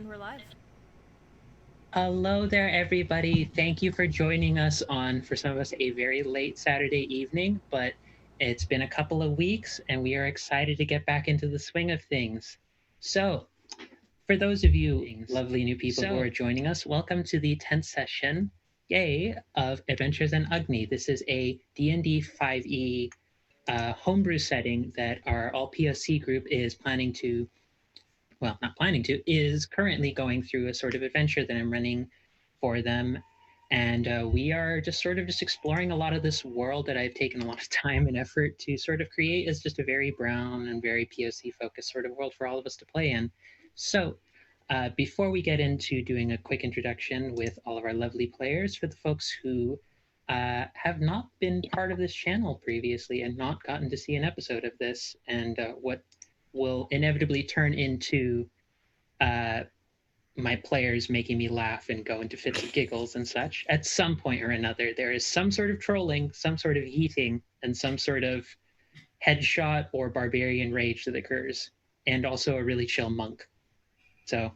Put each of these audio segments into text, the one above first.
And we're live. Hello there, everybody. Thank you for joining us on, for some of us, a very late Saturday evening, but it's been a couple of weeks and we are excited to get back into the swing of things. So, for those of you lovely new people who are joining us, welcome to the 10th session, yay, of Adventures in Agni. This is a D&D 5e homebrew setting that our all PoC group is is currently going through a sort of adventure that I'm running for them. And we are just exploring a lot of this world that I've taken a lot of time and effort to sort of create as just a very brown and very PoC focused sort of world for all of us to play in. So before we get into doing a quick introduction with all of our lovely players, for the folks who have not been part of this channel previously and not gotten to see an episode of this, and what will inevitably turn into my players making me laugh and go into fits of giggles and such. At some point or another, there is some sort of trolling, some sort of heating, and some sort of headshot or barbarian rage that occurs, and also a really chill monk. So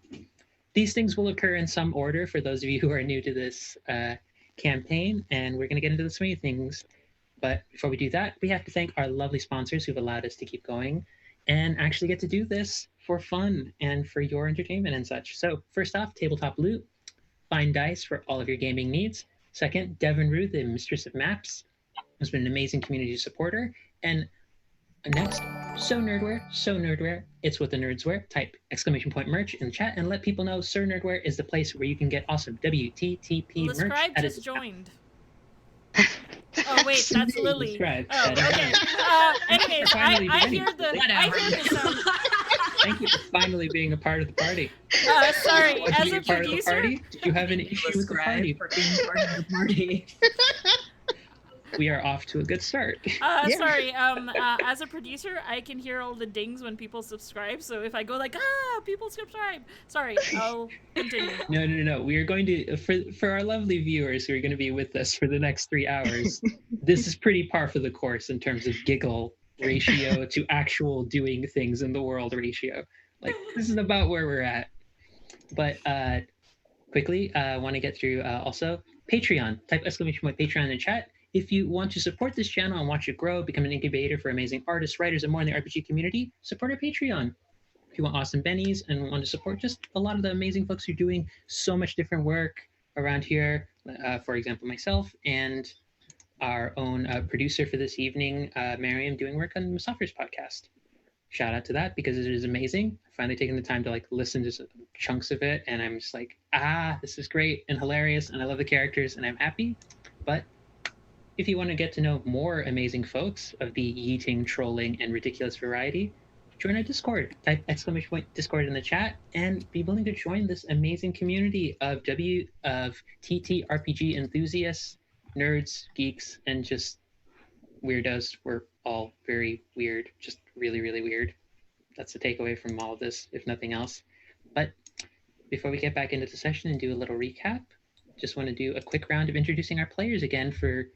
these things will occur in some order for those of you who are new to this campaign, and we're going to get into the swing of things. But before we do that, we have to thank our lovely sponsors who've allowed us to keep going and actually get to do this for fun and for your entertainment and such. So first off, Tabletop Loot, find dice for all of your gaming needs. Second, Devin Rue, the Mistress of Maps, has been an amazing community supporter. And next, So Nerdware, it's what the nerds wear. Type !merch in the chat and let people know So Nerdware is the place where you can get awesome WTTP merch. Scribe just joined. Oh wait, that's Lily. Oh, okay. Anyways, I hear the sound. Thank you for finally being a part of the party. Sorry, as a part producer, of the party? Did you have an issue with the party? For being part of the party. We are off to a good start. Sorry. As a producer, I can hear all the dings when people subscribe. So if I go like, people subscribe. Sorry, I'll continue. No. We are going to, for our lovely viewers who are going to be with us for the next 3 hours, this is pretty par for the course in terms of giggle ratio to actual doing things in the world ratio. Like, this is about where we're at. But quickly, I want to get through also Patreon. Type !Patreon in the chat. If you want to support this channel and watch it grow, become an incubator for amazing artists, writers, and more in the RPG community, support our Patreon. If you want awesome bennies and want to support just a lot of the amazing folks who are doing so much different work around here, for example, myself and our own producer for this evening, Mariam, doing work on Musafir's podcast. Shout out to that because it is amazing. I've finally taken the time to listen to chunks of it, and I'm just like, this is great and hilarious, and I love the characters, and I'm happy. But if you want to get to know more amazing folks of the yeeting, trolling, and ridiculous variety, join our Discord. Type !Discord in the chat and be willing to join this amazing community of TTRPG enthusiasts, nerds, geeks, and just weirdos. We're all very weird, just really, really weird. That's the takeaway from all of this, if nothing else. But before we get back into the session and do a little recap, just want to do a quick round of introducing our players again for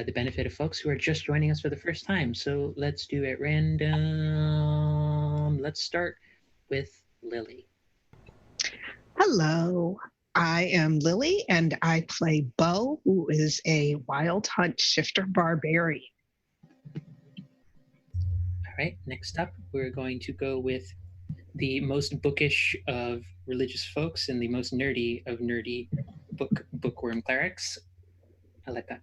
the benefit of folks who are just joining us for the first time. So let's do it random. Let's start with Lily. Hello, I am Lily, and I play Bo, who is a wild hunt shifter barbarian. All right, next up, we're going to go with the most bookish of religious folks and the most nerdy of nerdy bookworm clerics, Aleta.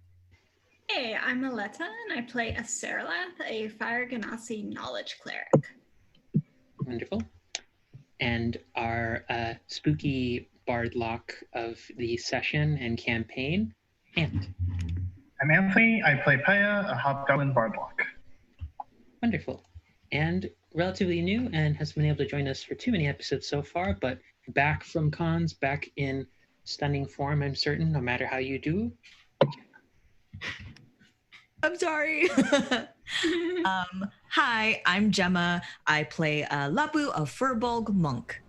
Hey, I'm Aleta, and I play a Saralath, a Fire Ganassi knowledge cleric. Wonderful. And our spooky bardlock of the session and campaign, Ant. I'm Anthony. I play Paya, a hobgoblin bardlock. Wonderful. And relatively new and hasn't been able to join us for too many episodes so far, but back from cons, back in stunning form, I'm certain, no matter how you do. I'm sorry. Hi, I'm Gemma. I play Lapu, a Furbolg monk.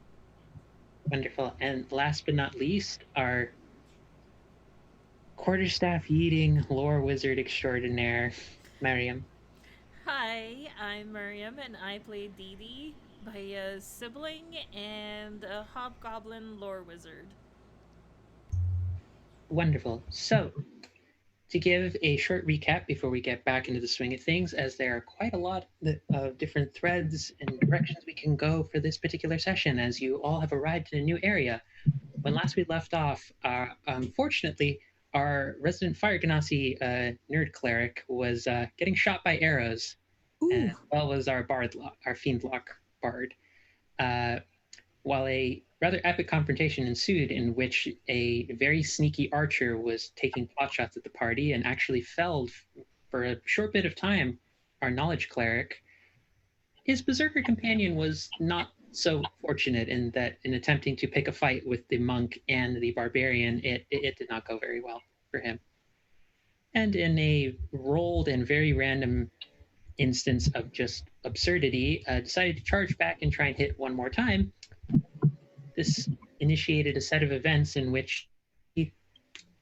Wonderful. And last but not least, our quarterstaff eating lore wizard extraordinaire, Mariam. Hi, I'm Miriam, and I play Dee Dee, a sibling and a hobgoblin lore wizard. Wonderful. So, to give a short recap before we get back into the swing of things, as there are quite a lot of different threads and directions we can go for this particular session, as you all have arrived in a new area. When last we left off, unfortunately, our resident Fire Ganassi nerd cleric was getting shot by arrows, Ooh. as well as our our fiendlock bard. Uh, while a rather epic confrontation ensued in which a very sneaky archer was taking pot shots at the party and actually felled for a short bit of time our knowledge cleric, his berserker companion was not so fortunate in that in attempting to pick a fight with the monk and the barbarian, it did not go very well for him. And in a rolled and very random instance of just absurdity, decided to charge back and try and hit one more time. This initiated a set of events in which he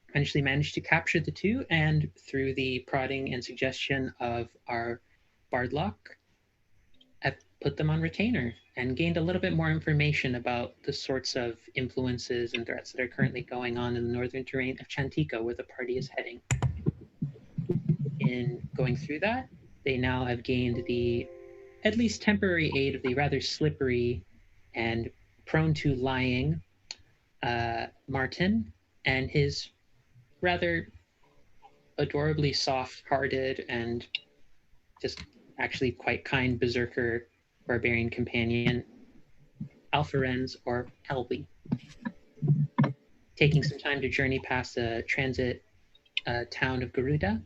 eventually managed to capture the two, and through the prodding and suggestion of our Bardlock, have put them on retainer and gained a little bit more information about the sorts of influences and threats that are currently going on in the northern terrain of Chantico, where the party is heading. In going through that, they now have gained the at least temporary aid of the rather slippery and prone to lying Martin and his rather adorably soft-hearted and just actually quite kind berserker barbarian companion, Alpharenz or Elby. Taking some time to journey past the transit town of Garuda,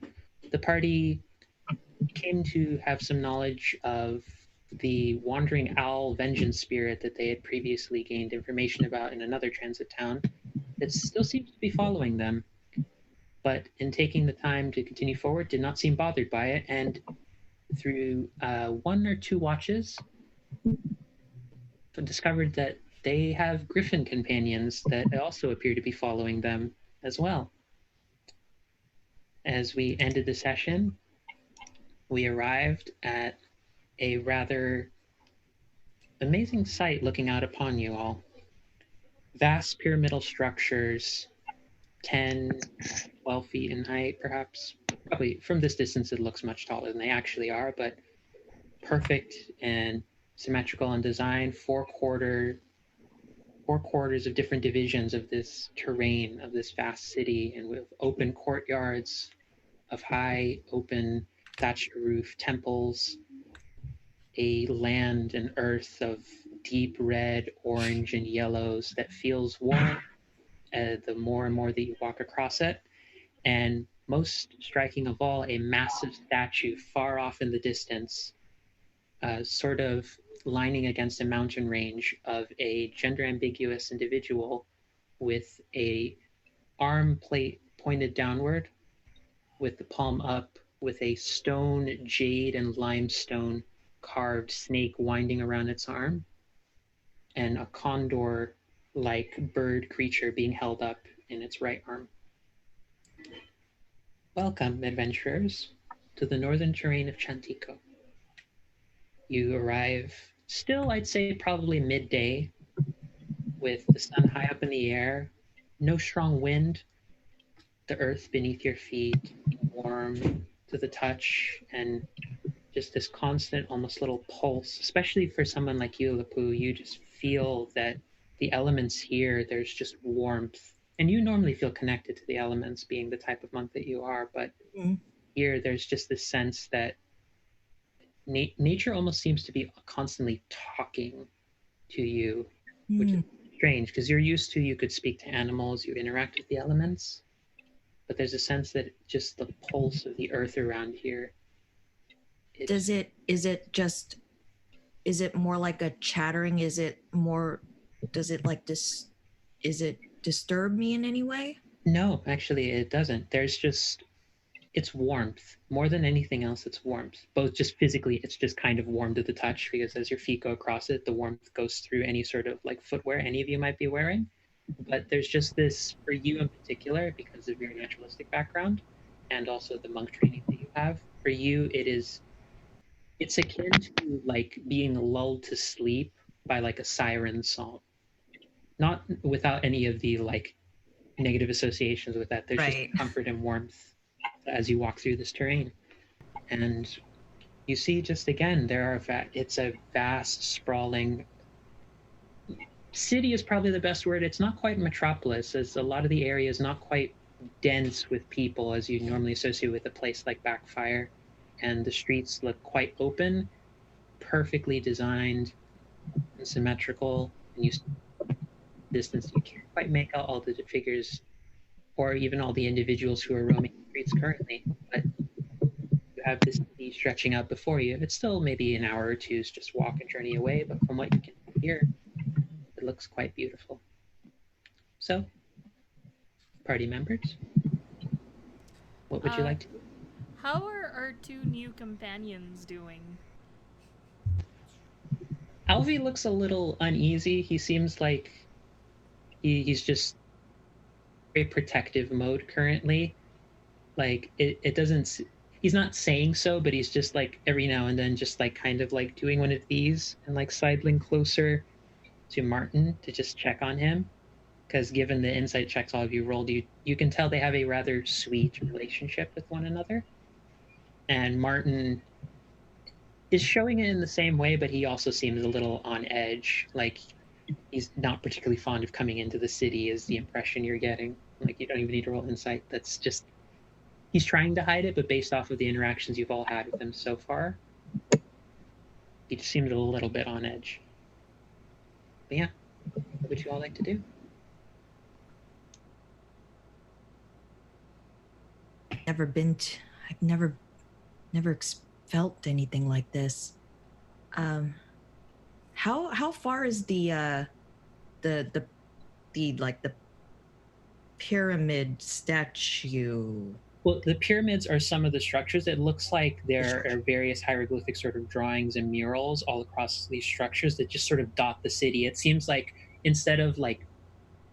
the party came to have some knowledge of the wandering owl vengeance spirit that they had previously gained information about in another transit town that still seems to be following them, but in taking the time to continue forward did not seem bothered by it, and through one or two watches discovered that they have griffin companions that also appear to be following them as well. As we ended the session, we arrived at a rather amazing sight looking out upon you all. Vast pyramidal structures, 10, 12 feet in height, perhaps. Probably from this distance, it looks much taller than they actually are, but perfect and symmetrical in design. Four quarters of different divisions of this terrain, of this vast city, and with open courtyards of high, open, thatched roof temples, a land and earth of deep red, orange, and yellows that feels warm the more and more that you walk across it. And most striking of all, a massive statue far off in the distance, sort of lining against a mountain range of a gender ambiguous individual with a arm plate pointed downward with the palm up, with a stone, jade, and limestone carved snake winding around its arm, and a condor like bird creature being held up in its right arm. Welcome, adventurers, to the northern terrain of Chantico. You arrive still, I'd say, probably midday, with the sun high up in the air, no strong wind, the earth beneath your feet warm to the touch, and just this constant, almost little pulse, especially for someone like you, Lapu. You just feel that the elements here, there's just warmth. And you normally feel connected to the elements, being the type of monk that you are, but here there's just this sense that nature almost seems to be constantly talking to you, which is strange because you're used to, you could speak to animals, you interact with the elements, but there's a sense that just the pulse of the earth around here. Is it more like a chattering? Is it disturb me in any way? No, actually it doesn't. It's warmth. More than anything else, it's warmth. Both just physically, it's just kind of warm to the touch, because as your feet go across it, the warmth goes through any sort of like footwear any of you might be wearing. But there's just this, for you in particular, because of your naturalistic background and also the monk training that you have, for you it is It's akin to like being lulled to sleep by like a siren song. Not without any of the like negative associations with that. There's Right. just comfort and warmth as you walk through this terrain. And you see just again, it's a vast, sprawling city is probably the best word. It's not quite metropolis, as a lot of the area is not quite dense with people as you normally associate with a place like Backfire. And the streets look quite open, perfectly designed and symmetrical. And you distance, you can't quite make out all the figures or even all the individuals who are roaming the streets currently. But you have this city stretching out before you. It's still maybe an hour or two's just walk and journey away, but from what you can hear, it looks quite beautiful. So, party members, what would you like to do? How are our two new companions doing? Alvi looks a little uneasy. He seems like he's just very protective mode currently. Like it doesn't. He's not saying so, but he's just like every now and then, just like kind of like doing one of these and like sidling closer to Martin to just check on him. Because given the insight checks all of you rolled, you can tell they have a rather sweet relationship with one another. And Martin is showing it in the same way, but he also seems a little on edge. Like he's not particularly fond of coming into the city, is the impression you're getting. Like you don't even need to roll insight. That's just he's trying to hide it, but based off of the interactions you've all had with him so far, he just seems a little bit on edge. But yeah, what would you all like to do? I've never felt anything like this. How far is the pyramid statue? Well, the pyramids are some of the structures. It looks like there are various hieroglyphic sort of drawings and murals all across these structures that just sort of dot the city. It seems like instead of like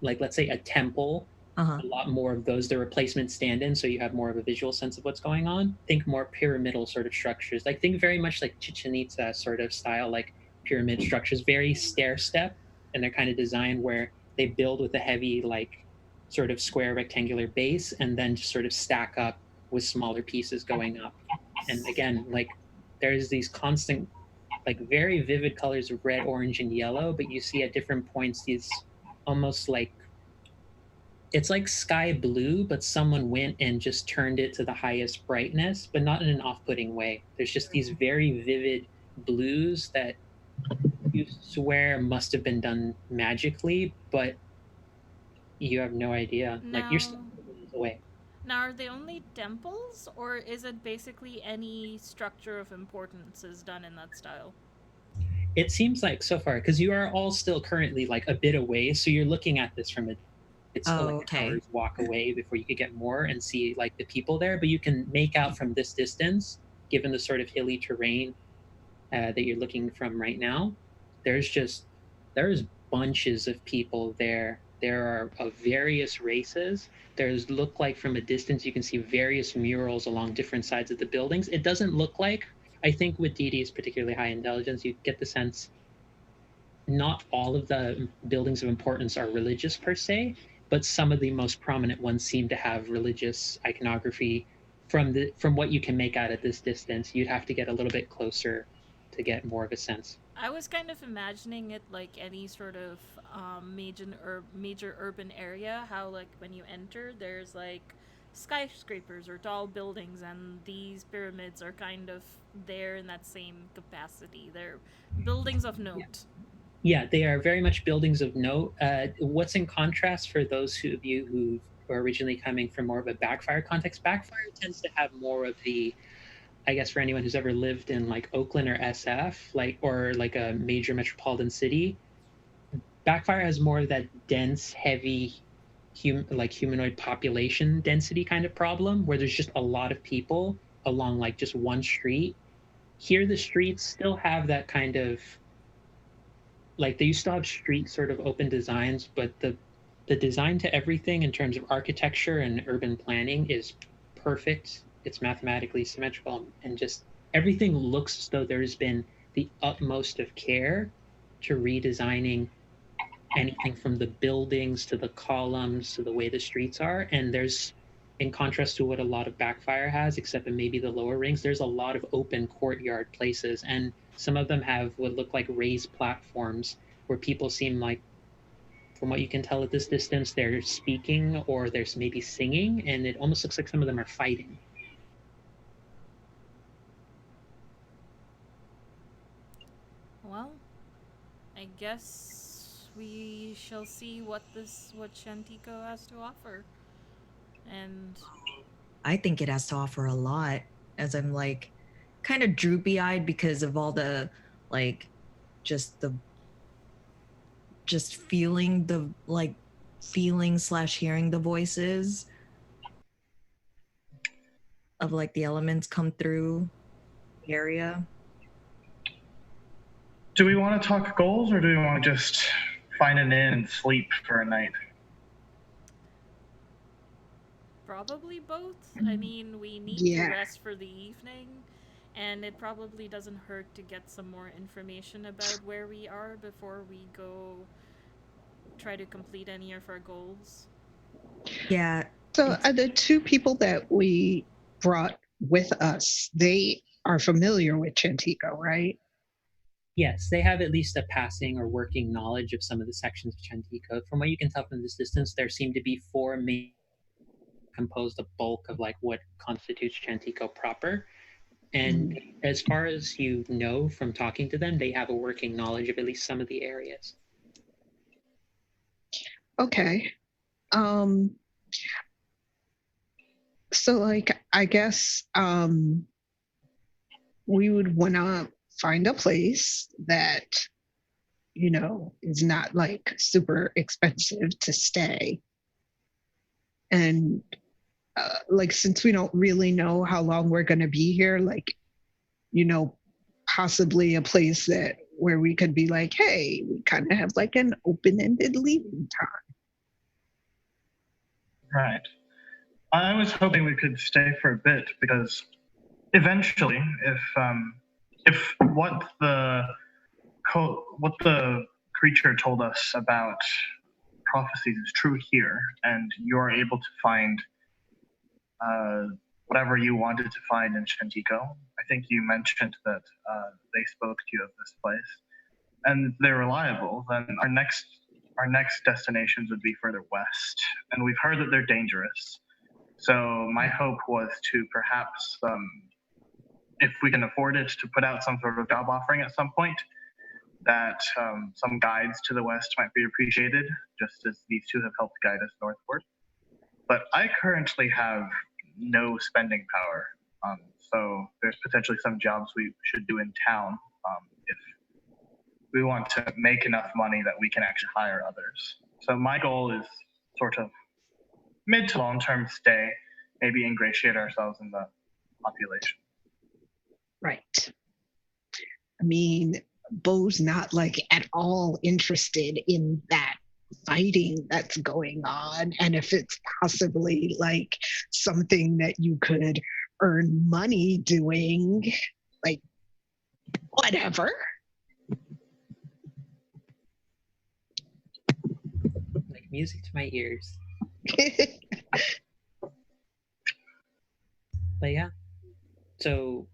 let's say a temple, a lot more of those, the replacement stand-in, so you have more of a visual sense of what's going on. Think more pyramidal sort of structures. Like think very much like Chichen Itza sort of style, like pyramid structures, very stair-step, and they're kind of designed where they build with a heavy like sort of square rectangular base and then just sort of stack up with smaller pieces going up. And again, like there's these constant like very vivid colors of red, orange, and yellow, but you see at different points these almost like it's like sky blue, but someone went and just turned it to the highest brightness, but not in an off-putting way. There's just these very vivid blues that you swear must have been done magically, but you have no idea. Like you're still away. Now, are they only temples, or is it basically any structure of importance is done in that style? It seems like so far, because you are all still currently like a bit away, so you're looking at this from it's still like an hour's walk away before you could get more and see like the people there, but you can make out from this distance, given the sort of hilly terrain that you're looking from right now, there's bunches of people there. There are of various races. There's look like from a distance you can see various murals along different sides of the buildings. It doesn't look like, I think with Didi's particularly high intelligence, you get the sense not all of the buildings of importance are religious per se, but some of the most prominent ones seem to have religious iconography from what you can make out at this distance. You'd have to get a little bit closer to get more of a sense. I was kind of imagining it like any sort of major urban area, how like when you enter there's like skyscrapers or tall buildings, and these pyramids are kind of there in that same capacity. They're buildings of note. Yeah, they are very much buildings of note. What's in contrast for those of you who are originally coming from more of a Backfire context, Backfire tends to have more of the, I guess for anyone who's ever lived in like Oakland or SF, or like a major metropolitan city, Backfire has more of that dense, heavy, humanoid population density kind of problem, where there's just a lot of people along like just one street. Here, the streets still have that kind of like they used to have street sort of open designs, but the design to everything in terms of architecture and urban planning is perfect. It's mathematically symmetrical, and just everything looks as though there's been the utmost of care to redesigning anything from the buildings to the columns to the way the streets are. And there's, in contrast to what a lot of Backfire has, except in maybe the lower rings, there's a lot of open courtyard places. And some of them have what look like raised platforms where people seem like, from what you can tell at this distance, they're speaking or there's maybe singing. And it almost looks like some of them are fighting. Well, I guess we shall see what Shantico has to offer. And I think it has to offer a lot, as I'm like kind of droopy eyed because of all the like just feeling the like feeling / hearing the voices of like the elements come through the area. Do we want to talk goals, or do we want to just find an inn and sleep for a night? probably both. I mean, we need to rest for the evening, and it probably doesn't hurt to get some more information about where we are before we go try to complete any of our goals. Yeah. So the two people that we brought with us, they are familiar with Chantico, right? Yes, they have at least a passing or working knowledge of some of the sections of Chantico. From what you can tell from this distance, there seem to be 4 main composed a bulk of like what constitutes Chantico proper. And as far as you know from talking to them, they have a working knowledge of at least some of the areas. Okay. So like I guess we would want to find a place that, you know, is not like super expensive to stay. And like, since we don't really know how long we're going to be here, like, you know, possibly a place that where we could be like, hey, we kind of have like an open-ended leaving time. Right. I was hoping we could stay for a bit because eventually, if what the creature told us about prophecies is true here, and you're able to find whatever you wanted to find in Chantico. I think you mentioned that they spoke to you of this place, and they're reliable. Then our next destinations would be further west, and we've heard that they're dangerous. So my hope was to perhaps, if we can afford it, to put out some sort of job offering at some point, that some guides to the west might be appreciated, just as these two have helped guide us northward. But I currently have no spending power, so there's potentially some jobs we should do in town if we want to make enough money that we can actually hire others. So my goal is sort of mid to long-term stay, maybe ingratiate ourselves in the population. Right. I mean, Bo's not like at all interested in that fighting that's going on. And if it's possibly like something that you could earn money doing, like whatever. Like music to my ears. But yeah. So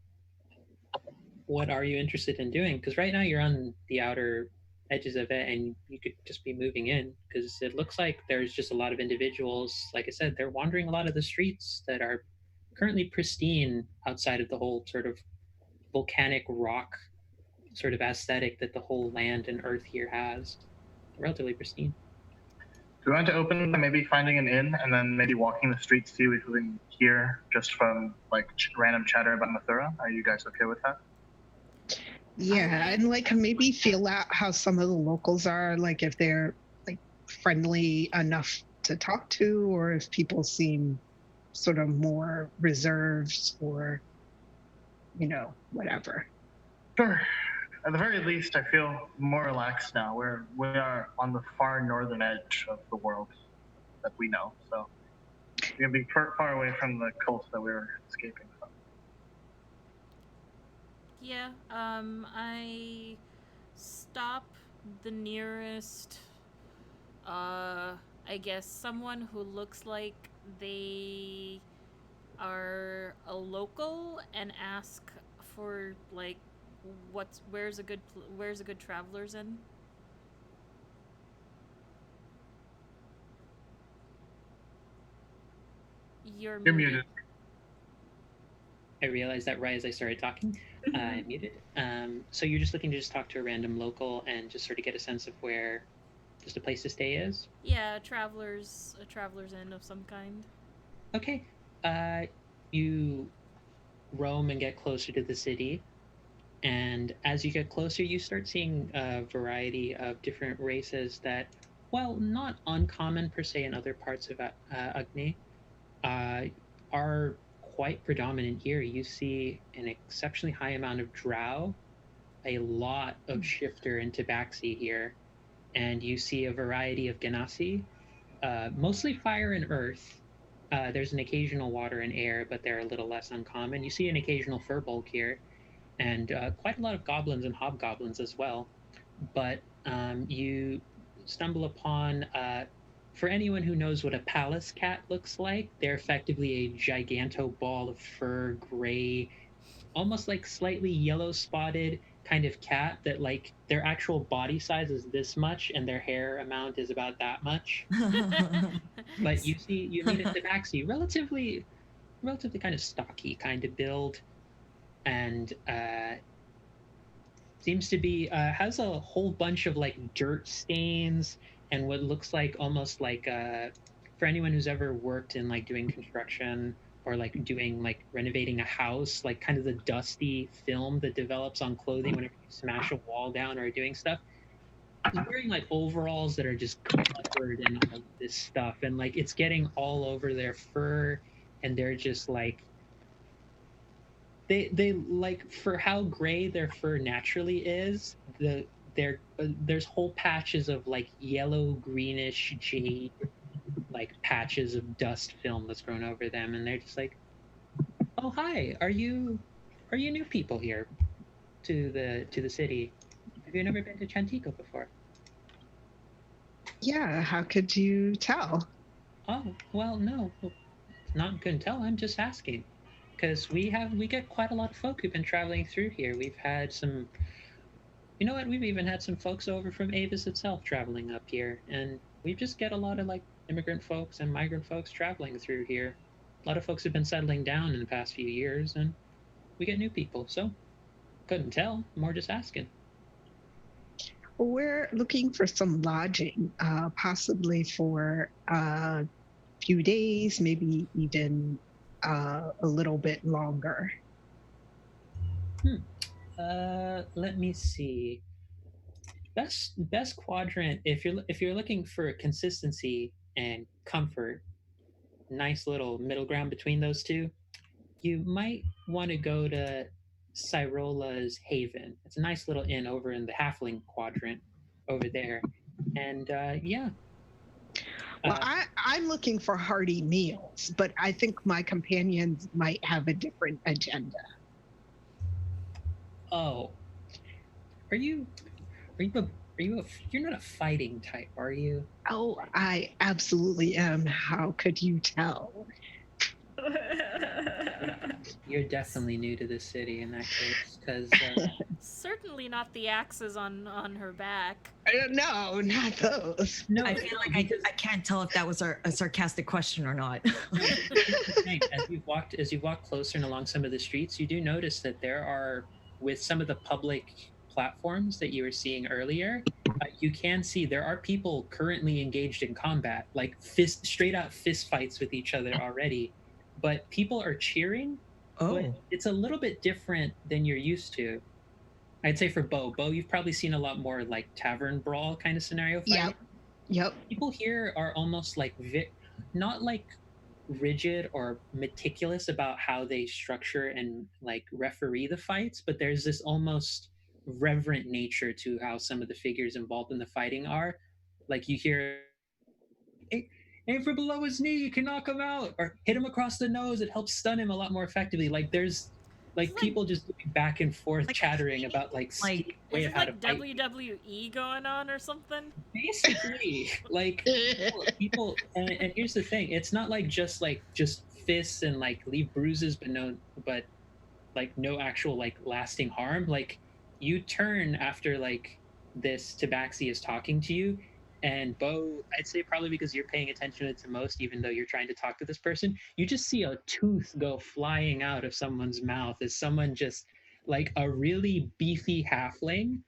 what are you interested in doing? Because right now you're on the outer edges of it and you could just be moving in, because it looks like there's just a lot of individuals, like I said, they're wandering a lot of the streets that are currently pristine outside of the whole sort of volcanic rock sort of aesthetic that the whole land and earth here has. Relatively pristine. Do we want to open by maybe finding an inn and then maybe walking the streets, see if we can hear just from like random chatter about Mathura? Are you guys okay with that? Yeah, and like maybe feel out how some of the locals are, like if they're like friendly enough to talk to, or if people seem sort of more reserved or, you know, whatever. Sure. At the very least, I feel more relaxed now. We are on the far northern edge of the world that we know, so we're gonna be far away from the cult that we were escaping from. Yeah. I stop the nearest. I guess someone who looks like they are a local and ask for like where's a good travelers in. You're You're muted. muted. I realized that right as I started talking. I muted. So you're just looking to just talk to a random local and just sort of get a sense of where just a place to stay is? Yeah, a traveler's inn of some kind. Okay. You roam and get closer to the city. And as you get closer, you start seeing a variety of different races that, while not uncommon per se in other parts of Agni, uh, are quite predominant here. You see an exceptionally high amount of Drow, a lot of Shifter and Tabaxi here, and you see a variety of Ganassi, mostly fire and earth. There's an occasional water and air, but they're a little less uncommon. You see an occasional furbolg here, and quite a lot of goblins and hobgoblins as well. But you stumble upon, for anyone who knows what a palace cat looks like, they're effectively a giganto ball of fur, gray, almost like slightly yellow spotted kind of cat that like their actual body size is this much and their hair amount is about that much. But you meet a tabaxi, relatively kind of stocky kind of build, and seems to be has a whole bunch of like dirt stains and what looks like almost like for anyone who's ever worked in like doing construction or like doing like renovating a house, like kind of the dusty film that develops on clothing whenever you smash a wall down or doing stuff. He's wearing like overalls that are just covered in all of this stuff, and like it's getting all over their fur, and they're just like they like for how gray their fur naturally is, there's whole patches of like yellow greenish jade, like patches of dust film that's grown over them, and they're just like, oh hi, are you new people here to the city? Have you never been to Chantico before? Yeah, how could you tell? Oh well, no, not couldn't tell. I'm just asking because we get quite a lot of folk who've been traveling through here. We've had some. You know what? We've even had some folks over from Avis itself traveling up here, and we just get a lot of like immigrant folks and migrant folks traveling through here. A lot of folks have been settling down in the past few years, and we get new people. So couldn't tell. More just asking. We're looking for some lodging, possibly for a few days, maybe even a little bit longer. Let me see. Best quadrant if you're looking for consistency and comfort, nice little middle ground between those two. You might want to go to Cyrola's Haven. It's a nice little inn over in the Halfling quadrant over there. And yeah. Well, I'm looking for hearty meals, but I think my companions might have a different agenda. Oh, are you you're not a fighting type, are you? Oh, I absolutely am. How could you tell? You're definitely new to this city in that case, because Certainly not the axes on her back. No, not those. no, I feel like because I can't tell if that was a sarcastic question or not. here's the thing. As you've walked closer and along some of the streets, you do notice that there are, with some of the public platforms that you were seeing earlier, you can see there are people currently engaged in combat, like straight out fist fights with each other already. But people are cheering, but Oh, it's a little bit different than you're used to. I'd say for Bo, you've probably seen a lot more like tavern brawl kind of scenario fighting. Yep. People here are almost like not like rigid or meticulous about how they structure and like referee the fights, but there's this almost reverent nature to how some of the figures involved in the fighting are. Like you hear, aim for below his knee, you can knock him out, or hit him across the nose, it helps stun him a lot more effectively. Like there's like It's like- people just going back and forth Like- chattering about like like- way Is of it how like to fight. WWE going on or something? Basically, like people and here's the thing, it's not like just fists and like leave bruises but like no actual like lasting harm. Like you turn after like this tabaxi is talking to you, and Bo, I'd say probably because you're paying attention to most, even though you're trying to talk to this person, you just see a tooth go flying out of someone's mouth as someone just like a really beefy halfling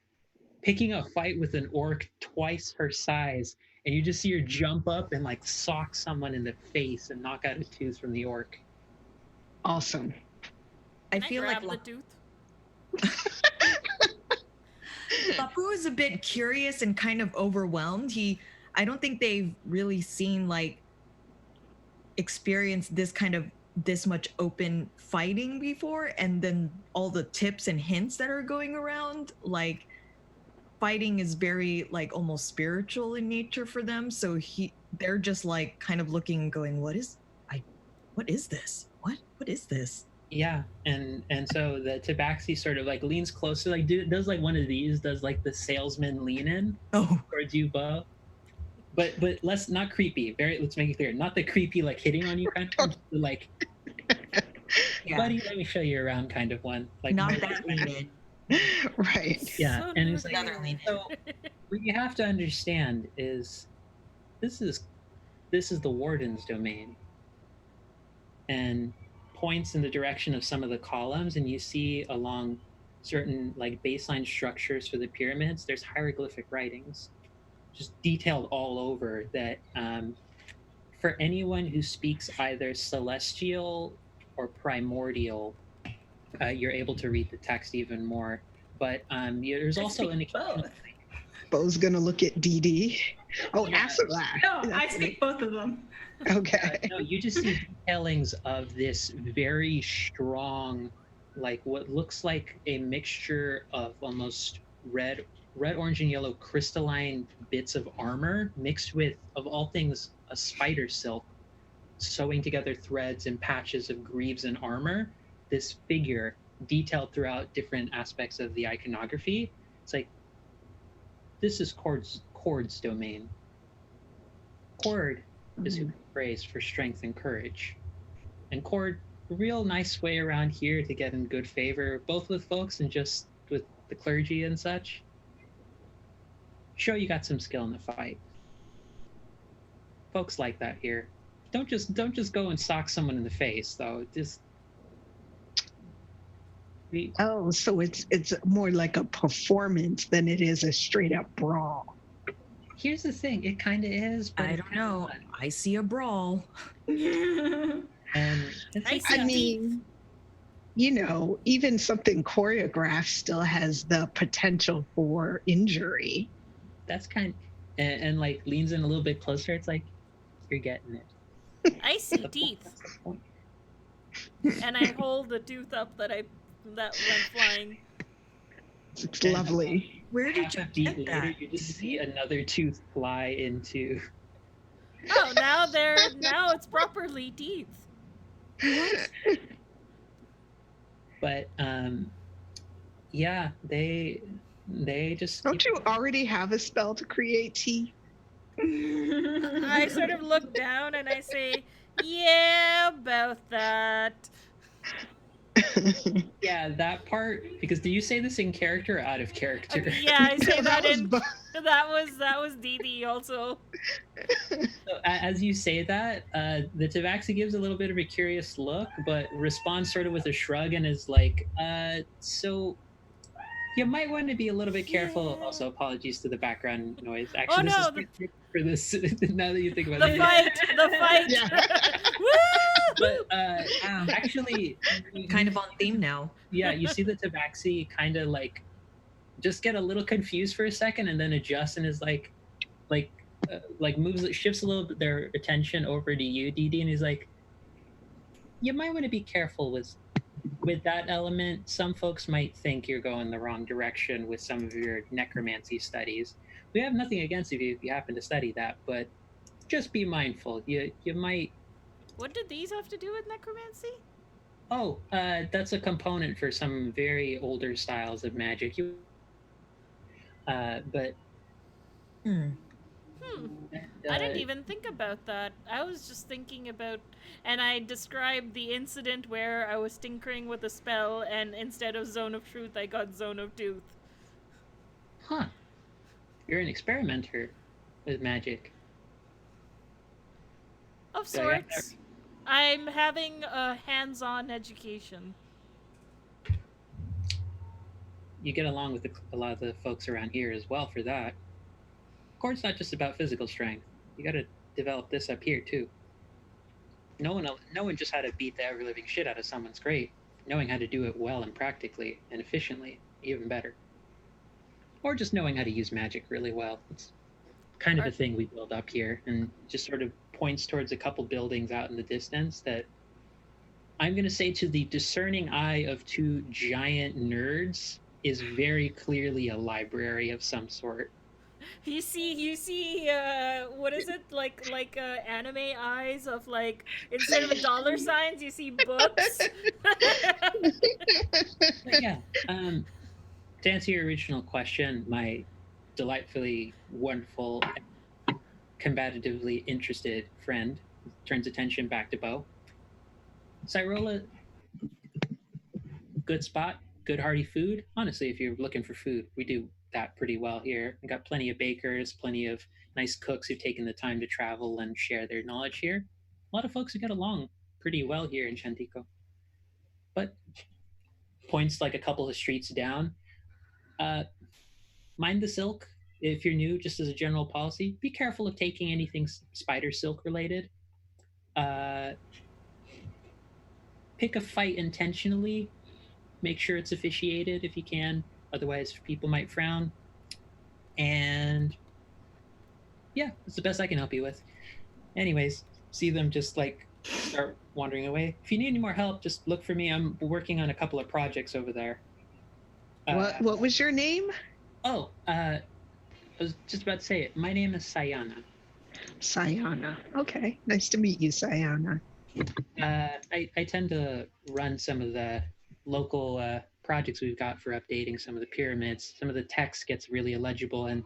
picking a fight with an orc twice her size, and you just see her jump up and like sock someone in the face and knock out a tooth from the orc. Awesome. I Can feel like grab the tooth. Lapu is a bit curious and kind of overwhelmed. I don't think they've really seen like experienced this much open fighting before, and then all the tips and hints that are going around, like fighting is very like almost spiritual in nature for them. So they're just like kind of looking and going, what is this? What is this? Yeah, and so the tabaxi sort of like leans closer, like does like one of these, does like the salesman lean in Oh, towards you, Bo. But less, not creepy. Let's make it clear, not the creepy like hitting on you kind of, just the, like, yeah. buddy, let me show you around kind of one. Like Not more that kind of- lean Right. Yeah, So and it's like, Another lean in. so what you have to understand is this is the warden's domain, and points in the direction of some of the columns, and you see along certain like baseline structures for the pyramids, there's hieroglyphic writings just detailed all over that. For anyone who speaks either celestial or primordial, you're able to read the text even more. But there's I also speak both. Bo's gonna look at DD. Oh, Yeah. Asalah. No, I speak both of them. Okay. No, you just see detailings of this very strong, like what looks like a mixture of almost red, orange, and yellow crystalline bits of armor mixed with, of all things, a spider silk, sewing together threads and patches of greaves and armor. This figure detailed throughout different aspects of the iconography. It's like, this is Cord's domain. Cord is who we praise for strength and courage. And Cord, a real nice way around here to get in good favor, both with folks and just with the clergy and such. Show you got some skill in the fight. Folks like that here. Don't just go and sock someone in the face though. Oh, so it's more like a performance than it is a straight up brawl. Here's the thing, it kind of is, but I don't know. I see a brawl. And it's I like, see I teeth. mean, you know, even something choreographed still has the potential for injury. that's kind and like leans in a little bit closer. It's like, you're getting it. I see teeth, That's the point. and I hold the tooth up that went flying. It's And- lovely. Where did Half you a beat get later, that? you just see another tooth fly into. Oh, now it's properly teeth. But yeah, they just Don't you already have a spell to create teeth? I sort of look down and I say, "Yeah, about that." Yeah, that part. Because do you say this in character or out of character? Okay, yeah, I say No, that was in. Bo. That was DD also. So, as you say that, the Tabaxi gives a little bit of a curious look, but responds sort of with a shrug and is like, so you might want to be a little bit careful. Yeah. Also, apologies to the background noise. Actually, this no, is perfect for this. Now that you think about The it. fight. Yeah. Woo! But actually, Kind of on theme now. yeah, you see the Tabaxi kind of like just get a little confused for a second and then adjust and is like shifts a little bit their attention over to you, DD, and he's like, you might want to be careful with that element. Some folks might think you're going the wrong direction with some of your necromancy studies. We have nothing against you if you happen to study that, but just be mindful. You might. What did these have to do with necromancy? Oh, that's a component for some very older styles of magic. But Hmm. I uh, didn't even think about that. I was just thinking about, and I described the incident where I was tinkering with a spell, and instead of Zone of Truth, I got Zone of Tooth. huh? You're an experimenter with magic. Of Do I got that? sorts. I'm having a hands-on education. You get along with a lot of the folks around here as well for that. Of course, not just about physical strength. You got to develop this up here too. Knowing just how to beat the ever living shit out of someone's great. Knowing how to do it well and practically and efficiently, even better. Or just knowing how to use magic really well. It's kind of Are- a thing we build up here, and just sort of points towards a couple buildings out in the distance that I'm going to say, to the discerning eye of two giant nerds, is very clearly a library of some sort. What is it, anime eyes of, like, instead of dollar signs, you see books? But yeah, to answer your original question, my delightfully wonderful, combatively interested friend turns attention back to Bo. Cyrola, good spot, good hearty food. Honestly, if you're looking for food, we do that pretty well here. We got plenty of bakers, plenty of nice cooks who've taken the time to travel and share their knowledge here. A lot of folks who get along pretty well here in Chantico. But points like a couple of streets down. Uh, Mind the silk if you're new, just as a general policy. Be careful of taking anything spider silk related. Uh, Pick a fight intentionally. Make sure it's officiated if you can. Otherwise, people might frown. And yeah, that's the best I can help you with. Anyways, see them just like start wandering away. If you need any more help, just look for me. I'm working on a couple of projects over there. What was your name? Oh, I was just about to say it. My name is Sayana. Sayana. Okay. Nice to meet you, Sayana. I tend to run some of the local projects we've got for updating some of the pyramids. Some of the text gets really illegible, and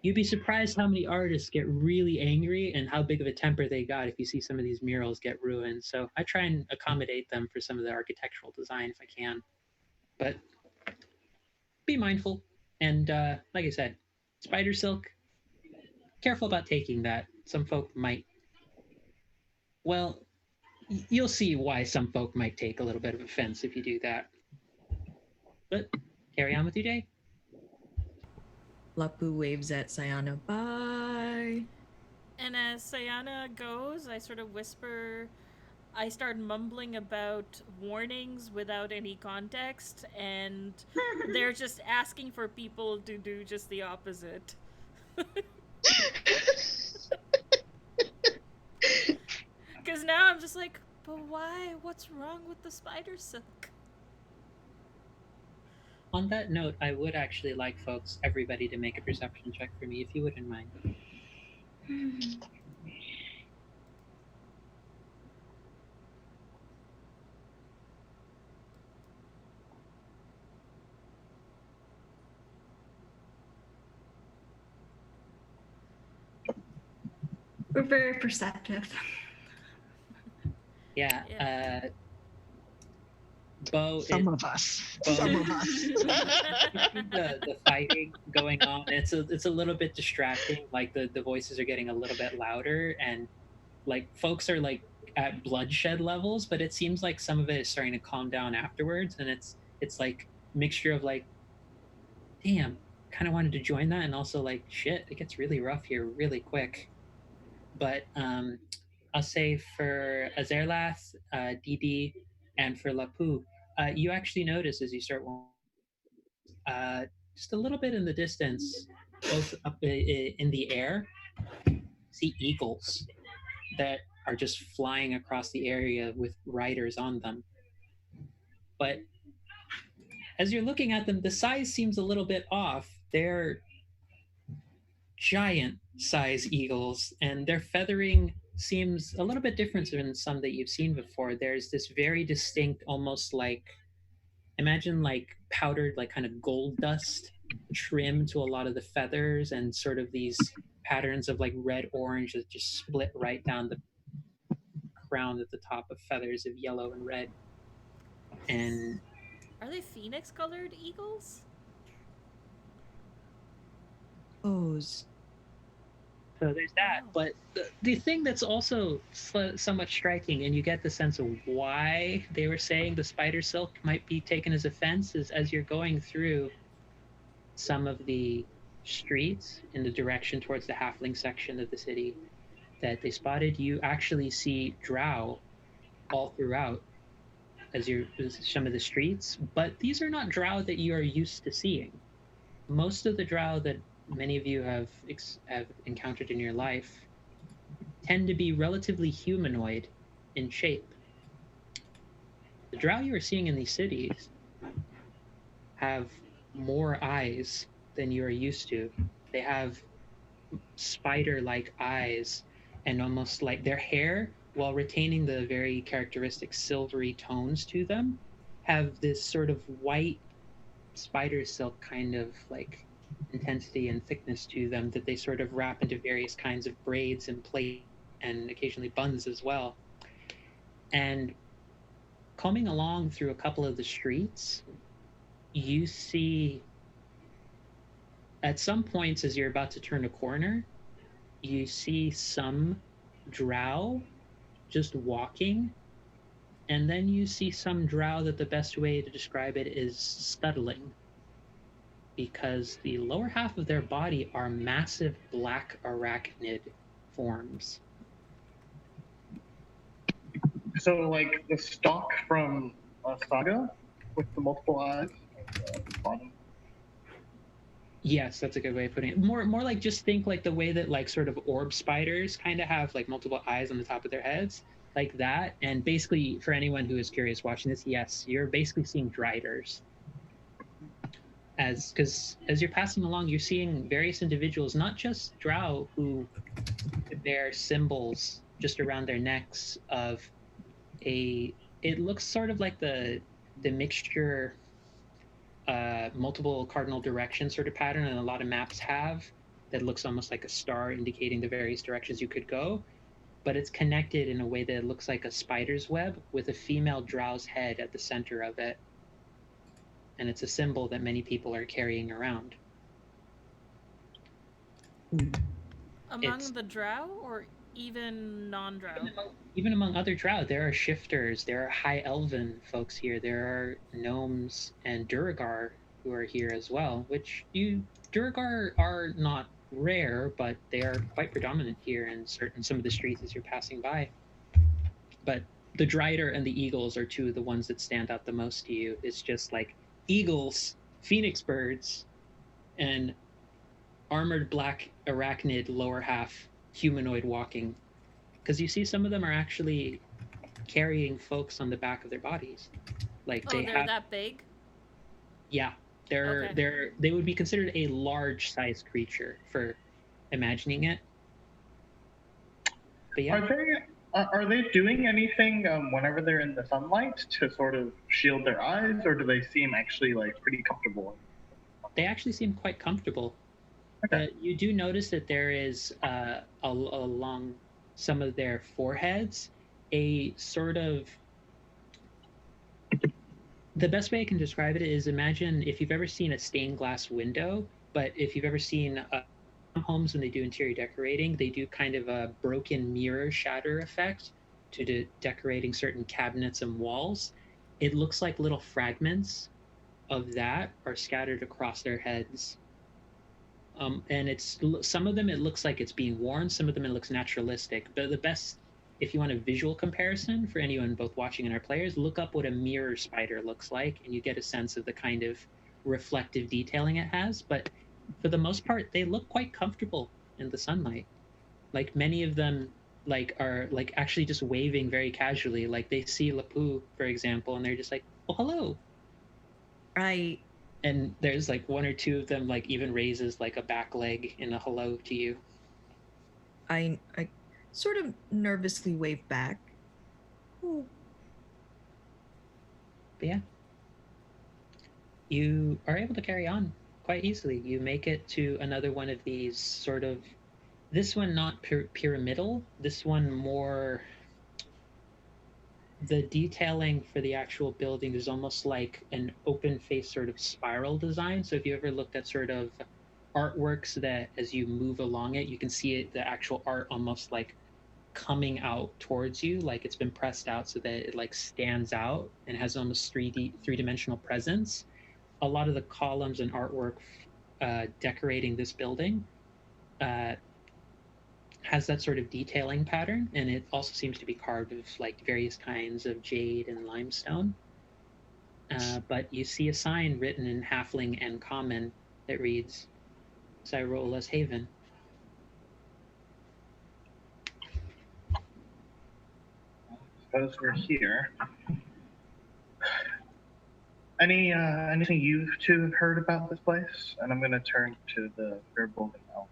you'd be surprised how many artists get really angry and how big of a temper they got if you see some of these murals get ruined. So I try and accommodate them for some of the architectural design if I can. But be mindful. And like I said, spider silk, careful about taking that. Some folk might, well, you'll see why some folk might take a little bit of offense if you do that. But carry on with your day. Lapu waves at Sayana. Bye. And as Sayana goes, I sort of whisper. I start mumbling about warnings without any context, and they're just asking for people to do just the opposite. Because now I'm just like, but why? What's wrong with the spider silk? On that note, I would actually like everybody to make a perception check for me, if you wouldn't mind. We're very perceptive. Yeah. Bo, Some of us. Bo, Some of us. the fighting going on, it's a little bit distracting. Like the voices are getting a little bit louder, and like folks are like at bloodshed levels, but it seems like some of it is starting to calm down afterwards, and it's like mixture of like, damn, kind of wanted to join that, and also like, shit, it gets really rough here really quick. But I'll say for Azerlath, DD, and for Lapu, you actually notice as you start just a little bit in the distance, both up in the air, see eagles that are just flying across the area with riders on them. But as you're looking at them, the size seems a little bit off. They're giant size eagles, and they're feathering seems a little bit different than some that you've seen before. There's this very distinct, almost like, imagine like powdered, like kind of gold dust trim to a lot of the feathers, and sort of these patterns of like red orange that just split right down the crown at the top of feathers of yellow and red. And Are they phoenix colored eagles? O's. so there's that. Wow. But the thing that's also somewhat striking, and you get the sense of why they were saying the spider silk might be taken as offense, is as you're going through some of the streets in the direction towards the halfling section of the city that they spotted, you actually see drow all throughout as you're some of the streets. But these are not drow that you are used to seeing. Most of the drow that many of you have encountered in your life tend to be relatively humanoid in shape. The drow you are seeing in these cities have more eyes than you are used to. They have spider-like eyes, and almost like their hair, while retaining the very characteristic silvery tones to them, have this sort of white spider silk kind of like intensity and thickness to them that they sort of wrap into various kinds of braids and plait and occasionally buns as well. And coming along through a couple of the streets, you see at some points as you're about to turn a corner, you see some drow just walking, and then you see some drow that the best way to describe it is scuttling, because the lower half of their body are massive black arachnid forms. So, like the stalk from Saga with the multiple eyes at the bottom. Yes, that's a good way of putting it. More like just think like the way that like sort of orb spiders kind of have like multiple eyes on the top of their heads, like that. And basically, for anyone who is curious watching this, yes, you're basically seeing driders. Because as you're passing along, you're seeing various individuals, not just drow, who bear symbols just around their necks of a. It looks sort of like the mixture multiple cardinal direction sort of pattern, and a lot of maps have, that looks almost like a star indicating the various directions you could go, but it's connected in a way that it looks like a spider's web with a female drow's head at the center of it, and it's a symbol that many people are carrying around. Among the drow or even non-drow? Even among other drow, there are shifters, there are high elven folks here, there are gnomes and Duragar who are here as well, which Duragar are not rare, but they are quite predominant here in some of the streets as you're passing by. But the Drider and the Eagles are two of the ones that stand out the most to you. It's just like eagles, phoenix birds, and armored black arachnid lower half humanoid walking, because you see some of them are actually carrying folks on the back of their bodies. Like they're that big? Yeah, they would be considered a large size creature for imagining it. But yeah, Are they doing anything whenever they're in the sunlight to sort of shield their eyes, or do they seem actually like pretty comfortable? They actually seem quite comfortable. Okay. But you do notice that there is along some of their foreheads a sort of, the best way I can describe it is, imagine if you've ever seen a stained glass window, but if you've ever seen homes when they do interior decorating, they do kind of a broken mirror shatter effect to decorating certain cabinets and walls. It looks like little fragments of that are scattered across their heads. And it's some of them it looks like it's being worn, some of them it looks naturalistic. But the best, if you want a visual comparison for anyone both watching and our players, look up what a mirror spider looks like, and you get a sense of the kind of reflective detailing it has. But for the most part, they look quite comfortable in the sunlight. Like many of them are like actually just waving very casually. Like they see Lapu, for example, and they're just like, "Oh, hello." Right. And there's like one or two of them like even raises like a back leg in a hello to you. sort of nervously wave back. Ooh. But yeah, you are able to carry on quite easily. You make it to another one of these sort of, this one not pyramidal, this one more, the detailing for the actual building is almost like an open face sort of spiral design. So if you ever looked at sort of artworks that as you move along it, you can see it, the actual art almost like coming out towards you, like it's been pressed out so that it like stands out and has almost three-dimensional presence. A lot of the columns and artwork decorating this building has that sort of detailing pattern, and it also seems to be carved of like various kinds of jade and limestone. But you see a sign written in Halfling and Common that reads Cyrola's Haven. Suppose we're here. Anything you two have heard about this place? And I'm going to turn to the Firbolg now.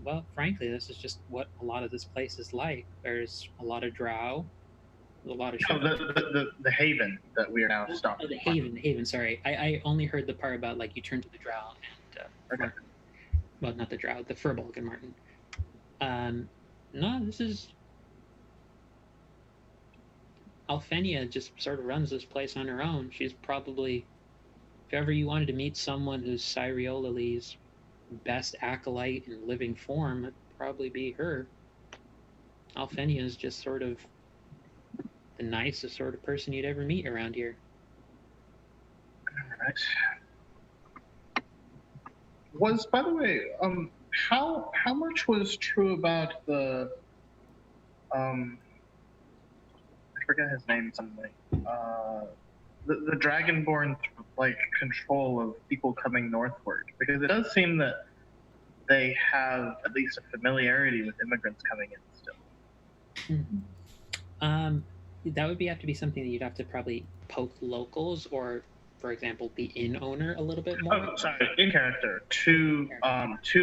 Well, frankly, this is just what a lot of this place is like. There's a lot of Drow, a lot of No, the haven that we are now stopped. Oh, the haven. Sorry, I only heard the part about like you turn to the Drow and Martin. Well, not the Drow, the Firbolg and Martin. No, this is Alfenia just sort of runs this place on her own. She's probably, if ever you wanted to meet someone who's Cyriolali's best acolyte in living form, it'd probably be her. Alfenia is just sort of the nicest sort of person you'd ever meet around here. All right. Was, by the way, how much was true about the I forget his name suddenly. The Dragonborn like control of people coming northward, because it does seem that they have at least a familiarity with immigrants coming in still. That would have to be something that you'd have to probably poke locals, or, for example, the inn owner a little bit more. Oh, sorry, in character to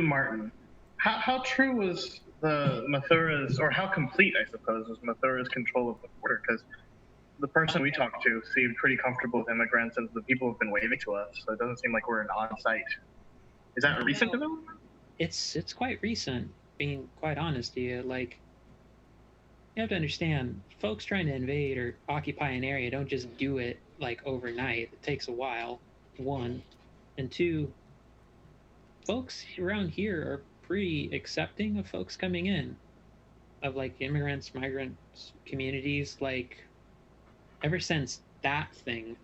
Martin. How true was the Mathura's, or how complete, I suppose, was Mathura's control of the border? Because the person we talked to seemed pretty comfortable with immigrants, and the people have been waving to us, so it doesn't seem like we're an on-site. Is that a recent development? It's quite recent, being quite honest to you. Like, you have to understand, folks trying to invade or occupy an area don't just do it like overnight. It takes a while, one. And two, folks around here are pretty accepting of folks coming in, of like immigrants, migrants, communities. Like, ever since that thing,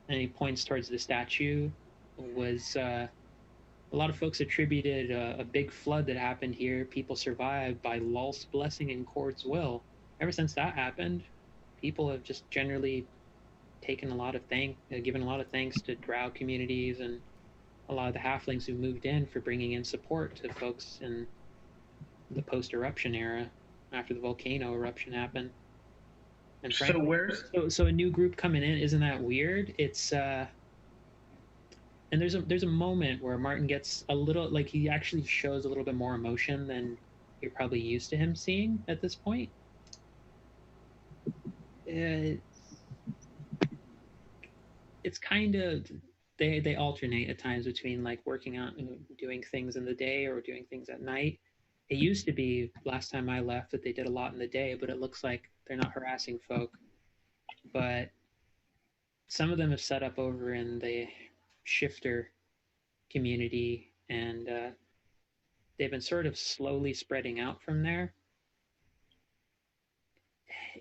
and he points towards the statue, was a lot of folks attributed a big flood that happened here. People survived by Lul's blessing and Cord's will. Ever since that happened, people have just generally taken a lot of given a lot of thanks to Drow communities and a lot of the halflings who moved in for bringing in support to folks in the post-eruption era after the volcano eruption happened. And frankly, so a new group coming in, isn't that weird? It's and there's a moment where Martin gets a little, like, he actually shows a little bit more emotion than you're probably used to him seeing at this point. It's kind of, they alternate at times between like working out and doing things in the day or doing things at night. It used to be, last time I left, that they did a lot in the day, but it looks like they're not harassing folk. But some of them have set up over in the shifter community, and they've been sort of slowly spreading out from there.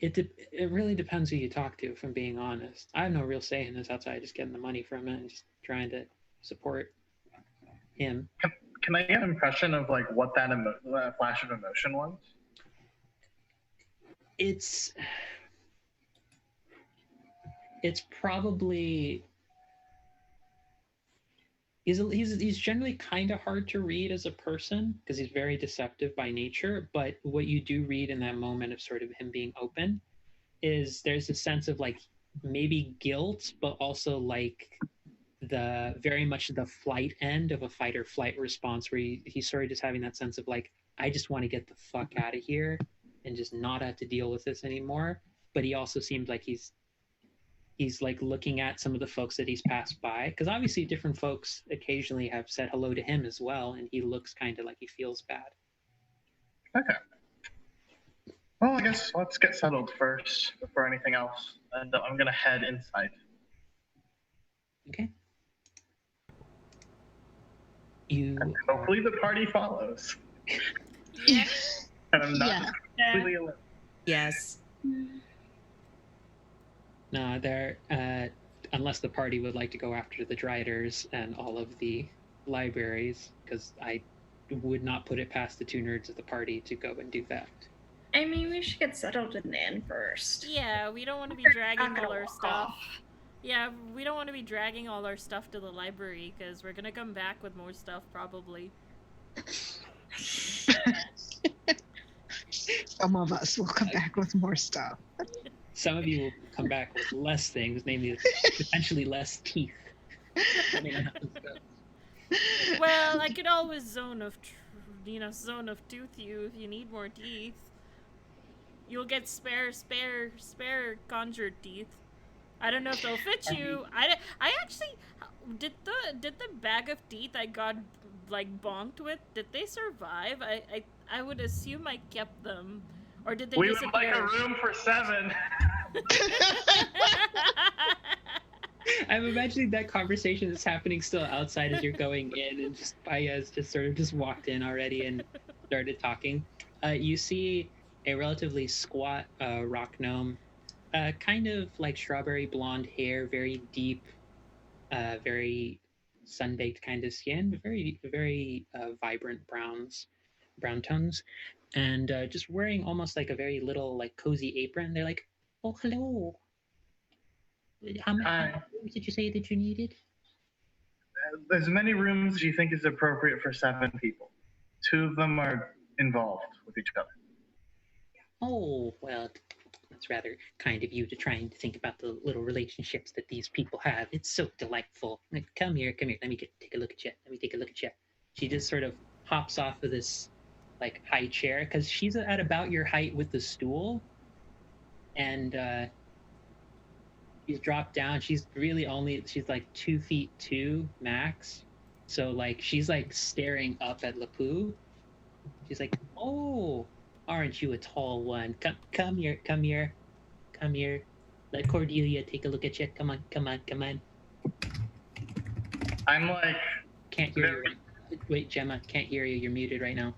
It really depends who you talk to, if I'm being honest. I have no real say in this outside just getting the money from it and just trying to support him. Can I get an impression of like what that flash of emotion was? It's probably, he's generally kind of hard to read as a person because he's very deceptive by nature. But what you do read in that moment of sort of him being open is there's a sense of like maybe guilt, but also like the very much the flight end of a fight or flight response, where he's sort of just having that sense of like, I just want to get the fuck out of here and just not have to deal with this anymore. But he also seems like he's like looking at some of the folks that he's passed by, because obviously different folks occasionally have said hello to him as well, and he looks kind of like he feels bad. Okay. Well, I guess let's get settled first before anything else. And I'm going to head inside. Okay. You And hopefully the party follows. Yeah. And I'm not completely alone. Yes. no, there unless the party would like to go after the Driders and all of the libraries, because I would not put it past the two nerds of the party to go and do that. I mean, we should get settled in the inn first. Yeah, we don't want to be dragging all our stuff. Yeah, we don't want to be dragging all our stuff to the library, because we're going to come back with more stuff, probably. Some of us will come back with more stuff. Some of you will come back with less things, namely potentially less teeth. Well, I could always zone of tooth you if you need more teeth. You'll get spare conjured teeth. I don't know if they'll fit you. I actually did the bag of teeth I got like bonked with. Did they survive? I would assume I kept them, or did they disappear? We would like a room for 7. I'm imagining that conversation is happening still outside as you're going in, and just Baez just sort of just walked in already and started talking. You see a relatively squat rock gnome, kind of like strawberry blonde hair, very deep, very sun-baked kind of skin, very vibrant brown tones, and just wearing almost like a very little like cozy apron. They're like, "Oh, hello. How many rooms did you say that you needed?" As many rooms as you think is appropriate for 7 people. 2 of them are involved with each other. Oh, well, that's rather kind of you to try and think about the little relationships that these people have. It's so delightful. Like, come here. Let me take a look at you. She just sort of hops off of this like high chair, because she's at about your height with the stool, and she's dropped down. She's like 2 feet 2 max, so like she's like staring up at Lapu. She's like, "Oh, aren't you a tall one? Come here. Let Cordelia take a look at you. Come on. I'm like... Can't hear you. Wait, Gemma, can't hear you. You're muted right now."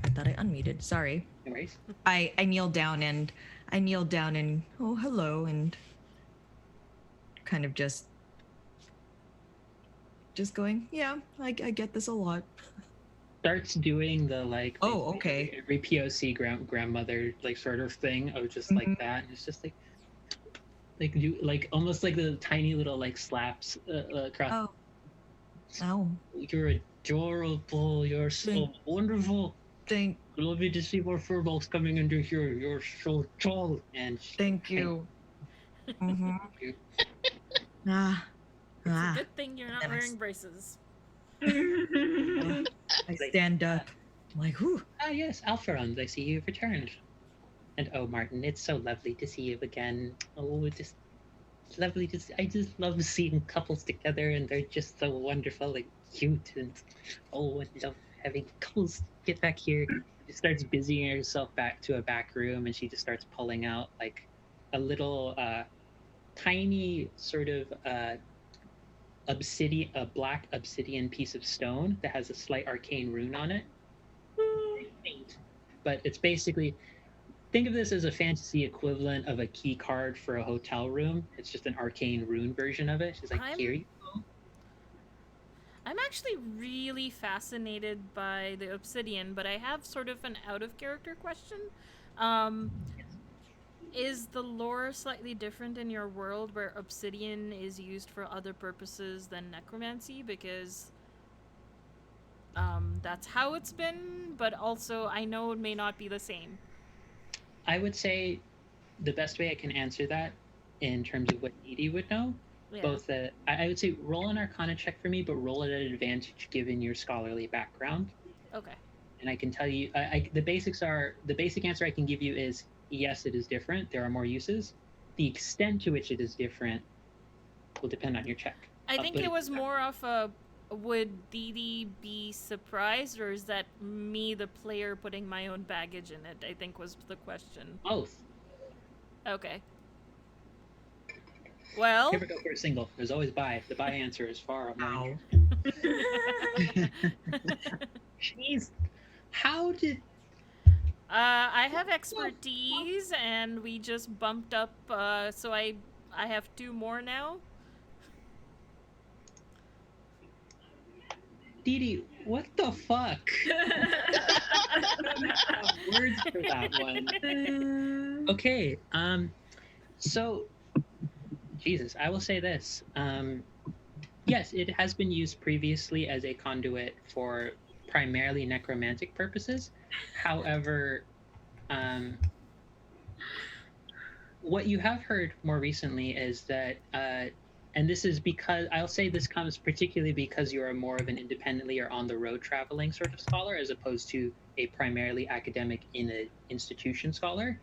I thought I unmuted. Sorry. No worries. I kneel down and oh, hello, and kind of just going, yeah, I get this a lot. Starts doing the like, oh, okay, every PoC grandmother like sort of thing of just like that. It's just like you like almost like the tiny little like slaps across. Oh, You're adorable. You're so wonderful. Love you to see more furballs coming into here. You're so tall. And thank you. Mm-hmm. It's a good thing you're not wearing braces. I stand up. I'm like, whew. Ah, yes, Alpharons, I see you've returned. And oh, Martin, it's so lovely to see you again. Oh, it's just lovely to see. I just love seeing couples together, and they're just so wonderful and cute. And oh, I love having couples get back here. She starts busying herself back to a back room, and she just starts pulling out like a little tiny sort of black obsidian piece of stone that has a slight arcane rune on it. But it's basically, think of this as a fantasy equivalent of a key card for a hotel room. It's just an arcane rune version of it. She's like, here you go. I'm actually really fascinated by the obsidian, but I have sort of an out of character question. Is the lore slightly different in your world where obsidian is used for other purposes than necromancy? Because that's how it's been, but also I know it may not be the same. I would say the best way I can answer that in terms of what Edie would know Yeah. both I would say roll an Arcana check for me, but roll it at an advantage given your scholarly background. Okay. And I can tell you, the basic answer I can give you is yes, it is different. There are more uses. The extent to which it is different will depend on your check. I think it was more of a, would Dee Dee be surprised, or is that me, the player, putting my own baggage in it? I think was the question. Both. Okay. Well. Never go for a single. There's always buy. The buy answer is far more. Jeez. How did... I have expertise, and we just bumped up, so I have 2 more now. Dee Dee, what the fuck? I don't have words for that one. Okay, so, Jesus, I will say this. Yes, it has been used previously as a conduit for primarily necromantic purposes. However, what you have heard more recently is that, and this is because, I'll say this comes particularly because you are more of an independently or on the road traveling sort of scholar, as opposed to a primarily academic in an institution scholar.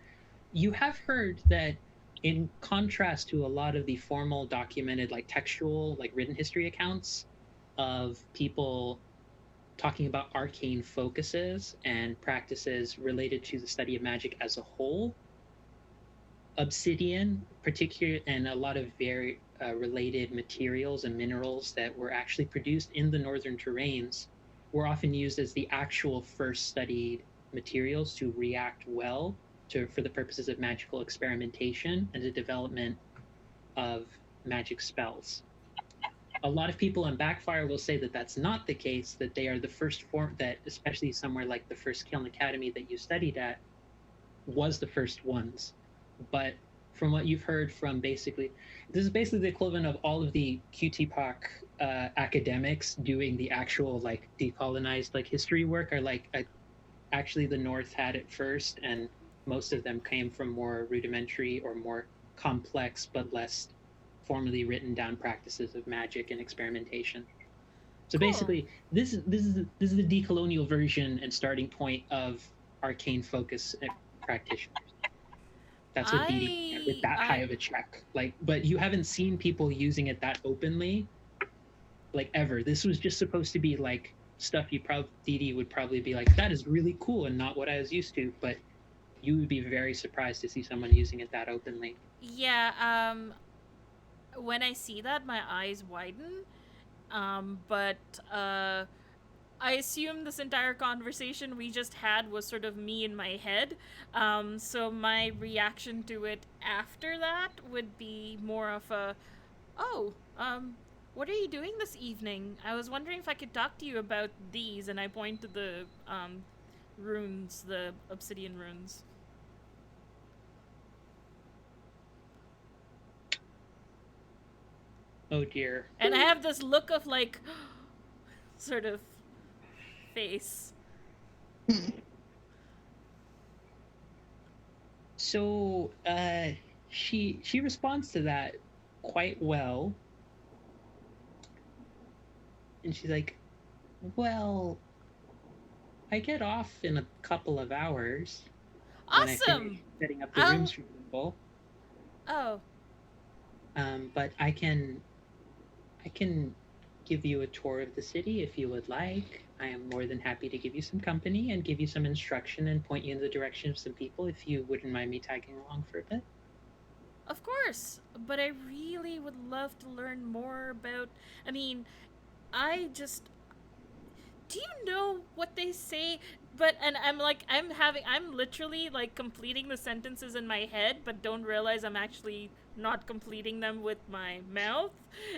You have heard that, in contrast to a lot of the formal documented, like textual, like written history accounts of people talking about arcane focuses and practices related to the study of magic as a whole, obsidian, particular, and a lot of very related materials and minerals that were actually produced in the northern terrains were often used as the actual first studied materials to react well for the purposes of magical experimentation and the development of magic spells. A lot of people in Backfire will say that that's not the case, that they are the first form, that especially somewhere like the first Kiln Academy that you studied at was the first ones. But from what you've heard from this is basically the equivalent of all of the QT-PoC academics doing the actual like decolonized like history work are like, actually the North had it first, and most of them came from more rudimentary or more complex but less formally written down practices of magic and experimentation. So Cool. basically, this is the decolonial version and starting point of arcane focus practitioners. That's what with that high of a check. Like, but you haven't seen people using it that openly, like ever. This was just supposed to be like stuff Dee Dee would probably be like, that is really cool and not what I was used to. But you would be very surprised to see someone using it that openly. Yeah, when I see that, my eyes widen. But I assume this entire conversation we just had was sort of me in my head. So my reaction to it after that would be more of a, what are you doing this evening? I was wondering if I could talk to you about these, and I point to the runes, the obsidian runes. Oh dear. And I have this look of like, sort of face. So she responds to that quite well, and she's like, well, I get off in a couple of hours. Awesome. Setting up the rooms for people. Oh. But I can give you a tour of the city if you would like. I am more than happy to give you some company and give you some instruction and point you in the direction of some people if you wouldn't mind me tagging along for a bit. Of course, but I really would love to learn more about, I mean, do you know what they say? And I'm literally like completing the sentences in my head, but don't realize I'm actually not completing them with my mouth.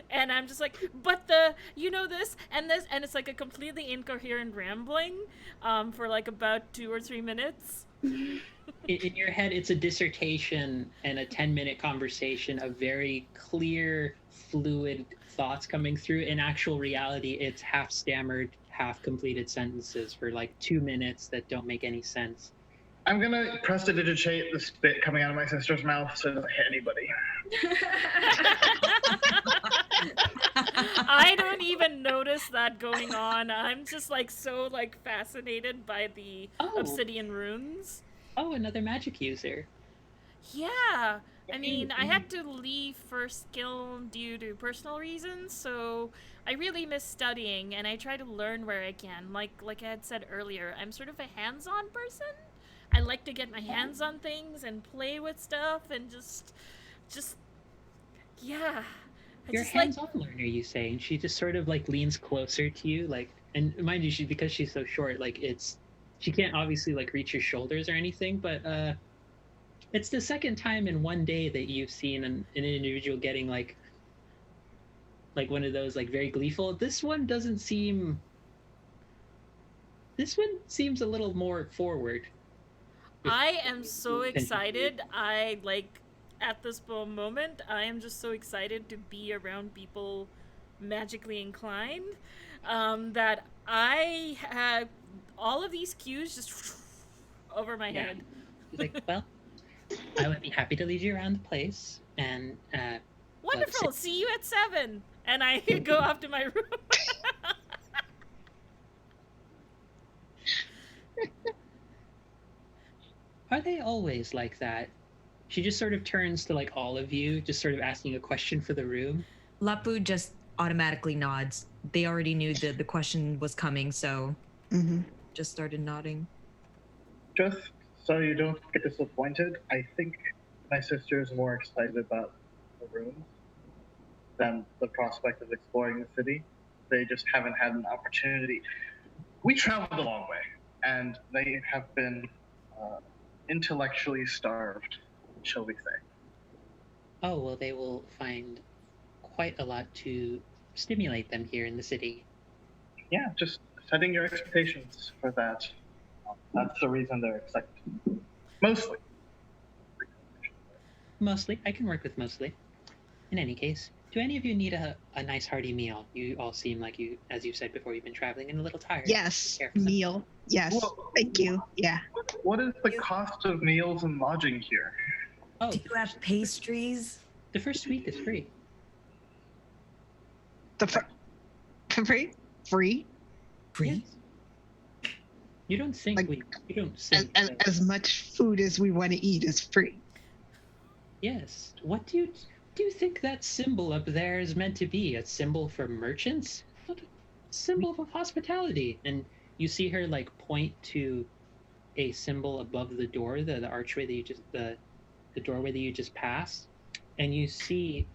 And I'm just like, but this, and it's like a completely incoherent rambling, for like about 2 or 3 minutes. In your head, it's a dissertation and a 10-minute conversation of very clear, fluid thoughts coming through. In actual reality, it's half stammered, half completed sentences for like 2 minutes that don't make any sense. I'm gonna prestidigitate the spit coming out of my sister's mouth so it doesn't hit anybody. that going on. I'm just like so like fascinated by the obsidian runes. Oh, another magic user. Yeah. I mean, I had to leave First Guild due to personal reasons, so I really miss studying, and I try to learn where I can. Like I had said earlier, I'm sort of a hands-on person. I like to get my hands on things and play with stuff and just yeah. You're a hands-on learner, you say, and she just sort of like leans closer to you, like, and mind you, because she's so short, like she can't obviously like reach your shoulders or anything, but it's the second time in one day that you've seen an individual getting like one of those like very gleeful. This one seems a little more forward. I am so excited. I like at this moment, I am just so excited to be around people magically inclined that I have all of these cues just over my head. She's like, well, I would be happy to lead you around the place, and wonderful. See you at 7, and I go off to my room. Are they always like that? She just sort of turns to like all of you, just sort of asking a question for the room. Lapu just automatically nods. They already knew that the question was coming, so just started nodding. Just so you don't get disappointed, I think my sister is more excited about the rooms than the prospect of exploring the city. They just haven't had an opportunity. We traveled a long way, and they have been intellectually starved, shall we say. Oh, well, they will find quite a lot to stimulate them here in the city. Yeah, just setting your expectations for that. That's the reason they're excited. Mostly. Mostly. I can work with mostly. In any case, do any of you need a nice hearty meal? You all seem like you, as you said before, you've been traveling and a little tired. Yes, meal. Yes, thank you. Yeah. What is the cost of meals and lodging here? Oh, Do you have pastries? the first week is free. Free? Free? Yes. You don't think Like, you don't think as much food as we want to eat is free. Yes. What do you think that symbol up there is meant to be? A symbol for merchants? What a symbol of hospitality. And you see her like point to a symbol above the door, the archway that you just the doorway that you just passed, and you see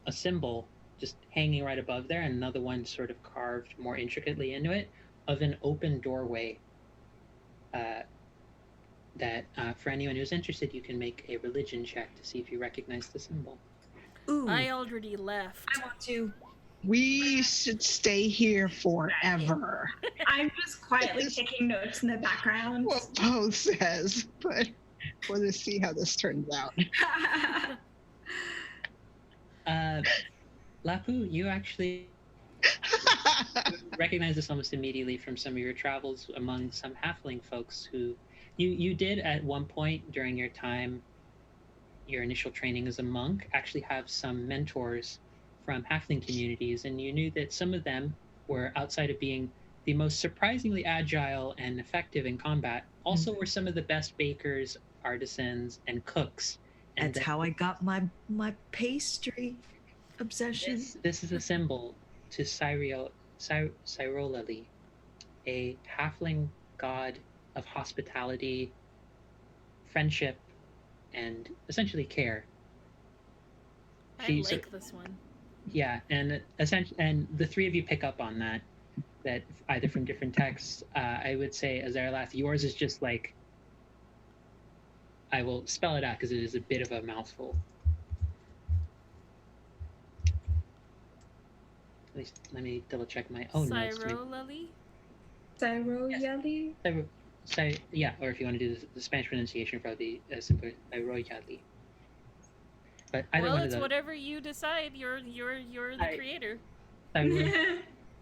a symbol just hanging right above there, and another one sort of carved more intricately into it of an open doorway. That for anyone who's interested, you can make a religion check to see if you recognize the symbol. Ooh, I already left. I want to. We should stay here forever. I'm just quietly taking notes in the background. What Poe says, but we'll just see how this turns out. Lapu, you actually recognize this almost immediately from some of your travels among some halfling folks who you did at one point during your time, your initial training as a monk, actually have some mentors from halfling communities, and you knew that some of them were, outside of being the most surprisingly agile and effective in combat, also were some of the best bakers, artisans, and cooks. And That's how I got my pastry obsession. This is a symbol to Cyrolali, a halfling god of hospitality, friendship, and essentially care. I like this one. Yeah, and essentially, and the three of you pick up on that either from different texts. I would say, Azarlath, yours is just like, I will spell it out because it is a bit of a mouthful. At least, let me double check my own notes. Cyrolali? Cyroyali? Yeah, or if you want to do the Spanish pronunciation, probably simpler, Cyrolali. But either Well, one it's of those. whatever you decide. You're the creator.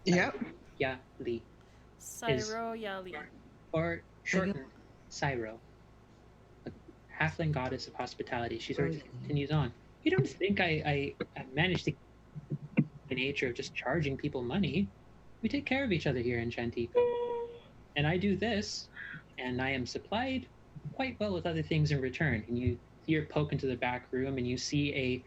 Yep. Cyrolali, Cyroyali. or shortened Cyro, a halfling goddess of hospitality. She sort of continues on. You don't think I managed to the nature of just charging people money? We take care of each other here in Chantico. And I do this, and I am supplied quite well with other things in return. And you poke into the back room, and you see a.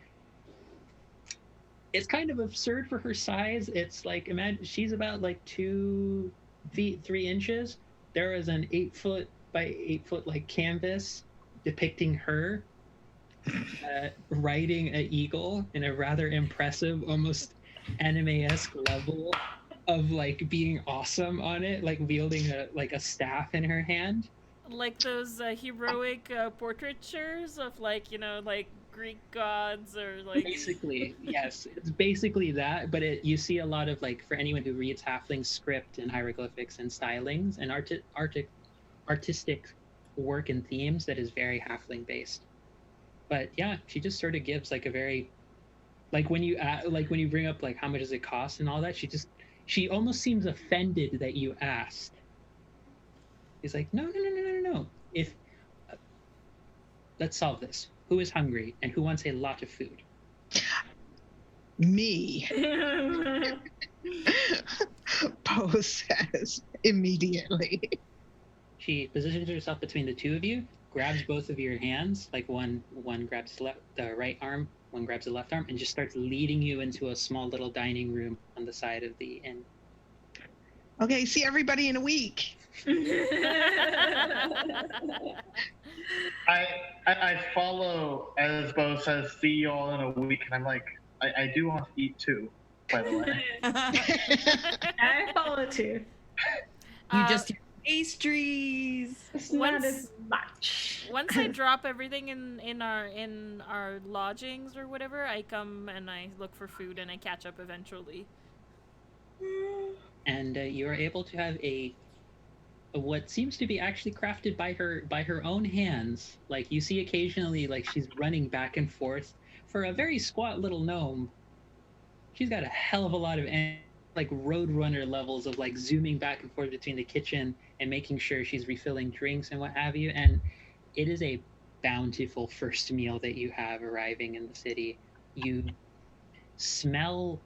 It's kind of absurd for her size. It's like, imagine she's about like 2 feet 3 inches. There is an 8 foot by 8 foot like canvas depicting her riding an eagle in a rather impressive, almost anime-esque level of like being awesome on it, like wielding a staff in her hand. Like those heroic portraitures of like like Greek gods or like. Basically, yes, it's basically that. But you see a lot of like, for anyone who reads halfling script and hieroglyphics and stylings and artistic work and themes, that is very halfling based. But yeah, she just sort of gives like a very, like when you bring up like how much does it cost and all that, she almost seems offended that you asked. He's like, no. If let's solve this. Who is hungry and who wants a lot of food? Me. PoC says immediately. She positions herself between the two of you, grabs both of your hands, like one grabs the right arm, one grabs the left arm, and just starts leading you into a small little dining room on the side of the inn. Okay, see everybody in a week. I follow as Bo says, see you all in a week, and I'm like, I do want to eat too, by the way. I follow too. You just hear pastries. It's not as much. Once I drop everything in our lodgings or whatever, I come and I look for food and I catch up eventually. And you are able to have a what seems to be actually crafted by her own hands. Like you see occasionally, like she's running back and forth. For a very squat little gnome, she's got a hell of a lot of like roadrunner levels of like zooming back and forth between the kitchen and making sure she's refilling drinks and what have you. And it is a bountiful first meal that you have arriving in the city. You smell.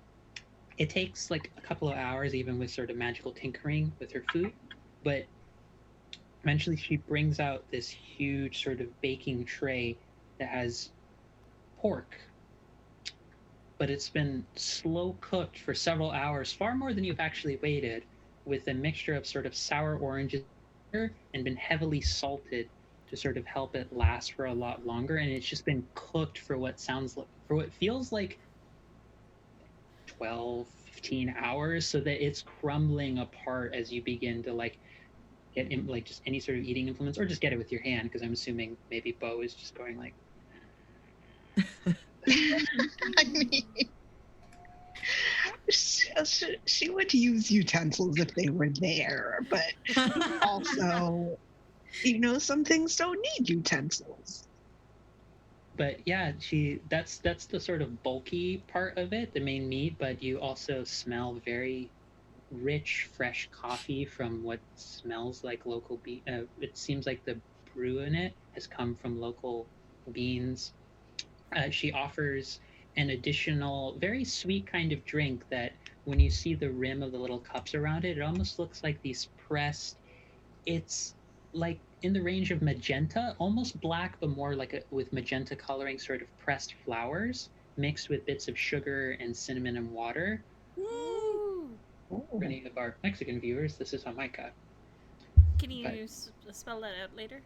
It takes like a couple of hours, even with sort of magical tinkering with her food, but eventually she brings out this huge sort of baking tray that has pork, but it's been slow cooked for several hours, far more than you've actually waited, with a mixture of sort of sour oranges and been heavily salted to sort of help it last for a lot longer. And it's just been cooked for what feels like 12-15 hours, so that it's crumbling apart as you begin to like get in, like just any sort of eating implements, or just get it with your hand, because I'm assuming maybe Bo is just going like I mean, she would use utensils if they were there, but also, some things don't need utensils. But yeah, that's the sort of bulky part of it, the main meat, but you also smell very rich, fresh coffee from what smells like local bean. It seems like the brew in it has come from local beans. She offers an additional, very sweet kind of drink that when you see the rim of the little cups around it, it almost looks like these pressed. It's like in the range of magenta, almost black, but more like with magenta coloring, sort of pressed flowers mixed with bits of sugar and cinnamon and water. Woo! For any of our Mexican viewers, this is Jamaica. Can you spell that out later?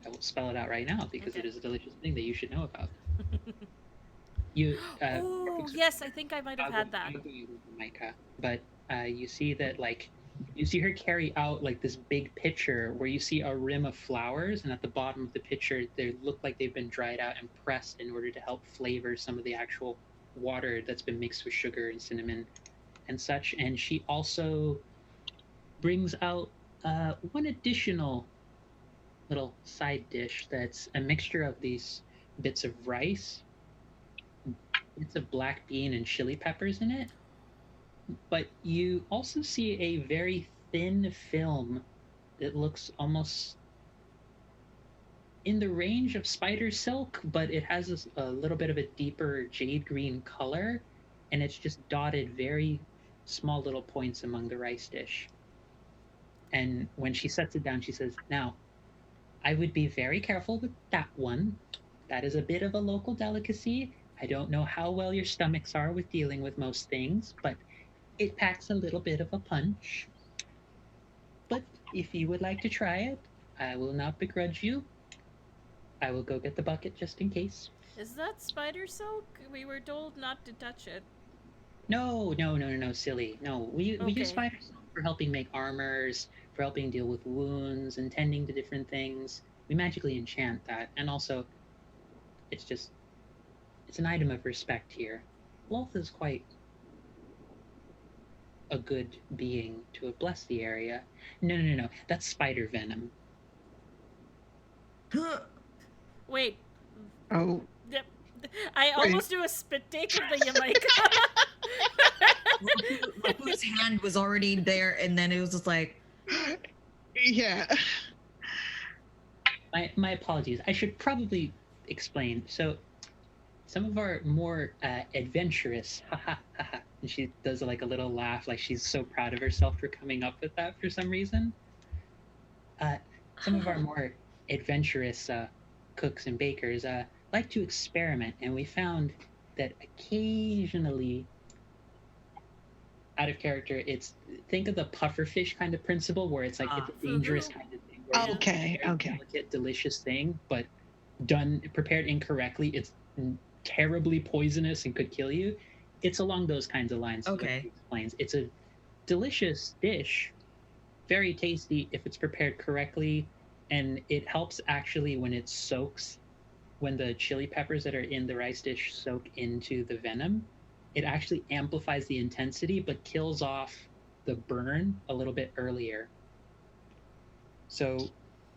I will spell it out right now because Okay. it is a delicious thing that you should know about. Oh, yes, I think I might have had that. Jamaica, but you see that you see her carry out like this big pitcher where you see a rim of flowers, and at the bottom of the pitcher they look like they've been dried out and pressed in order to help flavor some of the actual water that's been mixed with sugar and cinnamon and such. And she also brings out one additional little side dish that's a mixture of these bits of rice, bits of black bean and chili peppers in it. But you also see a very thin film that looks almost in the range of spider silk, but it has a little bit of a deeper jade green color, and it's just dotted very small little points among the rice dish. And when she sets it down, she says, "Now, I would be very careful with that one. That is a bit of a local delicacy. I don't know how well your stomachs are with dealing with most things, but it packs a little bit of a punch. But if you would like to try it, I will not begrudge you. I will go get the bucket just in case." Is that spider silk? We were told not to touch it. No, silly. No, we use Okay. spider silk for helping make armors, for helping deal with wounds and tending to different things. We magically enchant that, and also, it's an item of respect here. Lolth is quite a good being to have blessed the area. No. That's spider venom. Wait. Oh, Yep. I almost do a spit take of the Jamaica. Whose hand was already there, and then it was just like, yeah. My apologies. I should probably explain. So, some of our more adventurous, and she does like a little laugh, like she's so proud of herself for coming up with that for some reason. Some of our more adventurous cooks and bakers like to experiment, and we found that occasionally, out of character, think of the pufferfish kind of principle, where it's like it's a dangerous kind of thing. Where Okay, it's a very okay. delicate, delicious thing, but prepared incorrectly, it's terribly poisonous and could kill you. It's along those kinds of lines. Okay. Like she explains. It's a delicious dish, very tasty if it's prepared correctly, and it helps actually when it soaks, when the chili peppers that are in the rice dish soak into the venom. It actually amplifies the intensity but kills off the burn a little bit earlier. So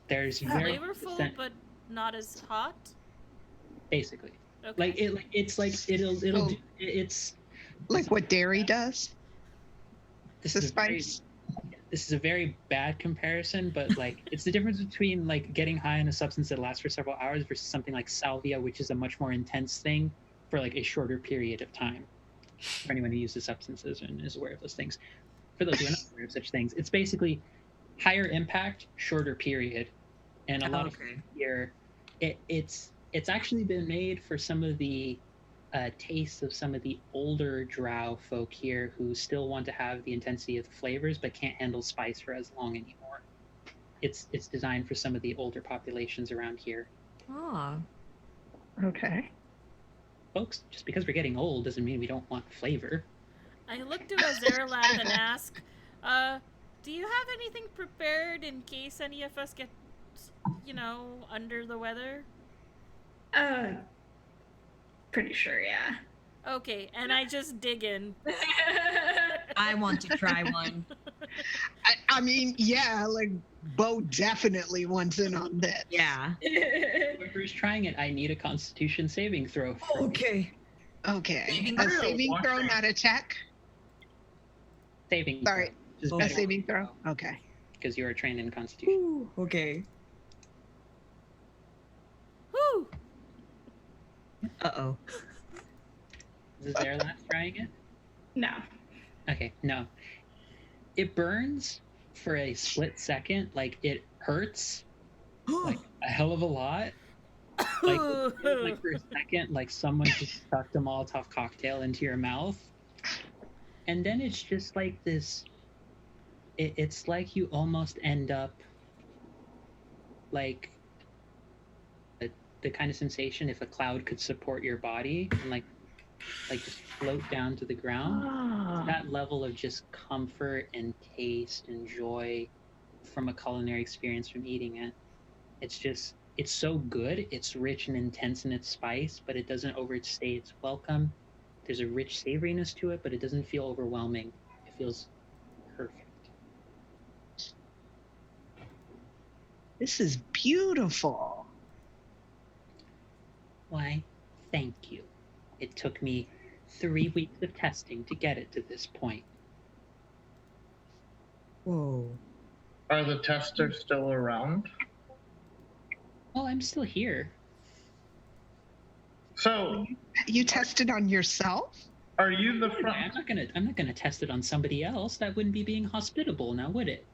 there's very flavorful, but not as hot. Basically, Okay. it's Like what dairy does. this The is a very- spice. this is a very bad comparison, but like it's the difference between like getting high on a substance that lasts for several hours versus something like salvia, which is a much more intense thing for like a shorter period of time. For anyone who uses substances and is aware of those things. For those who are not aware of such things, it's basically higher impact, shorter period. And a lot of here, it's actually been made for some of the tastes of some of the older Drow folk here who still want to have the intensity of the flavors but can't handle spice for as long anymore. It's designed for some of the older populations around here. Okay. Folks, just because we're getting old doesn't mean we don't want flavor. I look to Azerlath and ask, do you have anything prepared in case any of us get, under the weather? Pretty sure, yeah. Okay, and I just dig in. I want to try one. I mean, yeah, like Bo definitely wants in on this. Yeah. Whoever's trying it, I need a Constitution saving throw. Okay. Okay. Saving A throw. saving throw, not a check. Saving Sorry. throw. A saving throw. Okay. Because you are trained in Constitution. Ooh, okay. Woo! Uh-oh. Is there last trying it? No. Okay, no. It burns for a split second, like it hurts like a hell of a lot. Like for a second, like someone just stuck a Molotov cocktail into your mouth. And then it's just like this, it's like you almost end up like the kind of sensation if a cloud could support your body and like just float down to the ground. That level of just comfort and taste and joy from a culinary experience from eating it. It's so good. It's rich and intense in its spice, but it doesn't overstay its welcome. There's a rich savoriness to it, but it doesn't feel overwhelming. It feels perfect. This is beautiful. Why, thank you. It took me 3 weeks of testing to get it to this point. Whoa. Are the testers still around? Well, I'm still here. So, You tested on yourself? Are you the I'm front? not gonna test it on somebody else. That wouldn't be being hospitable, now would it?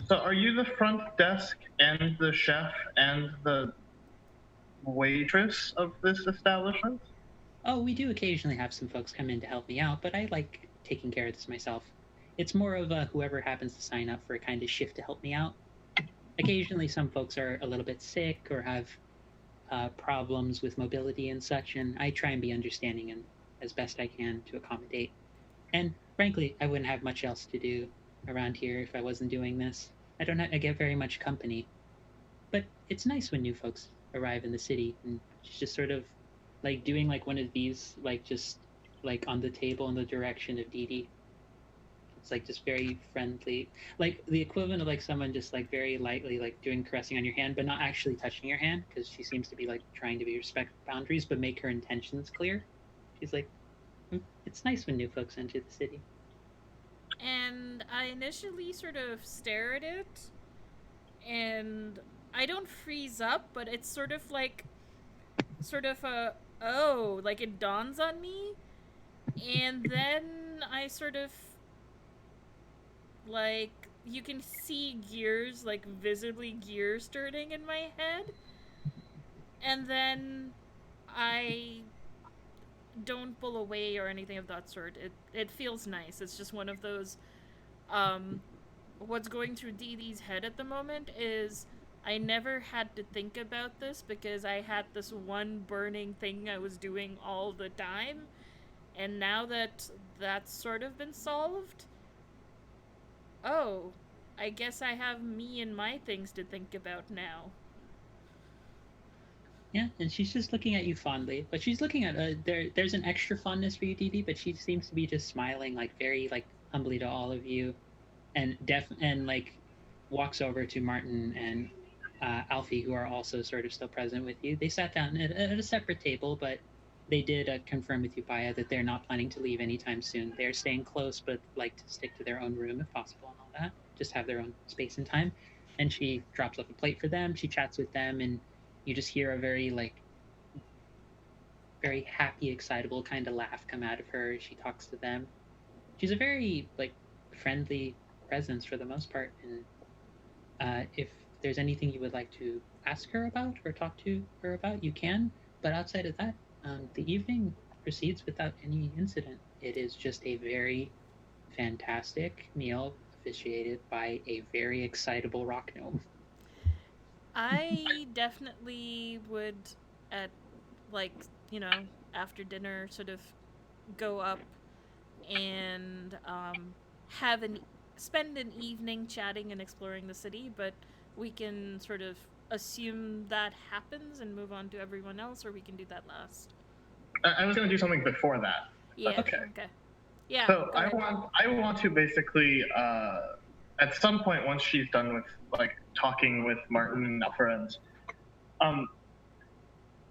So are you the front desk and the chef and the waitress of this establishment? Oh, we do occasionally have some folks come in to help me out, but I like taking care of this myself. It's more of whoever happens to sign up for a kind of shift to help me out. Occasionally, some folks are a little bit sick or have problems with mobility and such, and I try and be understanding and as best I can to accommodate. And frankly, I wouldn't have much else to do around here if I wasn't doing this. I get very much company, but it's nice when new folks arrive in the city and just sort of like doing like one of these, like just like on the table in the direction of Dee Dee. It's like just very friendly, like the equivalent of like someone just like very lightly like doing caressing on your hand, but not actually touching your hand because she seems to be like trying to be respect boundaries, but make her intentions clear. She's like, it's nice when new folks enter the city. And I initially sort of stare at it, and I don't freeze up, but it's sort of a, oh, like it dawns on me, and then I sort of, like, you can see gears, like visibly gears turning in my head, and then I don't pull away or anything of that sort. It feels nice. It's just one of those. What's going through Dee Dee's head at the moment is I never had to think about this because I had this one burning thing I was doing all the time, and now that that's sort of been solved, oh, I guess I have me and my things to think about now. Yeah, and she's just looking at you fondly, but she's looking at there's an extra fondness for you, Dee Dee, but she seems to be just smiling like very like humbly to all of you, and like walks over to Martin and Alfie, who are also sort of still present with you. They sat down at a separate table, but they did confirm with you, Baya, that they're not planning to leave anytime soon. They're staying close, but like to stick to their own room if possible and all that. Just have their own space and time. And she drops off a plate for them. She chats with them, and you just hear a very very happy, excitable kind of laugh come out of her as she talks to them. She's a very like friendly presence for the most part, and if there's anything you would like to ask her about or talk to her about, you can. But outside of that, the evening proceeds without any incident. It is just a very fantastic meal officiated by a very excitable rock gnome. I definitely would, at like, you know, after dinner, sort of go up and have an spend an evening chatting and exploring the city, but we can sort of assume that happens and move on to everyone else, or we can do that last. I was going to do something before that. Yeah. Okay. Yeah. So I want to basically at some point once she's done with like talking with Martin and our friends,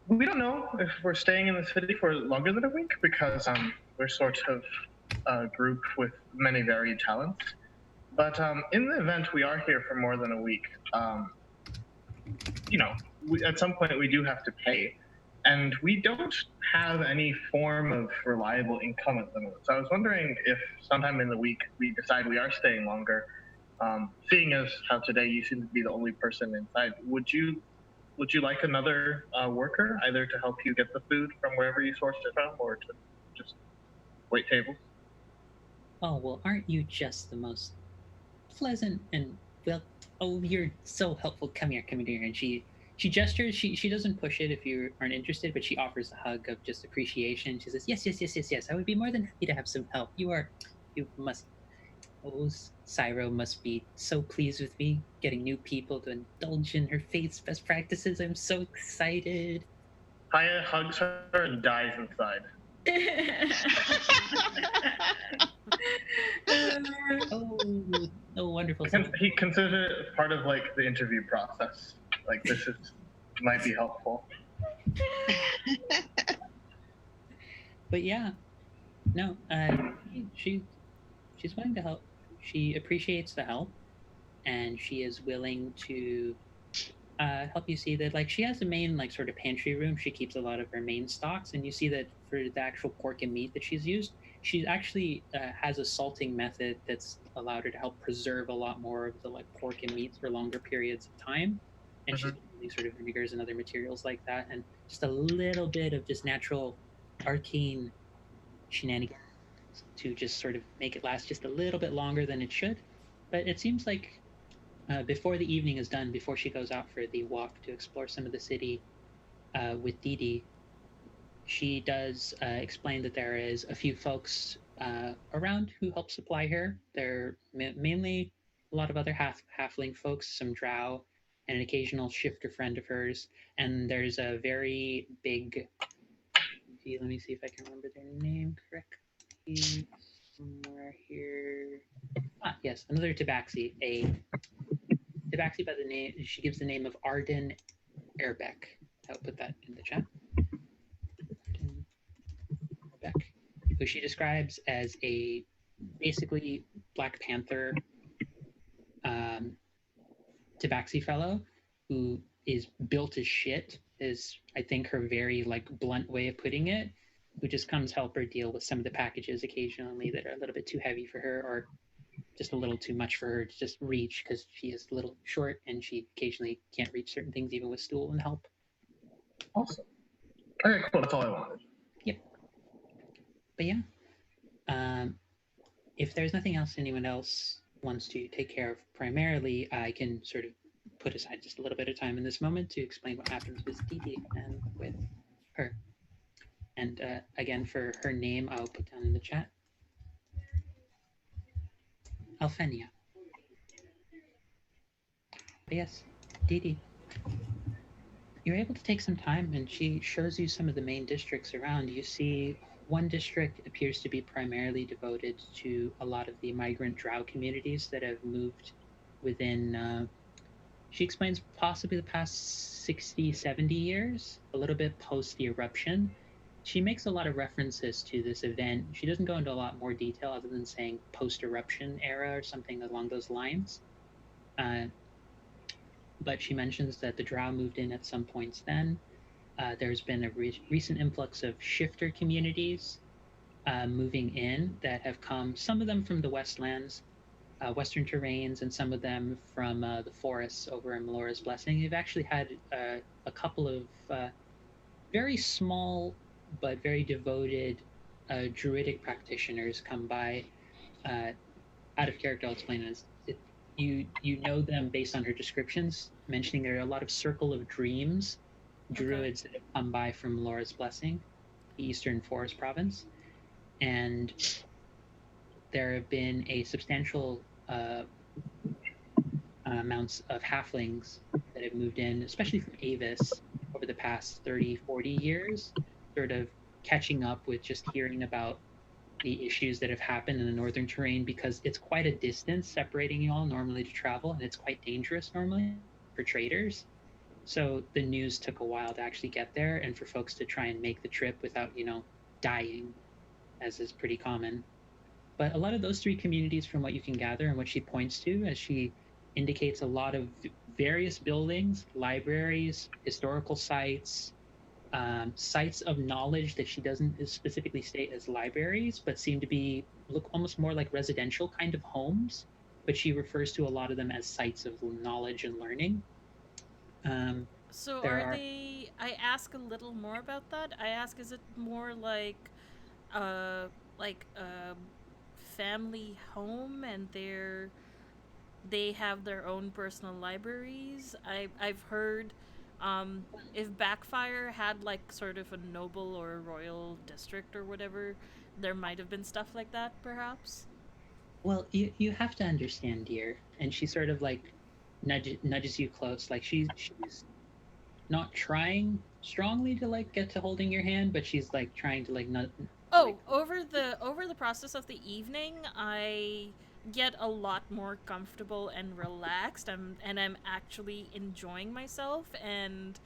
we don't know if we're staying in the city for longer than a week because we're sort of a group with many varied talents. But in the event we are here for more than a week, at some point we do have to pay. And we don't have any form of reliable income at the moment. So I was wondering if sometime in the week we decide we are staying longer, seeing as how today you seem to be the only person inside, would you like another worker, either to help you get the food from wherever you sourced it from or to just wait tables? Oh, well, aren't you just the most pleasant and well, oh, you're so helpful. Come here. And she gestures. She doesn't push it if you aren't interested, but she offers a hug of just appreciation. She says, yes. I would be more than happy to have some help. You must. Oh, Cyro must be so pleased with me getting new people to indulge in her faith's best practices. I'm so excited. Haya hugs her and dies inside. Oh, wonderful. He considered it part of like the interview process. Like this might be helpful. But yeah, no, she's willing to help. She appreciates the help, and she is willing to help you see that like she has a main like sort of pantry room. She keeps a lot of her main stocks, and you see that for the actual pork and meat that she's used. She actually has a salting method that's allowed her to help preserve a lot more of the like pork and meats for longer periods of time. And she's using sort of vinegars and other materials like that, and just a little bit of just natural arcane shenanigans to just sort of make it last just a little bit longer than it should. But it seems like before the evening is done, before she goes out for the walk to explore some of the city with Didi, she does explain that there is a few folks around who help supply her. They're mainly a lot of other halfling folks, some Drow, and an occasional shifter friend of hers. And there's a very big. Let me see if I can remember their name correctly. Somewhere here. Ah, yes, another Tabaxi. A Tabaxi by the name. She gives the name of Arden Airbeck. I'll put that in the chat. Who she describes as a basically Black Panther Tabaxi fellow who is built as shit, is I think her very like blunt way of putting it, who just comes help her deal with some of the packages occasionally that are a little bit too heavy for her or just a little too much for her to just reach because she is a little short and she occasionally can't reach certain things even with stool and help. Awesome. Okay, cool. That's all I wanted. Yep. But yeah, if there's nothing else anyone else wants to take care of primarily, I can sort of put aside just a little bit of time in this moment to explain what happens with Didi and with her. And again, for her name, I'll put down in the chat. Alphenia. But yes, Didi. You're able to take some time, and she shows you some of the main districts around. You see one district appears to be primarily devoted to a lot of the migrant Drow communities that have moved within, she explains, possibly the past 60, 70 years, a little bit post the eruption. She makes a lot of references to this event. She doesn't go into a lot more detail other than saying post-eruption era or something along those lines. But she mentions that the Drow moved in at some points then. There's been a recent influx of shifter communities moving in that have come, some of them from the Westlands, Western terrains, and some of them from the forests over in Melora's Blessing. They've actually had a couple of very small but very devoted druidic practitioners come by. Out of character, I'll explain this. You know them based on her descriptions, mentioning there are a lot of Circle of Dreams druids that have come by from Melora's Blessing, the Eastern Forest Province, and there have been a substantial amounts of halflings that have moved in, especially from Avis, over the past 30, 40 years, sort of catching up with just hearing about the issues that have happened in the northern terrain, because it's quite a distance separating you all normally to travel, and it's quite dangerous normally for traders. So the news took a while to actually get there, and for folks to try and make the trip without, dying, as is pretty common. But a lot of those three communities, from what you can gather and what she points to, as she indicates a lot of various buildings, libraries, historical sites, sites of knowledge that she doesn't specifically state as libraries, but seem to look almost more like residential kind of homes. But she refers to a lot of them as sites of knowledge and learning. So are they? I ask a little more about that. I ask, is it more like a family home, and they have their own personal libraries? I've heard if Backfire had like sort of a noble or a royal district or whatever, there might have been stuff like that, perhaps. Well, you have to understand, dear, and she sort of like nudges you close, like she's not trying strongly to like get to holding your hand, but she's like trying to like not. Over the process of the evening, I get a lot more comfortable and relaxed, and I'm actually enjoying myself, and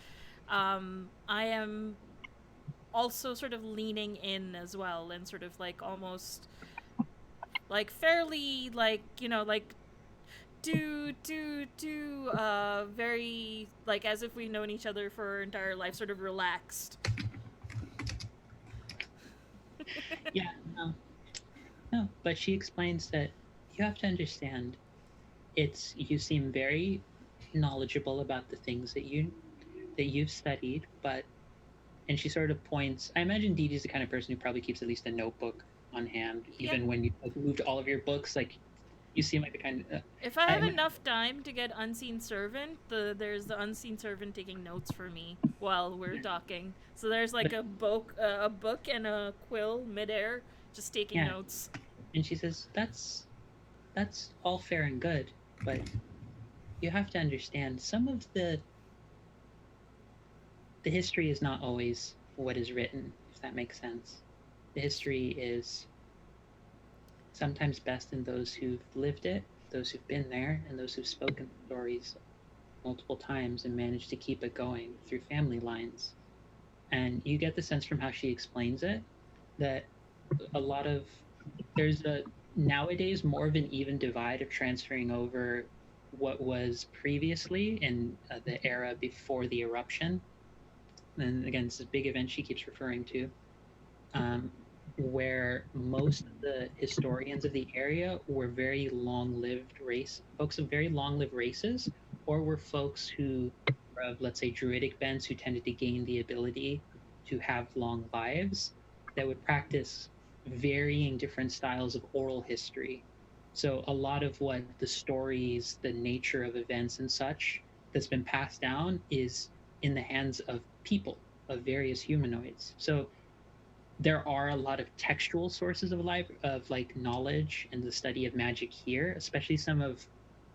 I am also sort of leaning in as well, and sort of like almost like fairly like very like as if we've known each other for our entire life, sort of relaxed. No, but she explains that you have to understand you seem very knowledgeable about the things that you've studied, but and she sort of points. I imagine Dee Dee's the kind of person who probably keeps at least a notebook on hand, Yep. even when you like moved all of your books. Like you seem like the kind. If I have enough time to get Unseen Servant, there's the Unseen Servant taking notes for me while we're talking. So there's like a book and a quill midair, just taking notes. And she says, that's all fair and good, but you have to understand some of the history is not always what is written, if that makes sense. The history is sometimes best in those who've lived it, those who've been there, and those who've spoken stories multiple times and managed to keep it going through family lines. And you get the sense from how she explains it that there's nowadays more of an even divide of transferring over what was previously in the era before the eruption. And again, this is a big event she keeps referring to, where most of the historians of the area were very long-lived folks of very long-lived races, or were folks who were of, let's say, druidic bents who tended to gain the ability to have long lives that would practice varying different styles of oral history. So a lot of what the stories, the nature of events and such that's been passed down is in the hands of people, of various humanoids. So there are a lot of textual sources of like knowledge and the study of magic here, especially some of,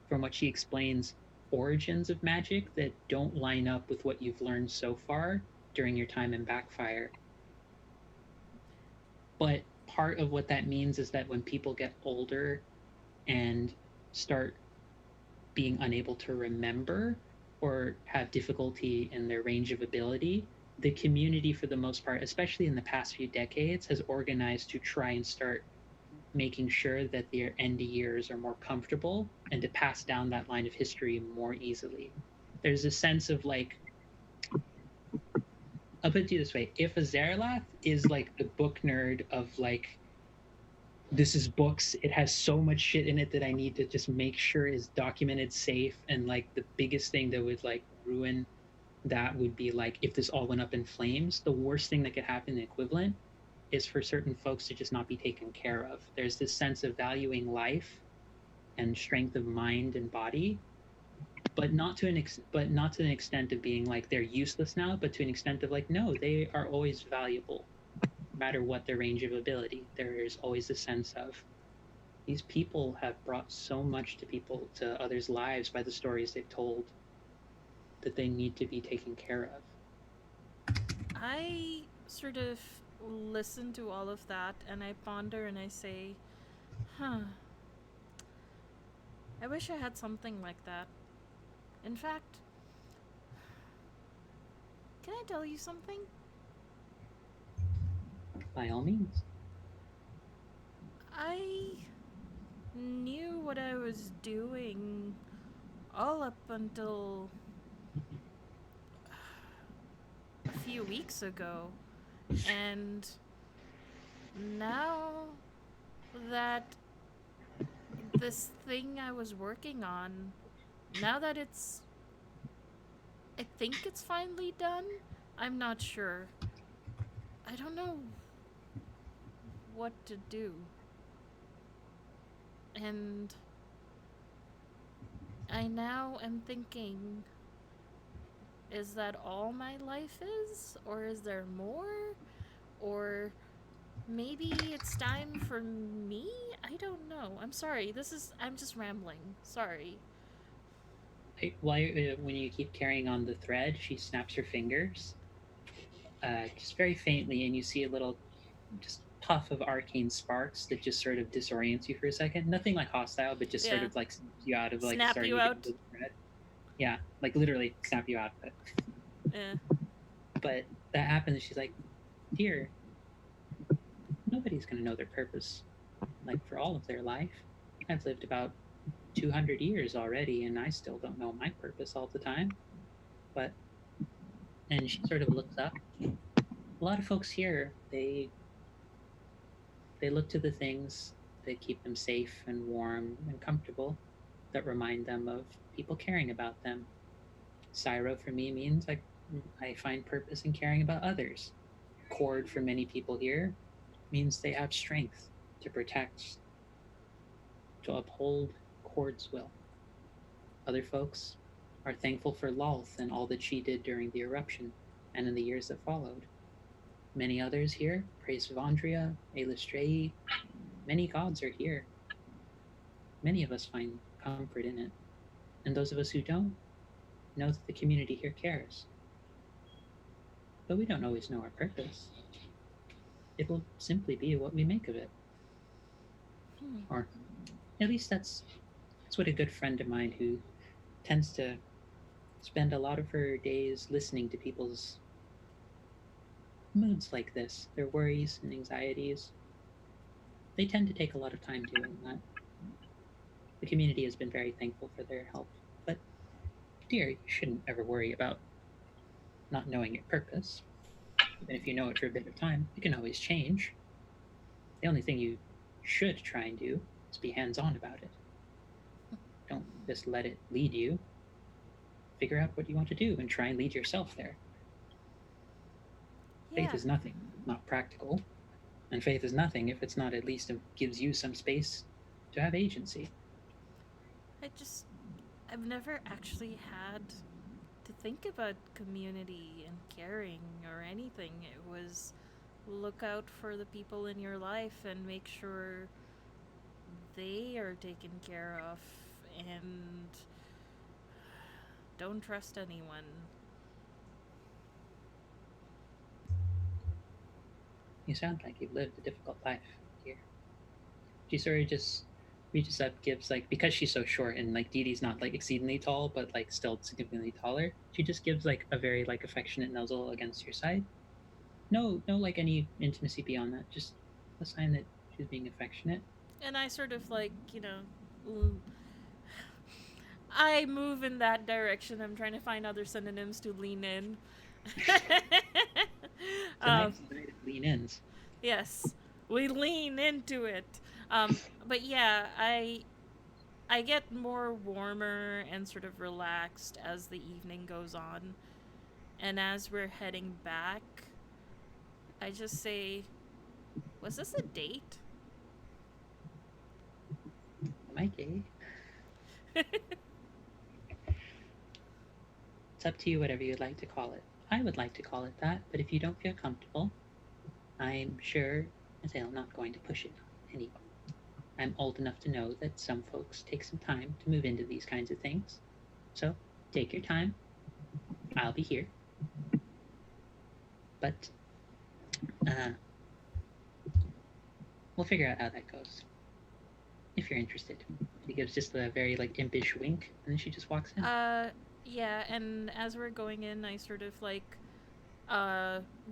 from what she explains, origins of magic that don't line up with what you've learned so far during your time in Backfire. But part of what that means is that when people get older and start being unable to remember or have difficulty in their range of ability, the community, for the most part, especially in the past few decades, has organized to try and start making sure that their end years are more comfortable and to pass down that line of history more easily. There's a sense of like, I'll put it to you this way: if a Zarelath is like the book nerd of like, this is books, it has so much shit in it that I need to just make sure is documented safe, and like the biggest thing that would like ruin that would be like if this all went up in flames. The worst thing that could happen, the equivalent, is for certain folks to just not be taken care of. There's this sense of valuing life and strength of mind and body, but not to an extent of being like they're useless now, but to an extent of like, no, they are always valuable, no matter what their range of ability. There is always a sense of these people have brought so much to others' lives by the stories they've told, that they need to be taken care of. I sort of listen to all of that and I ponder and I say, I wish I had something like that. In fact, can I tell you something? By all means. I knew what I was doing all up until a few weeks ago. And now that this thing I was working on, now that I think it's finally done, I'm not sure. I don't know what to do. And I now am thinking, is that all my life is? Or is there more? Or maybe it's time for me? I don't know. I'm sorry. I'm just rambling. Sorry. When you keep carrying on the thread, she snaps her fingers, just very faintly, and you see a little just puff of arcane sparks that just sort of disorients you for a second. Nothing like hostile, but just sort of like snaps you out of like snap starting you to out. get the thread. Yeah, like literally snap you out of it. Yeah. But that happens. She's like, "Dear, nobody's gonna know their purpose, like for all of their life. I've lived about 200 years already, and I still don't know my purpose all the time." But, and she sort of looks up. A lot of folks here, they look to the things that keep them safe and warm and comfortable, that remind them of people caring about them. Syro for me means I find purpose in caring about others. Cord for many people here means they have strength to protect, to uphold Cord's will. Other folks are thankful for Lolth and all that she did during the eruption and in the years that followed. Many others here praise Vondria, Ailistrei. Many gods are here. Many of us find comfort in it. And those of us who don't know that the community here cares. But we don't always know our purpose. It will simply be what we make of it. Or at least that's what a good friend of mine who tends to spend a lot of her days listening to people's moods like this, their worries and anxieties. They tend to take a lot of time doing that. The community has been very thankful for their help. But, dear, you shouldn't ever worry about not knowing your purpose. Even if you know it for a bit of time, it can always change. The only thing you should try and do is be hands-on about it. Don't just let it lead you. Figure out what you want to do and try and lead yourself there. Yeah. Faith is nothing, not practical. And faith is nothing if it's not at least gives you some space to have agency. I've never actually had to think about community and caring or anything. It was look out for the people in your life and make sure they are taken care of, and don't trust anyone. You sound like you've lived a difficult life here. She sort of just reaches up, gives because she's so short and Dee Dee's not exceedingly tall, but still significantly taller. She just gives a very affectionate nuzzle against your side. No any intimacy beyond that. Just a sign that she's being affectionate. And I sort of I move in that direction. I'm trying to find other synonyms to lean in. Lean ins. Yes, we lean into it. But yeah, I get more warmer and sort of relaxed as the evening goes on. And as we're heading back, I just say, was this a date? Am I gay? It's up to you, whatever you'd like to call it. I would like to call it that, but if you don't feel comfortable, I'm sure Azale not going to push it on anyone. I'm old enough to know that some folks take some time to move into these kinds of things. So take your time. I'll be here. But we'll figure out how that goes. If you're interested. She gives just a very impish wink, and then she just walks in. Yeah, and as we're going in, I sort of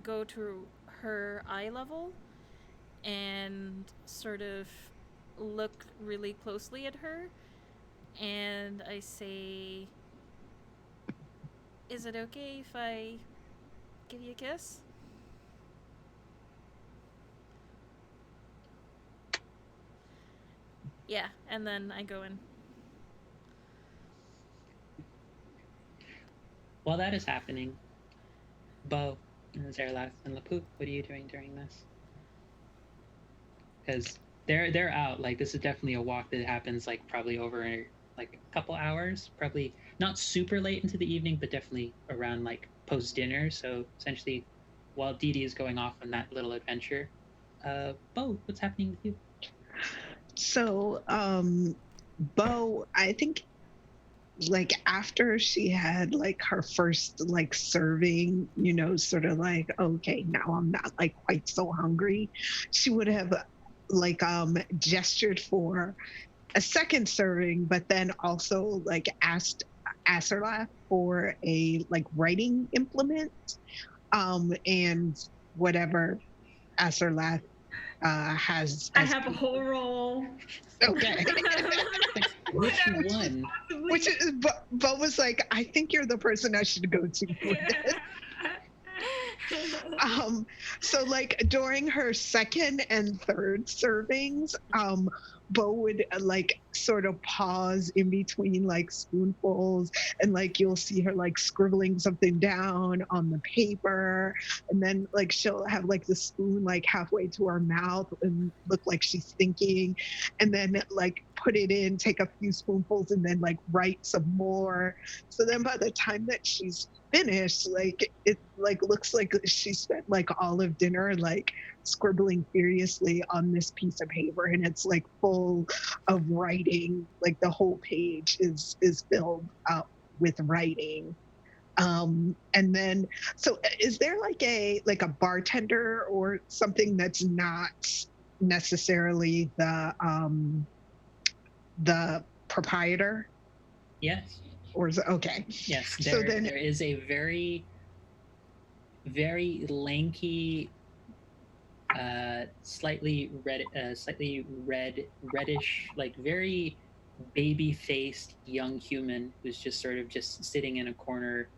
go to her eye level and sort of look really closely at her, and I say, is it okay if I give you a kiss? Yeah, and then I go in. While that is happening, Bo and Zerlath and Laput, what are you doing during this? Because they're out. This is definitely a walk that happens probably over a couple hours. Probably not super late into the evening, but definitely around post dinner. So essentially, while Dee Dee is going off on that little adventure, Bo, what's happening with you? So, Bo, I think after she had her first serving, sort of okay, now I'm not quite so hungry, she would have gestured for a second serving, but then also asked Aserlath for a writing implement, and whatever Aserlath has. I have a whole roll. Okay. Which one? Which is, Bo was I think you're the person I should go to for this. So like during her second and third servings, Bo would like sort of pause in between like spoonfuls, and like you'll see her like scribbling something down on the paper, and then like she'll have like the spoon like halfway to her mouth and look like she's thinking, and then like put it in, take a few spoonfuls, and then like write some more. So then by the time that she's finished, like it like looks like she spent like all of dinner like scribbling furiously on this piece of paper, and it's like full of writing. Like the whole page is filled up with writing. And then so is there like a bartender or something that's not necessarily the proprietor, Yes. or is it okay? Yes. So then there is a very, very lanky, slightly reddish, like very baby-faced young human who's just sort of just sitting in a corner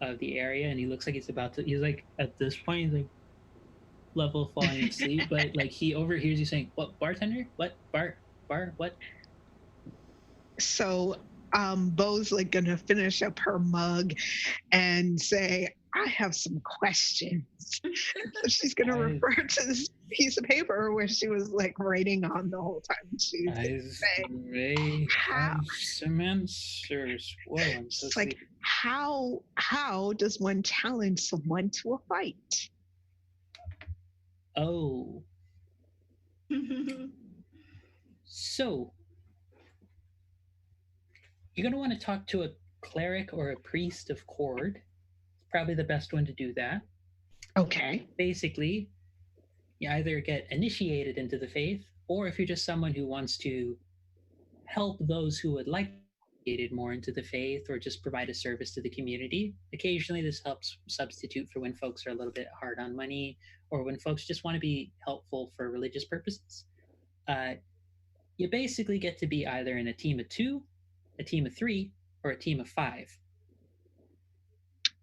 of the area, and he looks like he's like at this point he's like level falling asleep, but like he overhears you saying, "What, bartender? What, bar, what?" So Bo's like gonna finish up her mug and say, I have some questions. So she's gonna refer to this piece of paper where she was like writing on the whole time. She's I say, may how, have some answers. Whoa, I'm so it's like sleepy. how does one challenge someone to a fight? Oh, so you're gonna want to talk to a cleric or a priest of Cord. Probably the best one to do that. Okay. Basically, you either get initiated into the faith, or if you're just someone who wants to help those who would like to be initiated more into the faith or just provide a service to the community. Occasionally, this helps substitute for when folks are a little bit hard on money or when folks just want to be helpful for religious purposes. You basically get to be either in a team of 2, a team of 3, or a team of 5.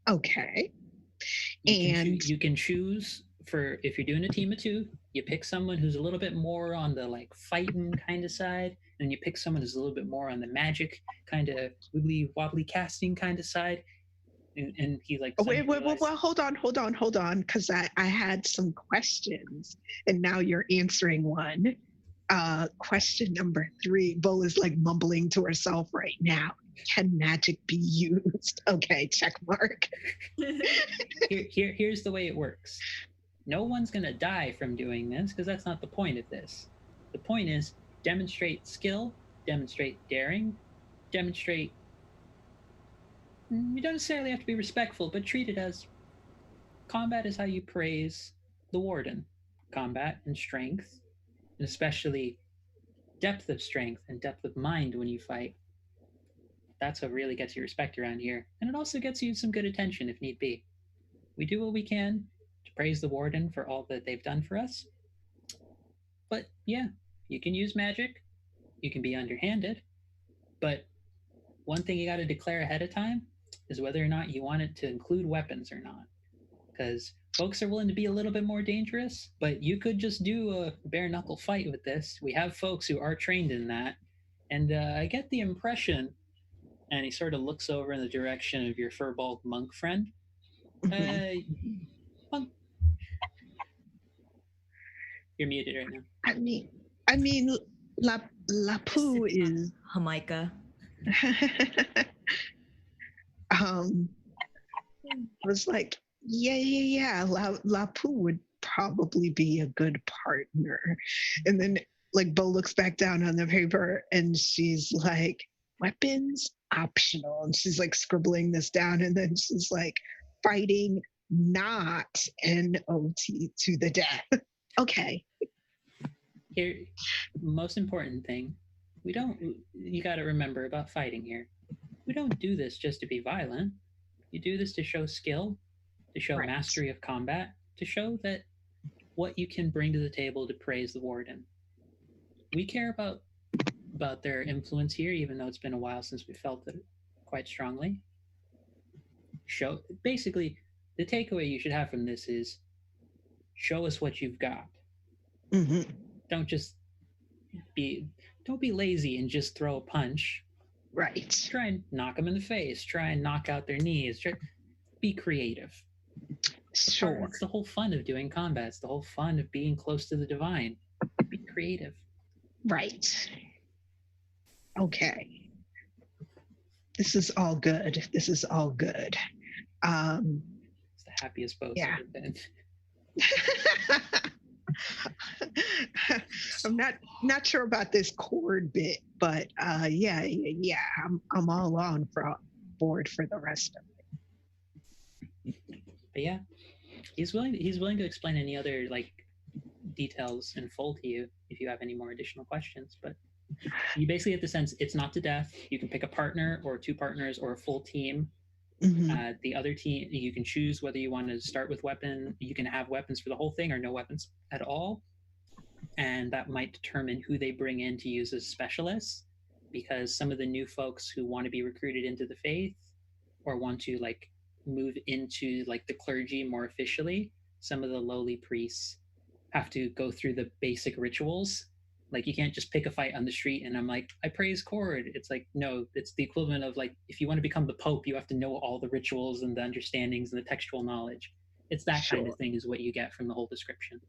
Okay. You can choose for, if you're doing a team of 2, you pick someone who's a little bit more on the like fighting kind of side, and you pick someone who's a little bit more on the magic kind of wibbly wobbly casting kind of side. And he like wait, hold on, because I had some questions and now you're answering one. Question number 3, Bo is like mumbling to herself right now. Can magic be used? Okay, check mark. Here's the way it works. No one's gonna die from doing this because that's not the point of this. The point is demonstrate skill, demonstrate daring, demonstrate. You don't necessarily have to be respectful, but treat it as combat is how you praise the warden. Combat and strength, and especially depth of strength and depth of mind when you fight. That's what really gets you respect around here, and it also gets you some good attention if need be. We do what we can to praise the warden for all that they've done for us. But yeah, you can use magic, you can be underhanded, but one thing you got to declare ahead of time is whether or not you want it to include weapons or not. Because folks are willing to be a little bit more dangerous, but you could just do a bare knuckle fight with this. We have folks who are trained in that. And I get the impression, and he sort of looks over in the direction of your furballed monk friend. Monk, you're muted right now. I mean, Lapu is Jamaica. Was like, yeah. Lapu would probably be a good partner. And then like Bo looks back down on the paper and she's like, weapons optional. And she's like scribbling this down, and then she's like, fighting not NOT to the death. Okay. Here, most important thing, you got to remember about fighting here. We don't do this just to be violent. You do this to show skill, to show mastery of combat, to show that what you can bring to the table to praise the warden. We care about their influence here, even though it's been a while since we felt it quite strongly. Basically, the takeaway you should have from this is show us what you've got. Hmm. Don't just don't be lazy and just throw a punch. Right. Try and knock them in the face. Try and knock out their knees. Be creative. Sure. It's the whole fun of doing combat. It's the whole fun of being close to the divine. Be creative. Right. Okay. This is all good. This is all good. It's the happiest boat Yeah. I've been. I'm not sure about this chord bit, but yeah. I'm all on for board for the rest of it. But yeah, he's willing to explain any other like details in full to you if you have any more additional questions. But you basically get the sense it's not to death. You can pick a partner or two partners or a full team. Mhm. The other team, you can choose whether you want to start with weapon. You can have weapons for the whole thing or no weapons at all. And that might determine who they bring in to use as specialists, because some of the new folks who want to be recruited into the faith or want to like move into like the clergy more officially, some of the lowly priests have to go through the basic rituals. Like you can't just pick a fight on the street and I'm like, I praise Cord. It's like, no, it's the equivalent of like, if you want to become the Pope, you have to know all the rituals and the understandings and the textual knowledge. It's that kind of thing is what you get from the whole description.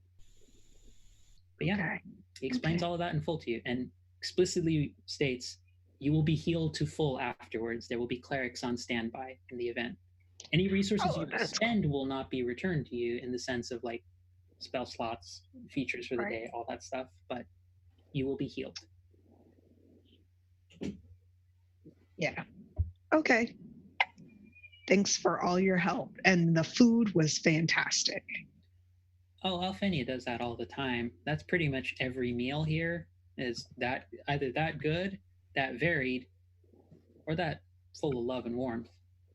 But yeah, Okay. he explains all of that in full to you and explicitly states you will be healed to full afterwards. There will be clerics on standby in the event. Any resources you spend will not be returned to you in the sense of like spell slots, features for the day, all that stuff, but you will be healed. Yeah. Okay. Thanks for all your help. And the food was fantastic. Oh, Alphenia does that all the time. That's pretty much every meal here is that either that good, that varied, or that full of love and warmth.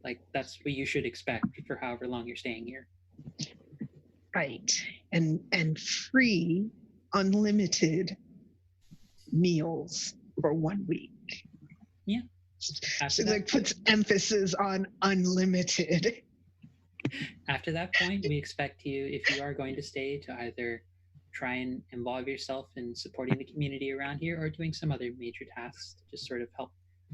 Like that's what you should expect for however long you're staying here. Right. And free, unlimited meals for 1 week. Yeah. So like puts emphasis on unlimited. After that point, we expect you, if you are going to stay, to either try and involve yourself in supporting the community around here or doing some other major tasks to just sort of help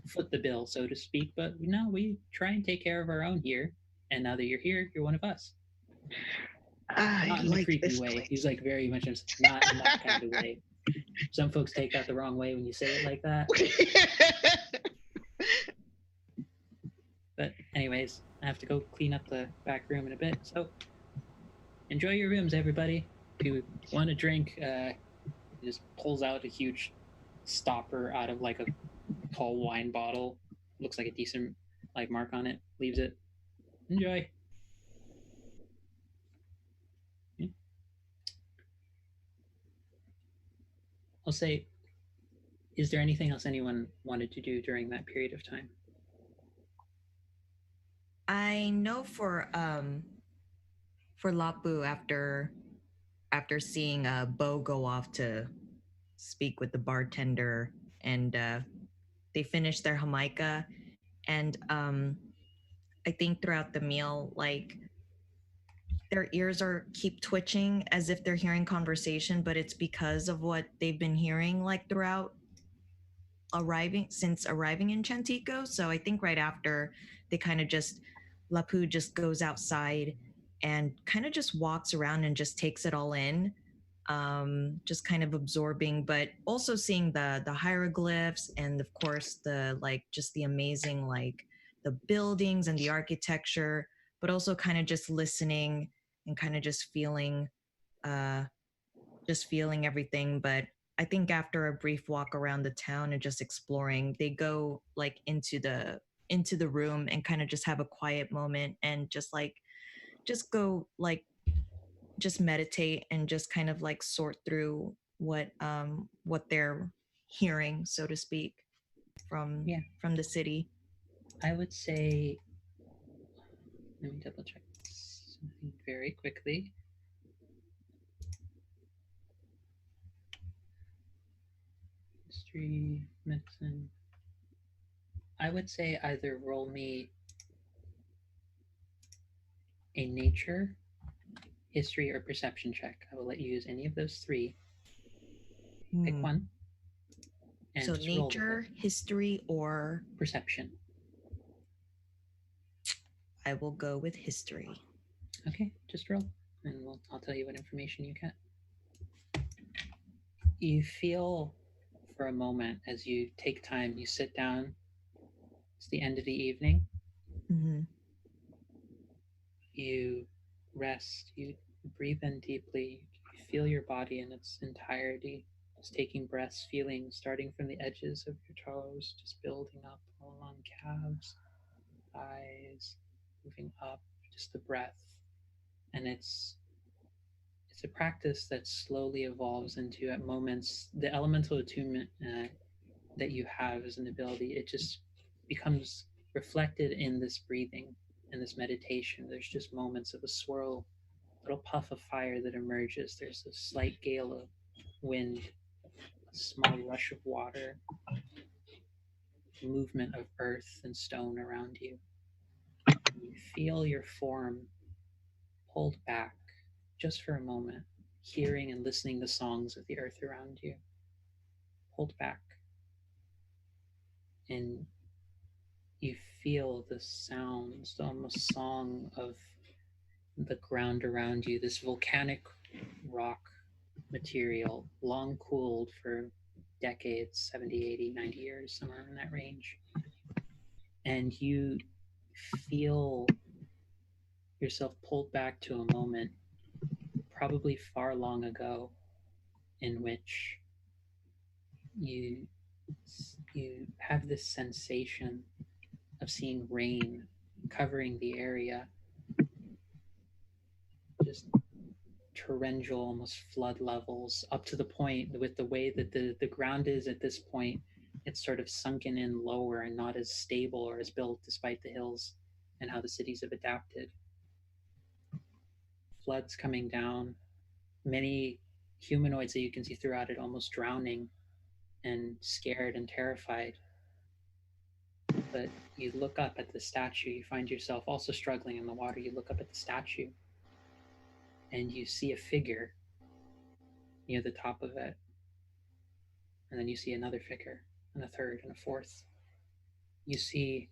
foot the bill, so to speak. But no, we try and take care of our own here. And now that you're here, you're one of us. Not in a creepy way. Place. He's like very much not in that kind of way. Some folks take that the wrong way when you say it like that. But anyways, I have to go clean up the back room in a bit. So enjoy your rooms, everybody. If you want a drink, he just pulls out a huge stopper out of like a tall wine bottle. Looks like a decent like mark on it. Leaves it. Enjoy. Yeah. I'll say, is there anything else anyone wanted to do during that period of time? I know for Lapu after seeing Bo go off to speak with the bartender and they finished their Jamaica and I think throughout the meal like their ears keep twitching as if they're hearing conversation, but it's because of what they've been hearing like throughout arriving in Chantico. So I think right after they kind of just Lapu just goes outside and kind of just walks around and just takes it all in, just kind of absorbing, but also seeing the hieroglyphs and of course the like just the amazing like the buildings and the architecture, but also kind of just listening and kind of just feeling everything. But I think after a brief walk around the town and just exploring, they go like into the room and kind of just have a quiet moment and just go like just meditate and just kind of like sort through what they're hearing, so to speak, from the city. I would say, let me double check something very quickly. History, medicine. I would say either roll me a nature history, or perception check. I will let you use any of those three. Pick one. And So just roll with nature, it. history, or Perception. I will go with history. Okay, just roll, and I'll tell you what information you get. You feel for a moment as you take time, you sit down. It's the end of the evening. Mm-hmm. You rest, you breathe in deeply, you feel your body in its entirety, just taking breaths, feeling, starting from the edges of your toes, just building up along calves, thighs, moving up, just the breath. And it's a practice that slowly evolves into, at moments, the elemental attunement that you have as an ability. It just becomes reflected in this breathing, in this meditation. There's just moments of a swirl, little puff of fire that emerges. There's a slight gale of wind, a small rush of water, movement of earth and stone around you. You feel your form pulled back just for a moment, hearing and listening to songs of the earth around you. Pulled back. And you feel the sounds, the almost song of the ground around you, this volcanic rock material, long cooled for decades, 70, 80, 90 years, somewhere in that range. And you feel yourself pulled back to a moment, probably far long ago, in which you have this sensation of seeing rain covering the area, just torrential, almost flood levels, up to the point with the way that the ground is at this point, it's sort of sunken in lower and not as stable or as built despite the hills and how the cities have adapted. Floods coming down, many humanoids that you can see throughout it almost drowning and scared and terrified. But you look up at the statue, you find yourself also struggling in the water. You look up at the statue and you see a figure near the top of it. And then you see another figure, and a third, and a fourth. You see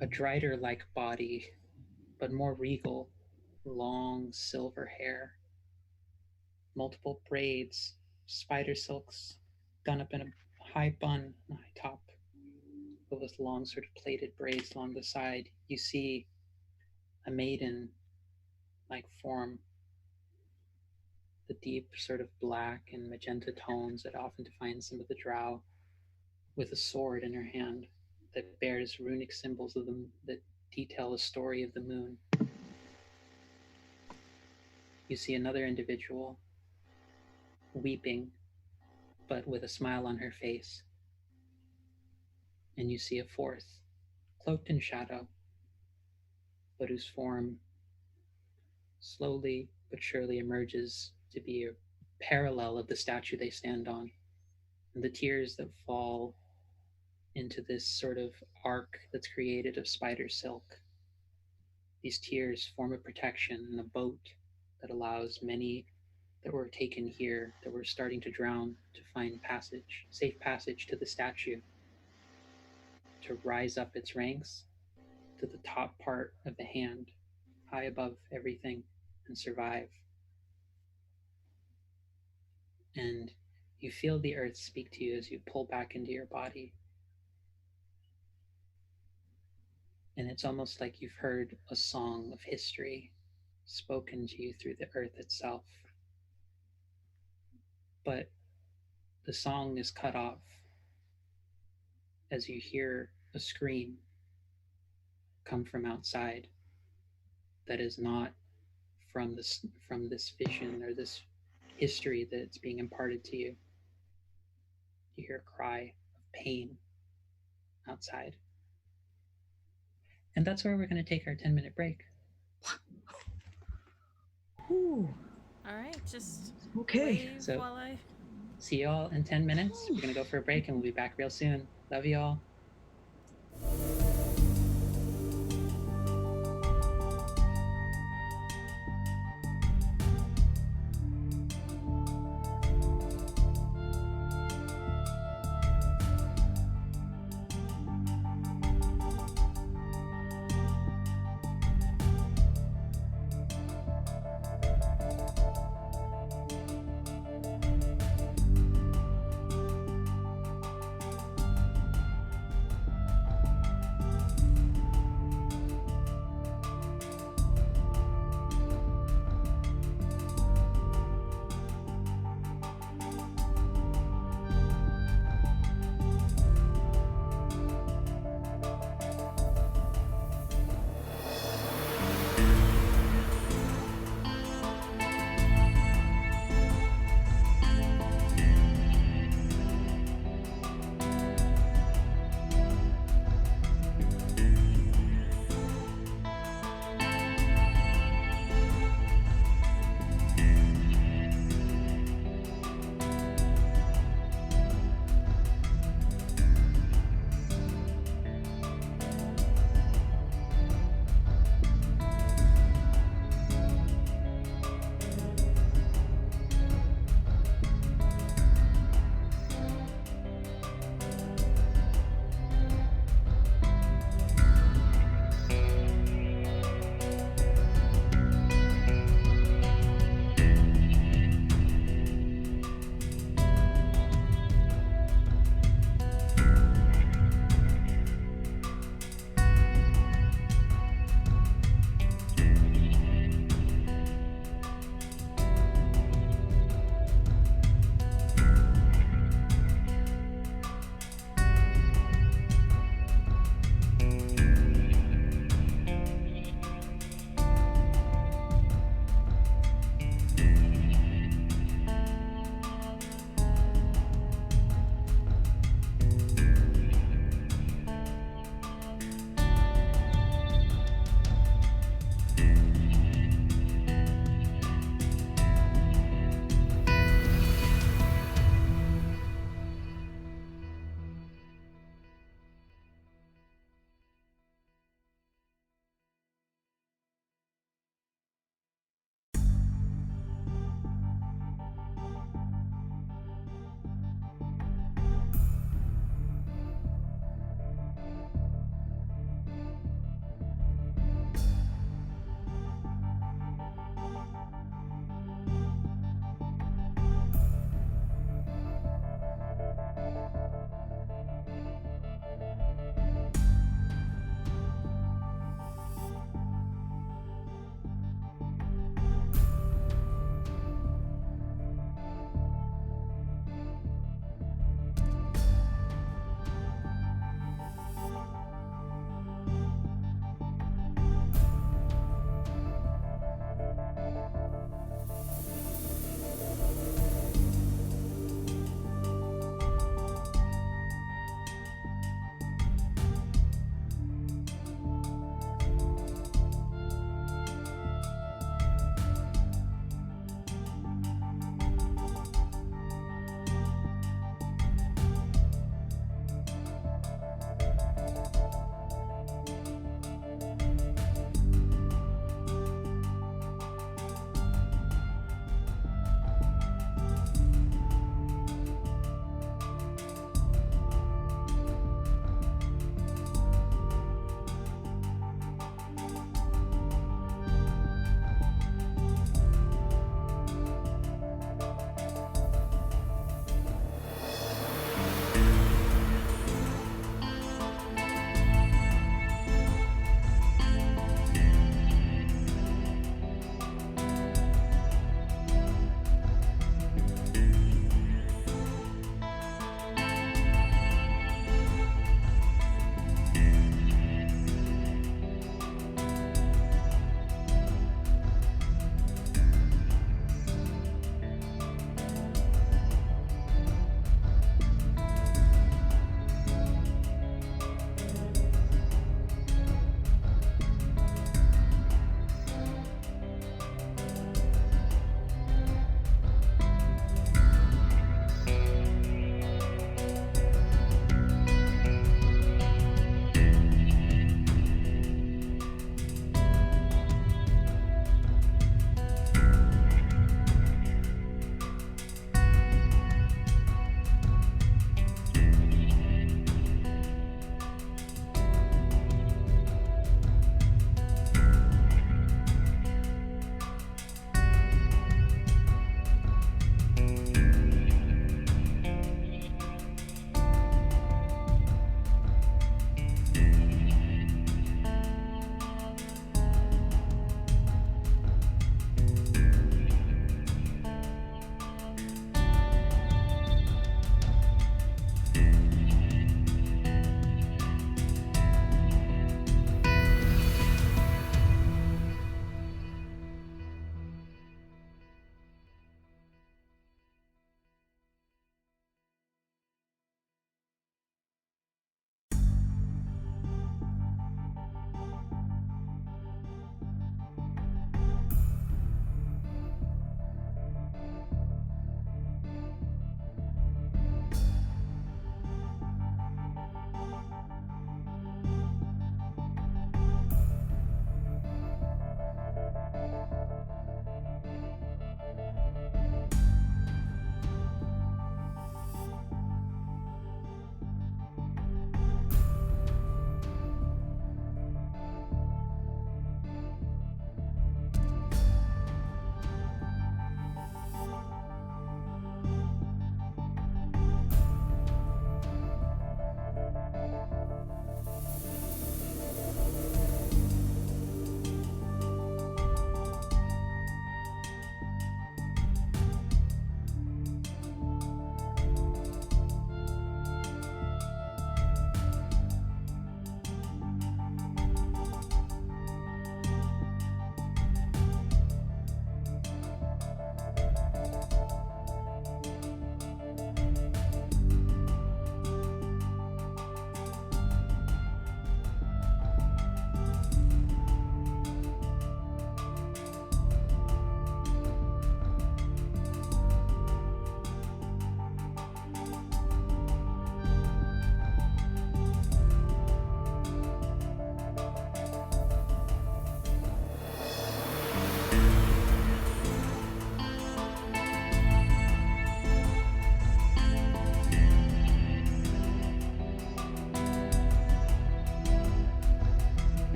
a Drider-like body, but more regal, long silver hair, multiple braids, spider silks done up in a high bun, a high top, with long sort of plaited braids along the side. You see a maiden-like form, the deep sort of black and magenta tones that often define some of the Drow, with a sword in her hand that bears runic symbols of them that detail the story of the moon. You see another individual weeping, but with a smile on her face. And you see a fourth, cloaked in shadow, but whose form slowly but surely emerges to be a parallel of the statue they stand on. And the tears that fall into this sort of arc that's created of spider silk. These tears form a protection and a boat that allows many that were taken here, that were starting to drown, to find passage, safe passage to the statue, to rise up its ranks to the top part of the hand, high above everything, and survive. And you feel the earth speak to you as you pull back into your body. And it's almost like you've heard a song of history spoken to you through the earth itself. But the song is cut off as you hear a scream come from outside that is not from this vision or this history that's being imparted to you. You hear a cry of pain outside. And that's where we're going to take our 10-minute break. Ooh. All right, just Okay. wave So- while I. See y'all in 10 minutes. We're going to go for a break and we'll be back real soon. Love y'all.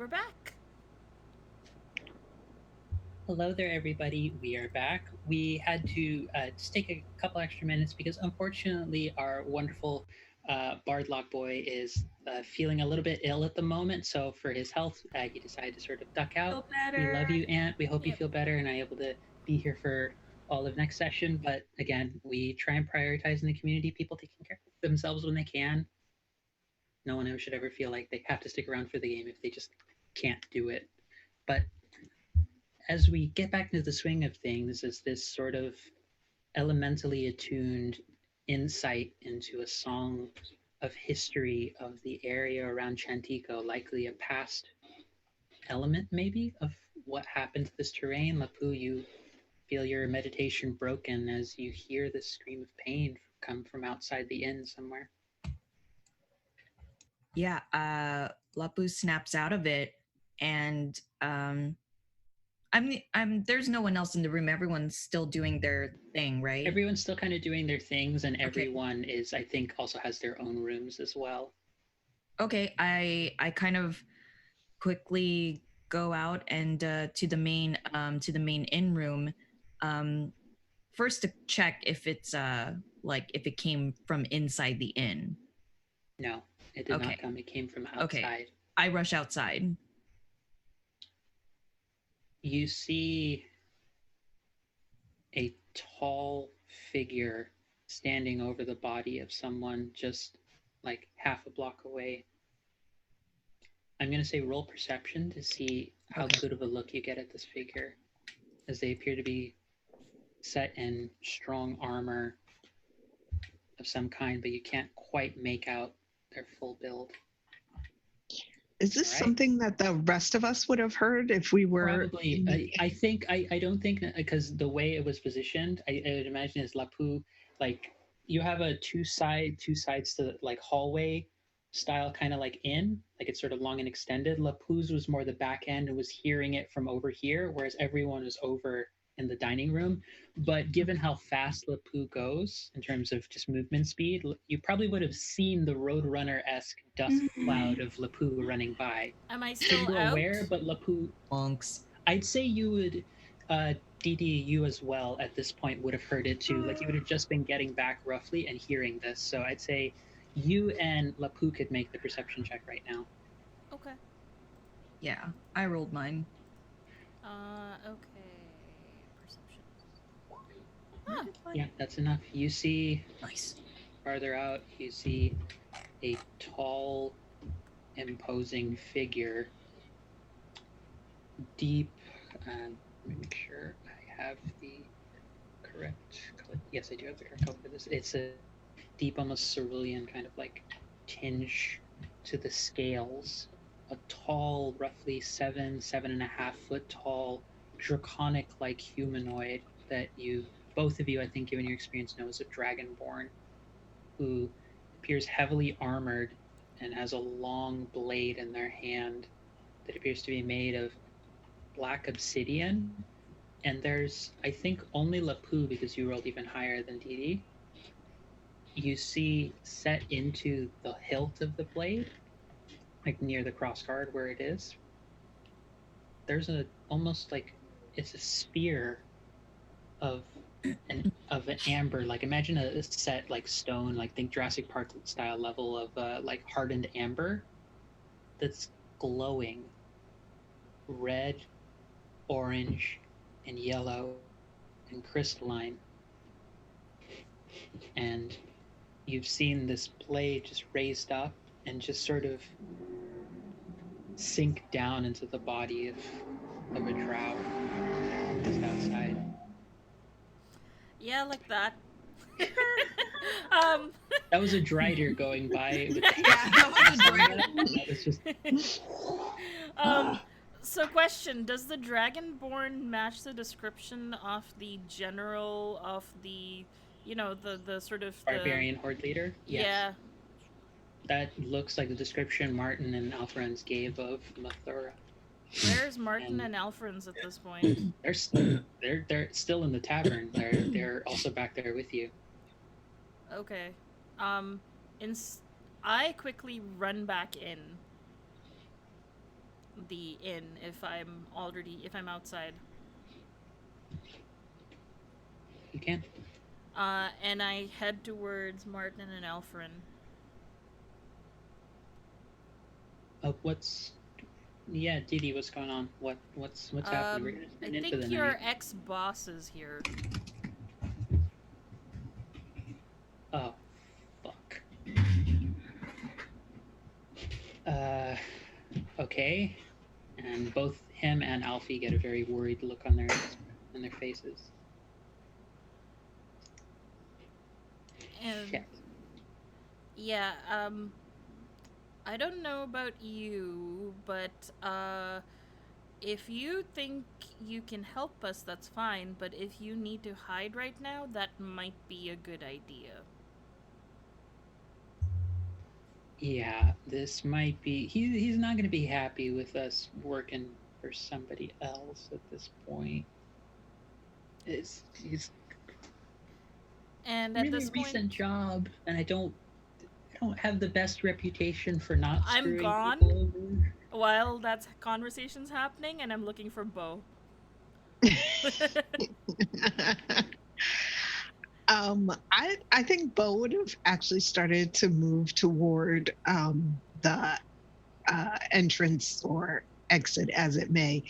we're back. Hello there, everybody. We are back. We had to just take a couple extra minutes because unfortunately our wonderful Bardlock boy is feeling a little bit ill at the moment. So for his health, he decided to sort of duck out. Feel We better. love you, Aunt. We hope you Yep. feel better and are able to be here for all of next session. But again, we try and prioritize in the community people taking care of themselves when they can. No one ever should ever feel like they have to stick around for the game if they just can't do it. But as we get back into the swing of things, as this sort of elementally attuned insight into a song of history of the area around Chantico, likely a past element maybe of what happened to this terrain. Lapu, you feel your meditation broken as you hear this scream of pain come from outside the inn somewhere. Yeah, Lapu snaps out of it, and there's no one else in the room. Everyone's still doing their thing, right? Everyone's still kind of doing their things, and Okay. everyone is, I think, also has their own rooms as well. Okay, I kind of quickly go out and to the main inn room, first to check if it's like if it came from inside the inn. No, it did Okay. not come. It came from outside. Okay. I rush outside. You see a tall figure standing over the body of someone just like half a block away. I'm going to say roll perception to see how Okay. good of a look you get at this figure, as they appear to be set in strong armor of some kind, but you can't quite make out their full build. Is this All right. something that the rest of us would have heard if we were? Probably. I don't think, because the way it was positioned, I would imagine is Lapu, like you have a two sides to like hallway style, kind of like inn, like it's sort of long and extended. Lapu's was more the back end and was hearing it from over here, whereas everyone was over in the dining room. But given how fast Lapu goes in terms of just movement speed, you probably would have seen the Roadrunner-esque dust cloud of Lapu running by. Am I So still you were out? aware, but Lapu, Monks. I'd say you would, Didi, you as well at this point would have heard it too. Like you would have just been getting back roughly and hearing this. So I'd say you and Lapu could make the perception check right now. Okay. Yeah, I rolled mine. Okay. Perception. Huh. Yeah, that's enough. You see Nice. farther out, you see a tall, imposing figure, deep, let me make sure I have the correct color. Yes, I do have the correct color for this. It's a deep, almost cerulean kind of like tinge to the scales. A tall, roughly 7.5 foot tall, draconic like humanoid that you, both of you, I think, given your experience, know is a Dragonborn, who appears heavily armored and has a long blade in their hand that appears to be made of black obsidian. And there's, I think, only Lapu, because you rolled even higher than Didi, you see set into the hilt of the blade, like near the crossguard where it is, there's a almost like it's a spear of an amber, like imagine a set like stone, like think Jurassic Park style level of like hardened amber that's glowing red, orange, and yellow and crystalline. And you've seen this blade just raised up and just sort of sink down into the body of a drow just outside. Yeah, like that. That was a Drider going by. With that was a Drider. That was just... So question, does the Dragonborn match the description of the general of the, you know, the sort of Barbarian horde leader? Yes. Yeah. That looks like the description Martin and Alfrens gave of Mathura. Where's Martin and Alfrens at this point? They're still in the tavern. They're also back there with you. Okay. I quickly run back in. the inn if I'm outside. You can. And I head towards Martin and Elfrin. What's? Yeah, Didi, what's going on? What's happening? We're gonna I stand in for think the your night. ex-boss is here. Oh, fuck. Okay. And both him and Alfie get a very worried look on their faces. And Shit. yeah, I don't know about you, but if you think you can help us, that's fine. But if you need to hide right now, that might be a good idea. Yeah, this might be. He's not going to be happy with us working for somebody else at this point. He's And a at really this recent point, job, and I don't have the best reputation for not I'm screwing gone people over. while that conversation's happening, and I'm looking for Bo. I think Bo would have actually started to move toward the entrance or exit, as it may,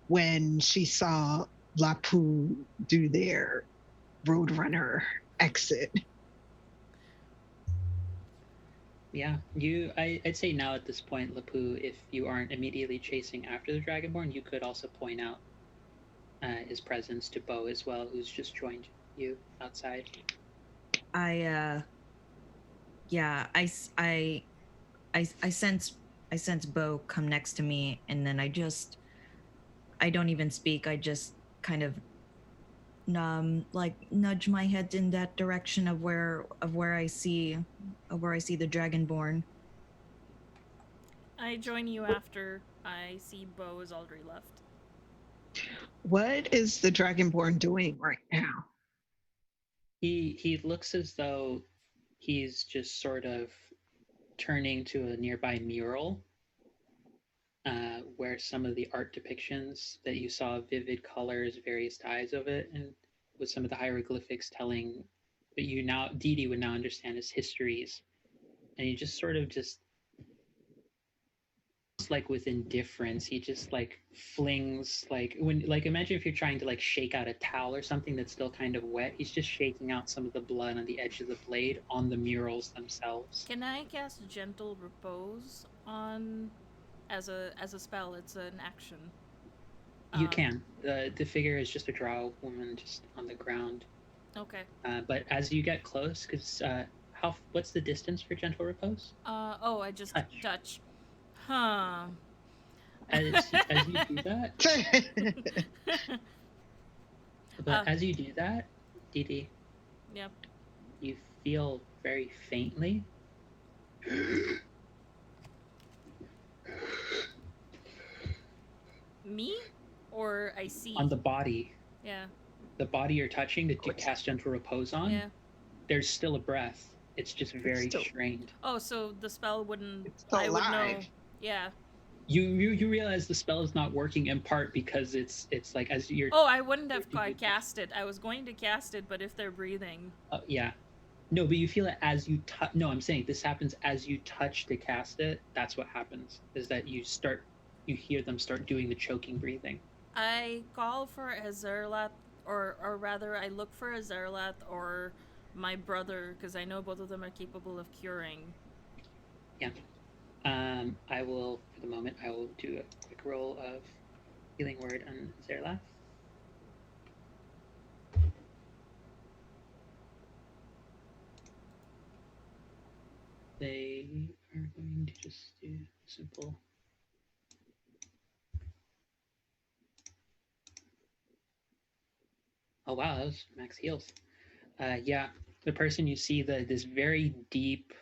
when she saw Lapu do their Roadrunner exit. Yeah, I'd say now at this point, Lapu, if you aren't immediately chasing after the Dragonborn, you could also point out his presence to Bo as well, who's just joined you outside. I sense Bo come next to me, and then I don't even speak. I just kind of like nudge my head in that direction of where I see the Dragonborn. I join you after I see Bo is already left. What is the Dragonborn doing right now? He looks as though he's just sort of turning to a nearby mural where some of the art depictions that you saw, vivid colors, various dyes of it, and with some of the hieroglyphics telling that you now, Didi would now understand as histories. And he just sort of just like with indifference, he just like flings like imagine if you're trying to like shake out a towel or something that's still kind of wet. He's just shaking out some of the blood on the edge of the blade on the murals themselves. Can I cast Gentle Repose on as a spell? It's an action. You can. The figure is just a drow woman just on the ground. Okay. But as you get close, because what's the distance for gentle repose? I just touch. Huh. As you do that, but as you do that, Didi. Yep. You feel very faintly. Me? Or I see? On the body. Yeah. The body you're touching that you cast gentle repose on. Yeah. There's still a breath. It's just very strained. Oh, so the spell wouldn't. It's still I would alive. know. Yeah. You realize the spell is not working in part because it's like as you're. Oh, I wouldn't have cast it. I was going to cast it, but if they're breathing. Yeah. No, but you feel it as you touch. No, I'm saying this happens as you touch to cast it. That's what happens. Is that you hear them start doing the choking breathing. I call for Azerlath, or rather, I look for Azerlath or my brother, because I know both of them are capable of curing. Yeah. I will, for the moment, I will do a quick roll of healing word on Azerlath. They are going to just do simple. Oh wow, that was max heals. Yeah, the person you see this very deep.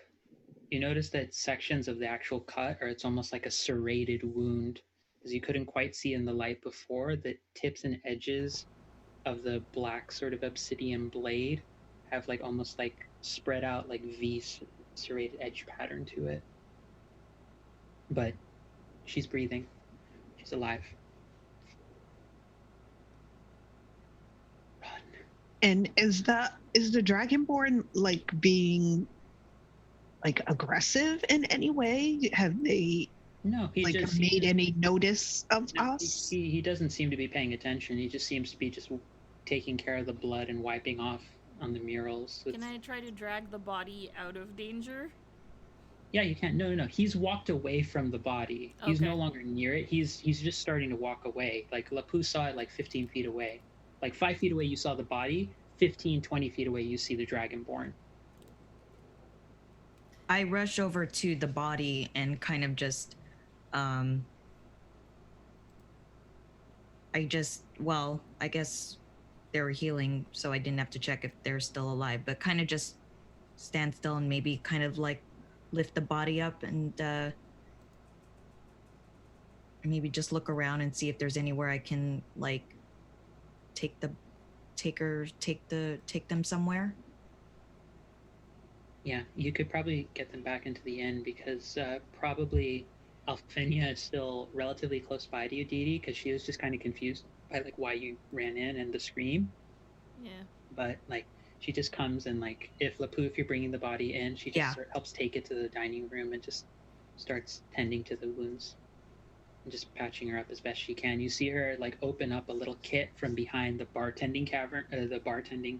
You notice that sections of the actual cut, or it's almost like a serrated wound, as you couldn't quite see in the light before. The tips and edges of the black sort of obsidian blade have like almost like spread out like V serrated edge pattern to it. But She's breathing. She's alive. Run. And is the Dragonborn like being like aggressive in any way? Have they No, he like just made any notice of no, us? he doesn't seem to be paying attention. He just seems to be just taking care of the blood and wiping off on the murals. Can I try to drag the body out of danger? Yeah, you can't. No. He's walked away from the body. He's no Okay. longer near it. He's just starting to walk away. Like Lapu saw it like 15 feet away. Like 5 feet away, you saw the body. 15, 20 feet away, you see the Dragonborn. I rush over to the body and kind of just, I guess they were healing, so I didn't have to check if they're still alive, but kind of just stand still and maybe kind of like lift the body up and maybe just look around and see if there's anywhere I can like take them somewhere. Yeah, you could probably get them back into the inn because probably Alfinia is still relatively close by to you, Dee, because she was just kind of confused by like why you ran in and the scream. Yeah. But like she just comes and like if you're bringing the body in, she just helps take it to the dining room and just starts tending to the wounds and just patching her up as best she can. You see her like open up a little kit from behind the bartending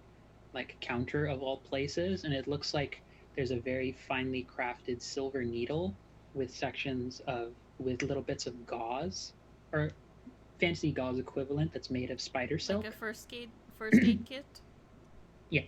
like counter of all places, and it looks like there's a very finely crafted silver needle with little bits of gauze or fancy gauze equivalent that's made of spider silk. Like a first aid kit? Yeah.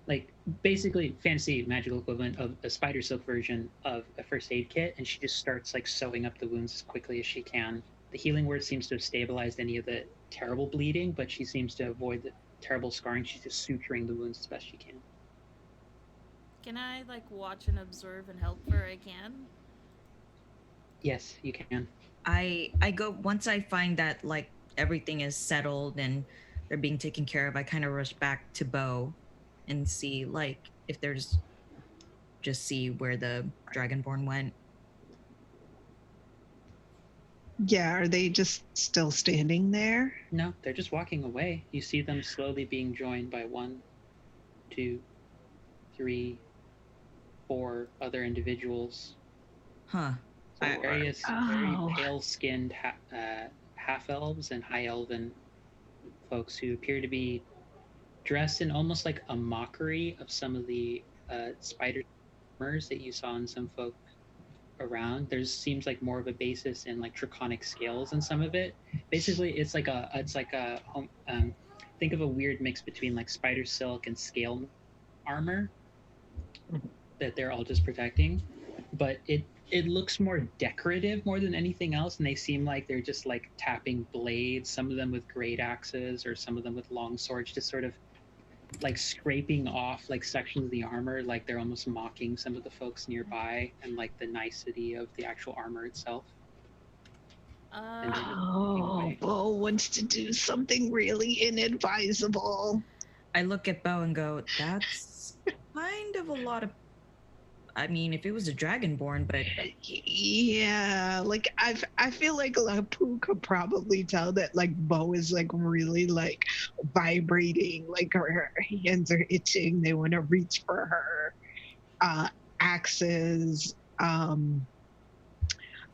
Like basically fancy magical equivalent of a spider silk version of a first aid kit, and she just starts like sewing up the wounds as quickly as she can. The healing word seems to have stabilized any of the terrible bleeding, but she seems to avoid the terrible scarring. She's just suturing the wounds as best she can. Can I like watch and observe and help where I can? Yes, you can. I go once I find that like everything is settled and they're being taken care of. I kind of rush back to Bo and see like if there's see where the Dragonborn went. Yeah, are they just still standing there? No, they're just walking away. You see them slowly being joined by 1, 2, 3, 4 other individuals. Huh. Various very pale-skinned half-elves and high-elven folks who appear to be dressed in almost like a mockery of some of the spider armors that you saw in some folk around. There seems like more of a basis in like draconic scales in some of it. Basically, it's like a think of a weird mix between like spider silk and scale armor that they're all just protecting, but it looks more decorative more than anything else, and they seem like they're just like tapping blades, some of them with great axes or some of them with long swords, just sort of like scraping off like sections of the armor, like they're almost mocking some of the folks nearby and like the nicety of the actual armor itself. Bo wants to do something really inadvisable. I look at Bo and go, that's kind of a lot of, I mean, if it was a Dragonborn, but yeah, like I feel like Lapu could probably tell that like Bo is like really like vibrating, like her hands are itching. They want to reach for her axes,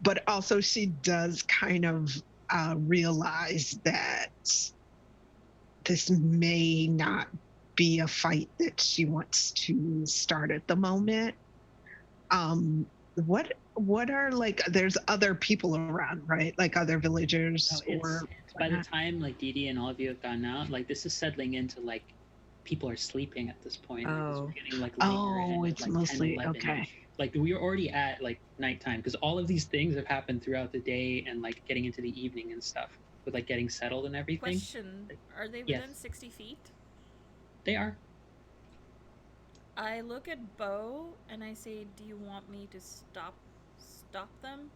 but also she does kind of realize that this may not be a fight that she wants to start at the moment. What are like there's other people around, right? Like other villagers by the time like Dee and all of you have gone out, like this is settling into like people are sleeping at this point. Oh, like, getting, like, later it's like, mostly 10, 11. Okay. Like we are already at like nighttime because all of these things have happened throughout the day and like getting into the evening and stuff with like getting settled and everything. Question: are they within 60 feet? They are. I look at Bo and I say, "Do you want me to stop them?"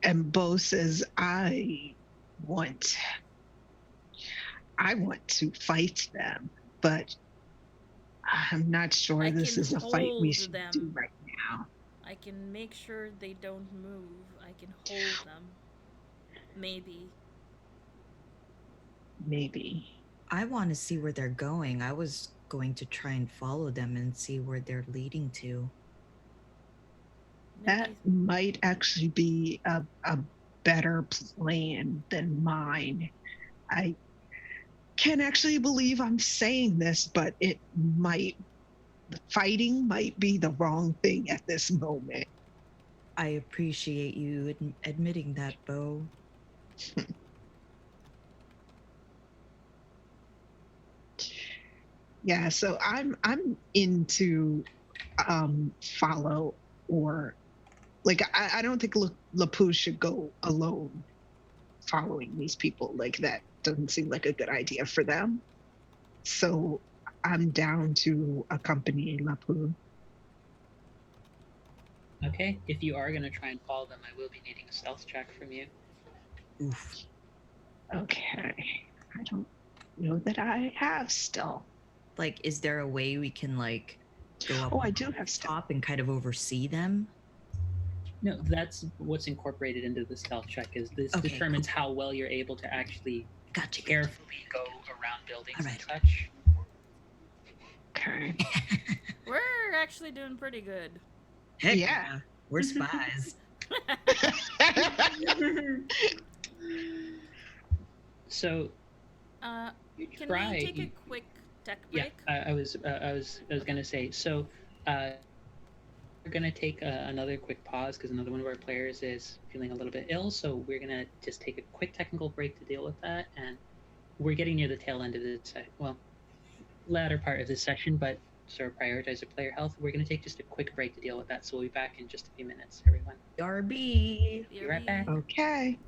And Bo says, I want to fight them, but I'm not sure this is a fight we should do right now. I can make sure they don't move. I can hold them. Maybe. Maybe. I want to see where they're going. I was going to try and follow them and see where they're leading to. That Maybe. might actually be a better plan than mine. I can't actually believe I'm saying this, but fighting might be the wrong thing at this moment. I appreciate you admitting that, Bo. Yeah, so I'm into follow, or like I don't think Lapu should go alone following these people. Like that doesn't seem like a good idea for them. So I'm down to accompany Lapu. Okay, if you are going to try and follow them, I will be needing a stealth check from you. Oof. Okay. I don't know that I have still. Like, is there a way we can like go up Oh, on I do have stealth. top and kind of oversee them? No, that's what's incorporated into the stealth check. Is this Okay, determines how well you're able to actually Gotcha. carefully go around buildings All and right. such. Okay. We're actually doing pretty good. Heck Yeah. We're spies. So you Can try. we take a quick tech Yeah, break? I was gonna say. So we're gonna take another quick pause because another one of our players is feeling a little bit ill. So we're gonna just take a quick technical break to deal with that, and we're getting near the tail end of this. Latter part of this session, but sort of prioritize the player health. We're gonna take just a quick break to deal with that. So we'll be back in just a few minutes, everyone. RB. Be right back. Okay.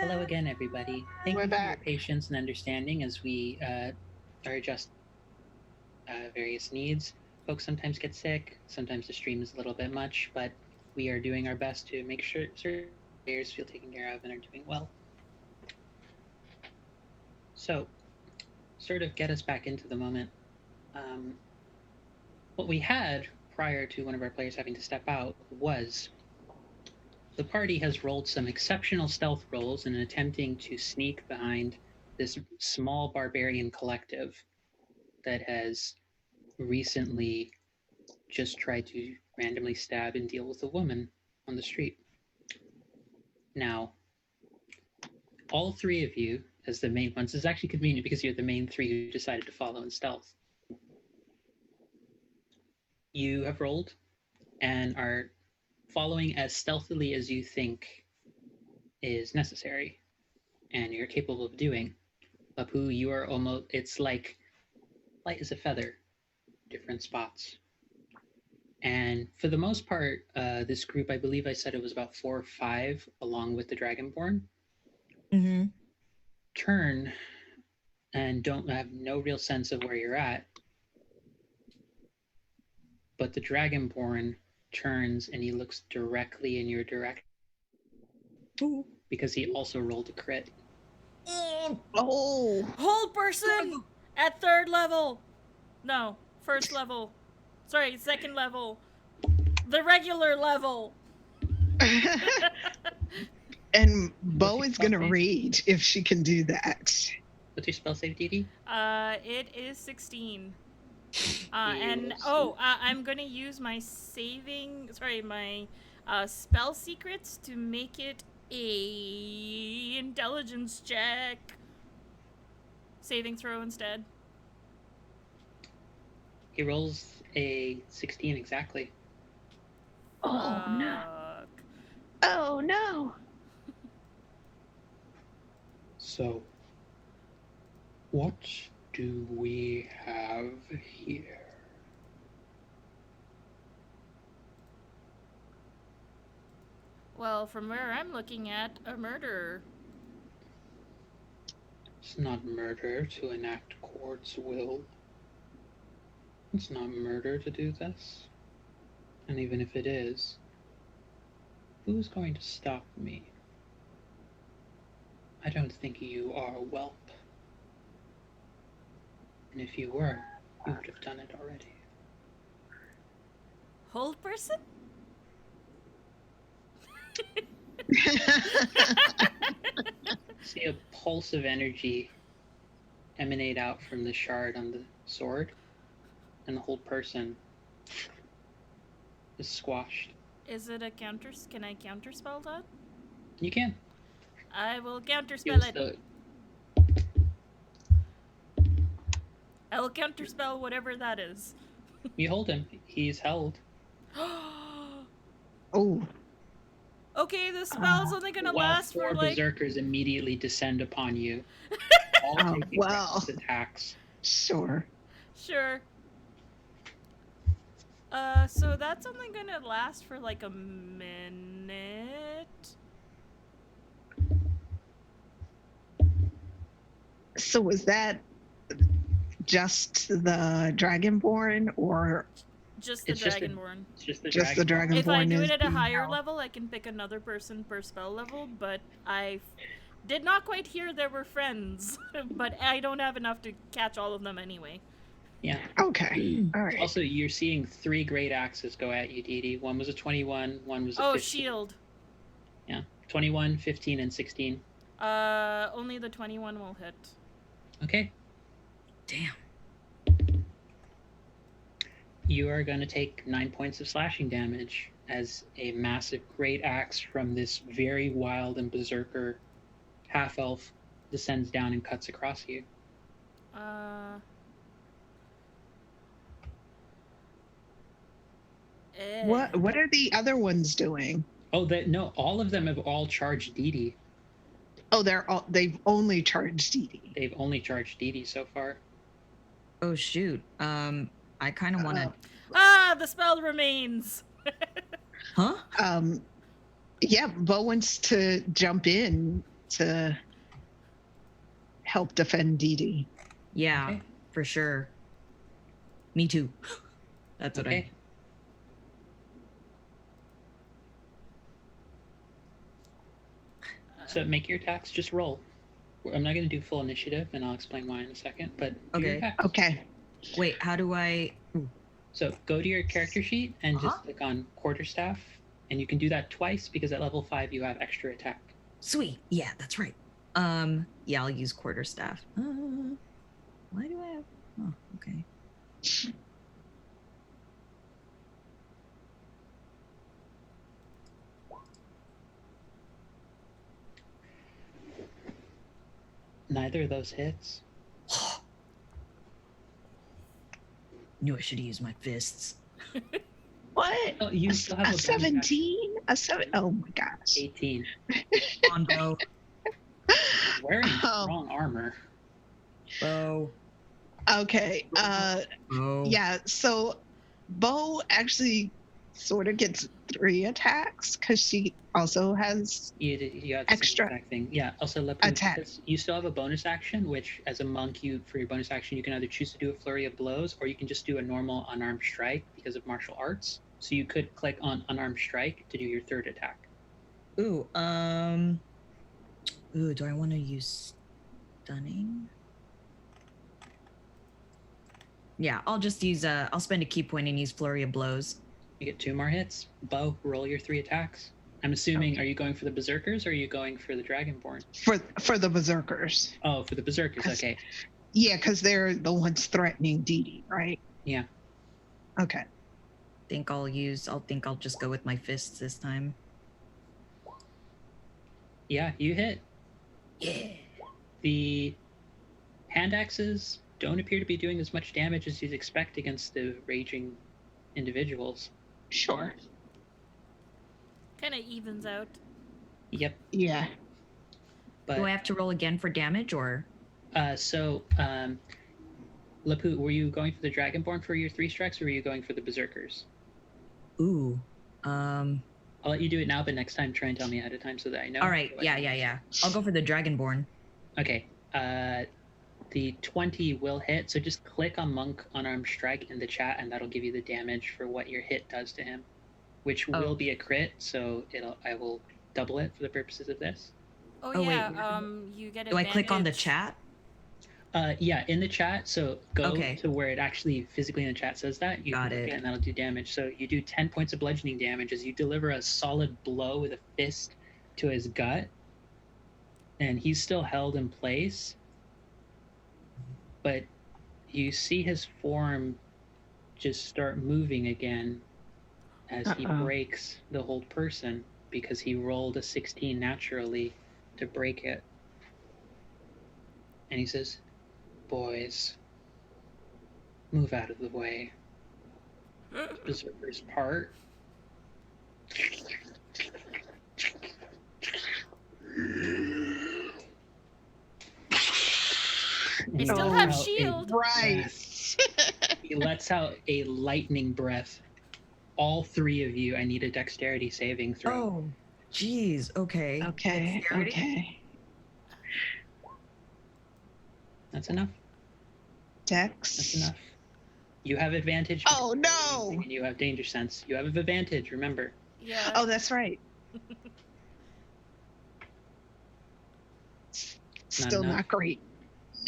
Hello again, everybody. Thank We're you for your back. patience and understanding as we are adjusting various needs. Folks sometimes get sick, sometimes the stream is a little bit much, but we are doing our best to make sure certain players feel taken care of and are doing well. So, sort of get us back into the moment. What we had prior to one of our players having to step out was the party has rolled some exceptional stealth rolls in attempting to sneak behind this small barbarian collective that has recently just tried to randomly stab and deal with a woman on the street. Now, all three of you, as the main ones, is actually convenient because you're the main three who decided to follow in stealth. You have rolled and are following as stealthily as you think is necessary and you're capable of doing. Apu, you are almost, it's like light as a feather, different spots. And for the most part, this group, I believe I said it was about 4 or 5, along with the Dragonborn, Mm-hmm. turn and don't have no real sense of where you're at. But the Dragonborn turns and he looks directly in your direction because he also rolled a crit. Oh, Hold person at 3rd level. No, 1st level. Sorry, 2nd level. The regular level. and Bo What's your is gonna spell save? rage if she can do that. What's your spell save, Dee? It is 16. I'm gonna use my spell secrets to make it a intelligence check. Saving throw instead. He rolls a 16 exactly. Oh no! Fuck. Oh no! So, what do we have here? Well, from where I'm looking at, a murderer. It's not murder to enact court's will. It's not murder to do this. And even if it is, who's going to stop me? I don't think you are a whelp. And if you were, you would have done it already. Hold person? See a pulse of energy emanate out from the shard on the sword, and the whole person is squashed. Is it a counter? Can I counterspell that? You can. I will counterspell Use it. the I will counterspell whatever that is. You hold him. He's held. Oh, Okay, the spell's only gonna While last 4 for like. berserkers immediately descend upon you. All Oh, taking well. reckless attacks. sure. Sure. So that's only gonna last for like a minute. So was that just the Dragonborn, or Just the It's just a- Dragonborn. It's just the just the dragon. If I Dragonborn? do is it at a being higher held? level, I can pick another person per spell level, but I did not quite hear there were friends. But I don't have enough to catch all of them anyway. Yeah. Okay. All right. Also, you're seeing 3 great axes go at you, Dee Dee. One was a 21, one was a Oh, 15. shield. Yeah. 21, 15, and 16. Only the 21 will hit. Okay. Damn. You are going to take 9 points of slashing damage as a massive great axe from this very wild and berserker half-elf descends down and cuts across you. What are the other ones doing? Oh, no, all of them have all charged Dee Dee. Oh, they've only charged Dee Dee. They've only charged Dee Dee so far. Oh shoot. I kind of want to. The spell remains. Huh? Yeah, Bo wants to jump in to help defend Dee Dee. Yeah, Okay. for sure. Me too. That's what Okay. So make your attacks. Just roll. I'm not going to do full initiative, and I'll explain why in a second. But do your Okay. attacks. Okay. Wait, how do I? So go to your character sheet and just click on quarterstaff, and you can do that twice because at level 5 you have extra attack. Sweet. Yeah, that's right. Yeah, I'll use quarterstaff. Why do I have? Oh, okay. Neither of those hits. Knew I should have used my fists. What? Oh, you still have A a bonus action. 17? A 7? Oh my gosh. 18. On Bo. Wearing strong armor. Bo. Okay. Bo. Yeah. So Bo actually sort of gets 3 attacks because she also has You have the same extra exact thing. Yeah. Also, attack. because you still have a bonus action, which as a monk, for your bonus action, you can either choose to do a flurry of blows or you can just do a normal unarmed strike because of martial arts. So you could click on unarmed strike to do your 3rd attack. Ooh. Ooh. Do I want to use stunning? Yeah, I'll just use I'll spend a key point and use flurry of blows. You get 2 more hits. Bo, roll your 3 attacks. I'm assuming, Are you going for the berserkers or are you going for the Dragonborn? For the berserkers. Oh, for the berserkers. Okay. Yeah, because they're the ones threatening Dee Dee, right? Yeah. Okay. I'll just go with my fists this time. Yeah, you hit. Yeah. The hand axes don't appear to be doing as much damage as you'd expect against the raging individuals. Sure. Kind of evens out. Yep. Yeah. But Do I have to roll again for damage or? Lapu, were you going for the Dragonborn for your 3 strikes or were you going for the berserkers? Ooh. I'll let you do it now, but next time try and tell me ahead of time so that I know. All right. Yeah. I'll go for the Dragonborn. Okay. The 20 will hit, so just click on Monk Unarmed Strike in the chat, and that'll give you the damage for what your hit does to him, which will be a crit. So I will double it for the purposes of this. Oh, Oh, yeah. wait. You get. Do I click on the advantage. chat? Yeah, in the chat. So go Okay. to where it actually physically in the chat says that. You Got can click it. and that'll do damage. So you do 10 points of bludgeoning damage as you deliver a solid blow with a fist to his gut, and he's still held in place. But you see his form just start moving again as he breaks the hold person because he rolled a 16 naturally to break it. And he says, "Boys, move out of the way." Berserker's part. I still have shield. Right. He lets out a lightning breath. All 3 of you, I need a dexterity saving throw. Oh, geez. Okay. Okay. Dexterity? Okay. That's enough. Dex. That's enough. You have advantage. Oh no! And you have danger sense. You have advantage, remember. Yeah. Oh, that's right. Still enough. not great.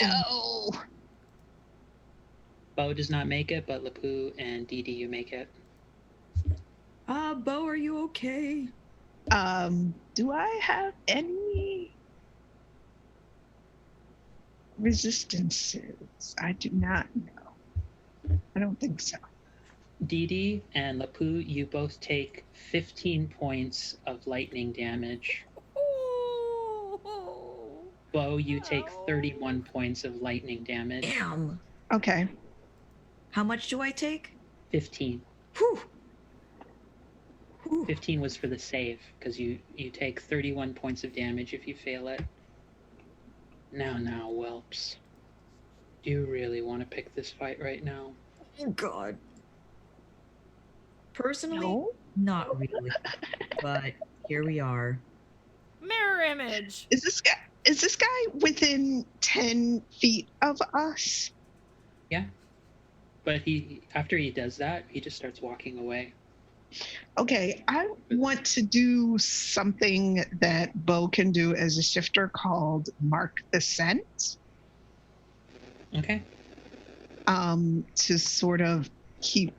No. Bo does not make it, but Lapu and Dee Dee, you make it. Bo, are you okay? Do I have any resistances? I do not know. I don't think so. Dee Dee and Lapu, you both take 15 points of lightning damage. Bo, you take 31 points of lightning damage. Damn. Okay. How much do I take? 15. Whew. 15 was for the save, because you take 31 points of damage if you fail it. Now, whelps. Do you really want to pick this fight right now? Oh, God. Personally, No. not really. But here we are. Mirror image. Is this guy within 10 feet of us? Yeah. But after he does that, he just starts walking away. Okay, I want to do something that Bo can do as a shifter called Mark the Scent. Okay. To sort of keep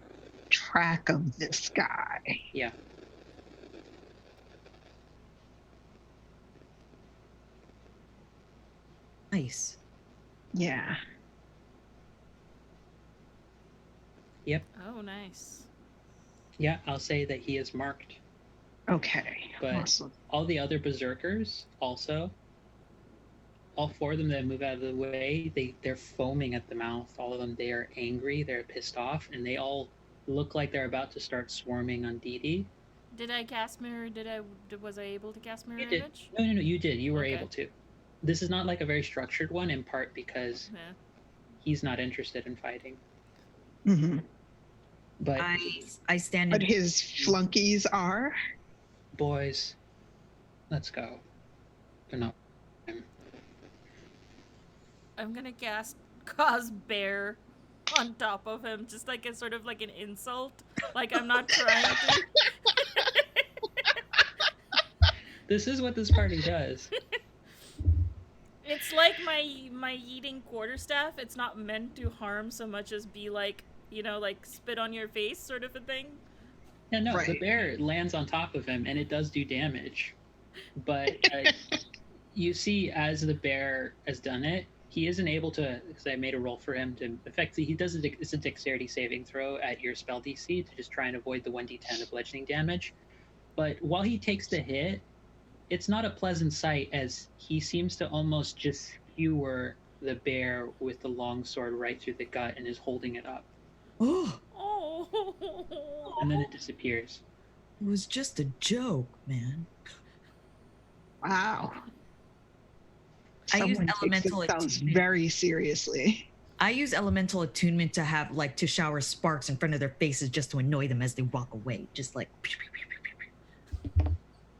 track of this guy. Yeah. Nice. Yeah. Yep. Oh, nice. Yeah, I'll say that he is marked. Okay. But awesome. all the other berserkers also, all 4 of them that move out of the way, they're foaming at the mouth. All of them, they are angry, they're pissed off, and they all look like they're about to start swarming on Dee Dee. Did I cast mirror? Was I able to cast mirror You did. image? No, you did. You were Okay. able to. This is not like a very structured one, in part because Yeah. he's not interested in fighting. Mm-hmm. But I stand. But his flunkies are. boys, let's go. They're not. I'm gonna cause bear on top of him, just like a sort of like an insult. Like I'm not trying to. This is what this party does. It's like my eating quarterstaff. It's not meant to harm so much as be like, like spit on your face sort of a thing. Yeah, no, Right. the bear lands on top of him and it does do damage. But you see, as the bear has done it, he isn't able to, because I made a roll for him to effectively, it's a dexterity saving throw at your spell DC to just try and avoid the 1d10 of bludgeoning damage. But while he takes the hit, it's not a pleasant sight as he seems to almost just skewer the bear with the long sword right through the gut and is holding it up. Oh, Oh. And then it disappears. it was just a joke, man. Wow. I use Someone takes elemental themselves attunement. very seriously. I use elemental attunement to have to shower sparks in front of their faces just to annoy them as they walk away. Just like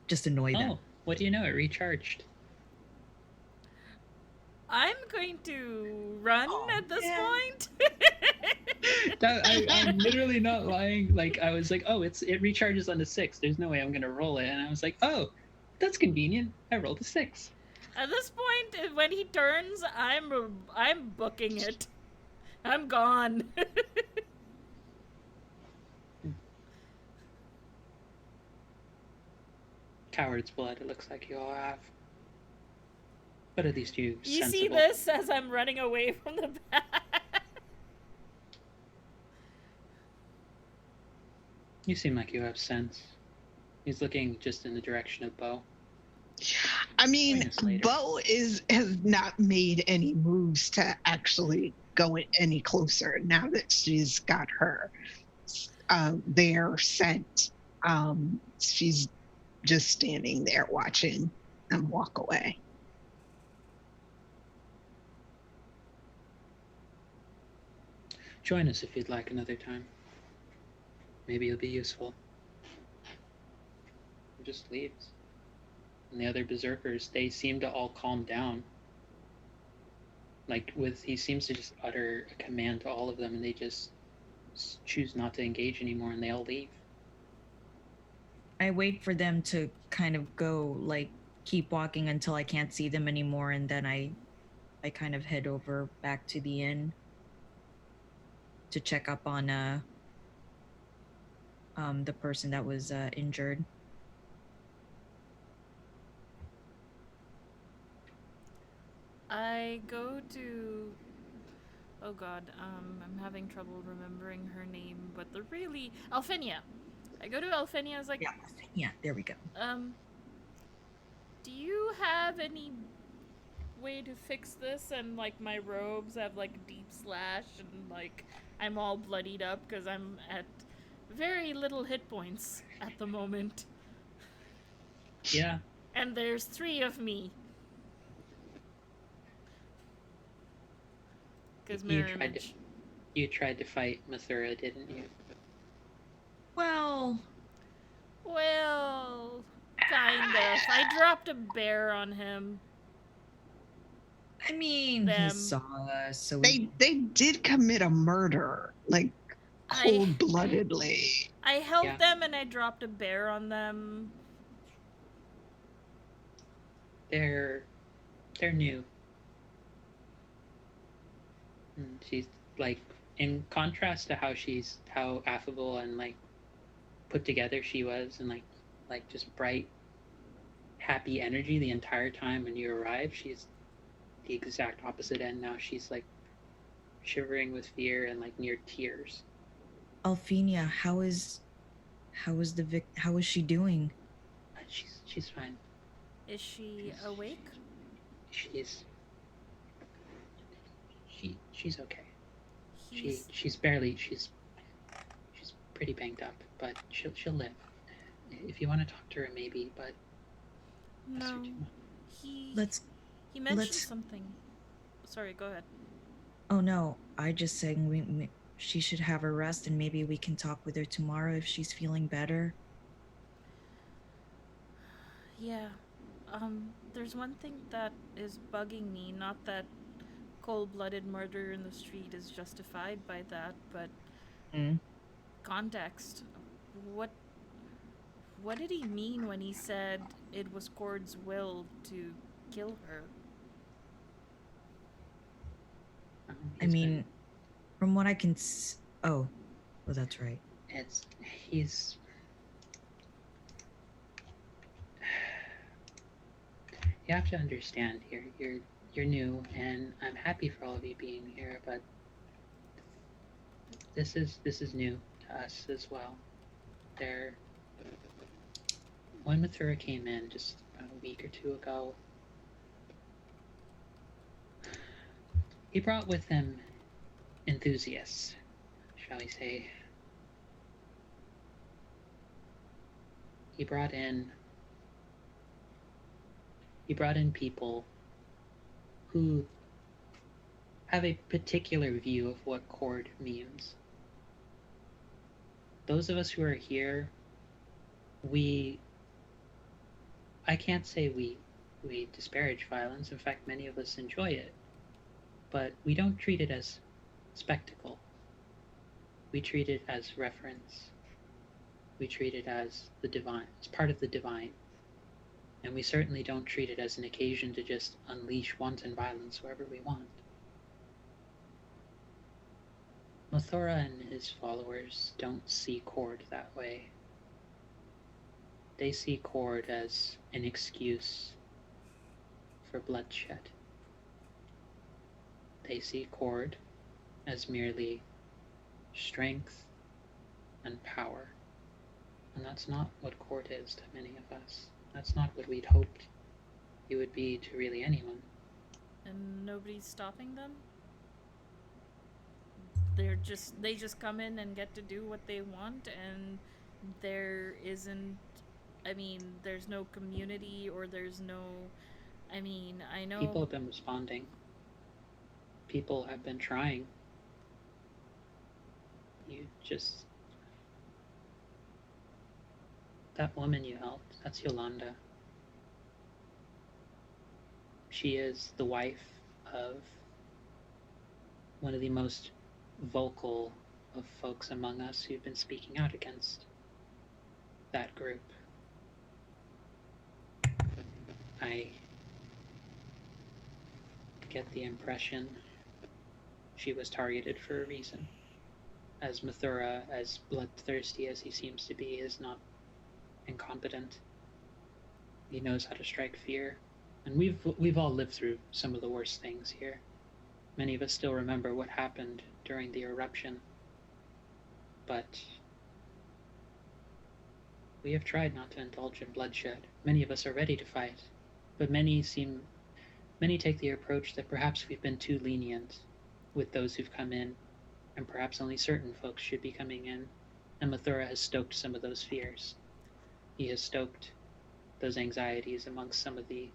just annoy them. Oh, what do you know? It recharged. I'm going to run at this point. I'm literally not lying. Like, I was like, oh, it recharges on the 6. There's no way I'm gonna roll it. And I was like, oh, that's convenient. I rolled a 6. At this point, when he turns, I'm booking it. I'm gone. Coward's blood, it looks like you all have. But at least you You sensible. see this as I'm running away from the back. You seem like you have sense. He's looking just in the direction of Bo. I mean, Join us later. Bo has not made any moves to actually go any closer now that she's got her their scent. She's just standing there watching them walk away. Join us if you'd like another time. Maybe it'll be useful. He just leaves. And the other berserkers, they seem to all calm down. He seems to just utter a command to all of them, and they just choose not to engage anymore, and they all leave. I wait for them to kind of go, keep walking until I can't see them anymore, and then I kind of head over back to the inn to check up on the person that was injured. I go to... Oh god, I'm having trouble remembering her name, but Alfinia. I go to Alfinia, I was like... Yeah, there we go. Do you have any way to fix this? And, my robes have, deep slash, and, I'm all bloodied up because I'm at very little hit points at the moment. Yeah. And there's 3 of me. Because mirror image. You tried to fight Mathura, didn't you? Well, Kind of. I dropped a bear on him. I mean, he Them. saw us, so we They did commit a murder, like I cold-bloodedly. helped Yeah. them and I dropped a bear on them. They're new. And she's like, in contrast to how affable and like put together she was, and like just bright, happy energy the entire time when you arrive, she's the exact opposite end now. She's like shivering with fear and like near tears. Alphenia, how is she doing? She's fine. Is she awake? She's okay. He's She's pretty banged up, but she'll live. If you want to talk to her, maybe, but no. He mentioned let's- something. Sorry, go ahead. Oh no, I just saying she should have a rest, and maybe we can talk with her tomorrow if she's feeling better. Yeah. There's one thing that is bugging me, not that cold-blooded murder in the street is justified by that, but context. What did he mean when he said it was Cord's will to kill her? I mean, from what I can oh, well, that's right. He's you have to understand here. You're new, and I'm happy for all of you being here, but this is new to us as well. When Mathura came in just about a week or two ago, he brought with him enthusiasts, shall we say. He brought in people who have a particular view of what Cord means. Those of us who are here, I can't say we disparage violence. In fact, many of us enjoy it. But we don't treat it as spectacle. We treat it as reference. We treat it as the divine, as part of the divine. And we certainly don't treat it as an occasion to just unleash wanton violence wherever we want. Mathura and his followers don't see Cord that way. They see Cord as an excuse for bloodshed. They see Cord as merely strength and power. And that's not what Cord is to many of us. That's not what we'd hoped he would be to really anyone. And nobody's stopping them? They just come in and get to do what they want, and there isn't, there's no community, or there's no, I know... People have been responding. People have been trying. That woman you helped, that's Yolanda. She is the wife of one of the most vocal of folks among us who've been speaking out against that group. I get the impression she was targeted for a reason. As Mathura, as bloodthirsty as he seems to be, is not incompetent. He knows how to strike fear. And we've all lived through some of the worst things here. Many of us still remember what happened during the eruption. But we have tried not to indulge in bloodshed. Many of us are ready to fight. But many take the approach that perhaps we've been too lenient with those who've come in, and perhaps only certain folks should be coming in. And Mathura has stoked some of those fears. He has stoked those anxieties amongst some of the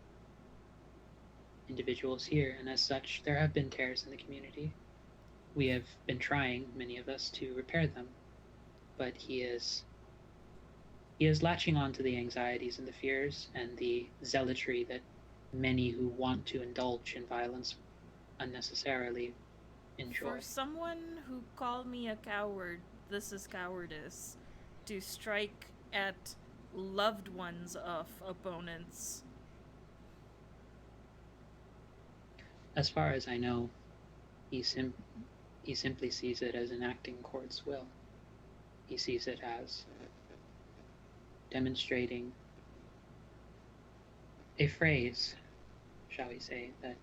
individuals here, and as such, there have been tears in the community. We have been trying, many of us, to repair them, but he is He is latching on to the anxieties and the fears and the zealotry that many who want to indulge in violence unnecessarily enjoy. For someone who called me a coward, this is cowardice. To strike at loved ones of opponents. As far as I know, he simply sees it as enacting Cord's will. He sees it as demonstrating a phrase, shall we say, that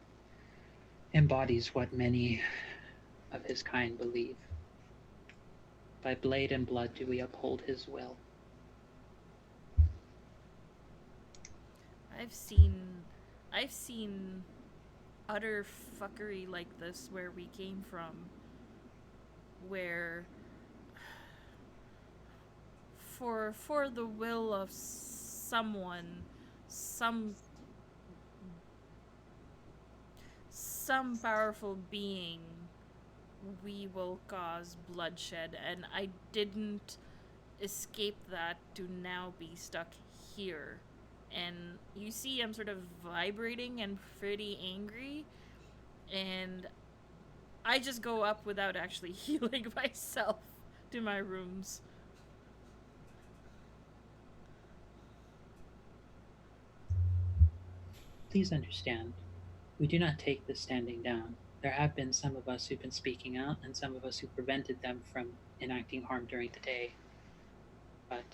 embodies what many of his kind believe. By blade and blood do we uphold his will. I've seen utter fuckery like this where we came from, where for the will of someone, some powerful being, we will cause bloodshed, and I didn't escape that to now be stuck here. And you see I'm sort of vibrating and pretty angry, and I just go up without actually healing myself to my rooms. Please understand, we do not take this standing down. There have been some of us who've been speaking out and some of us who prevented them from enacting harm during the day. But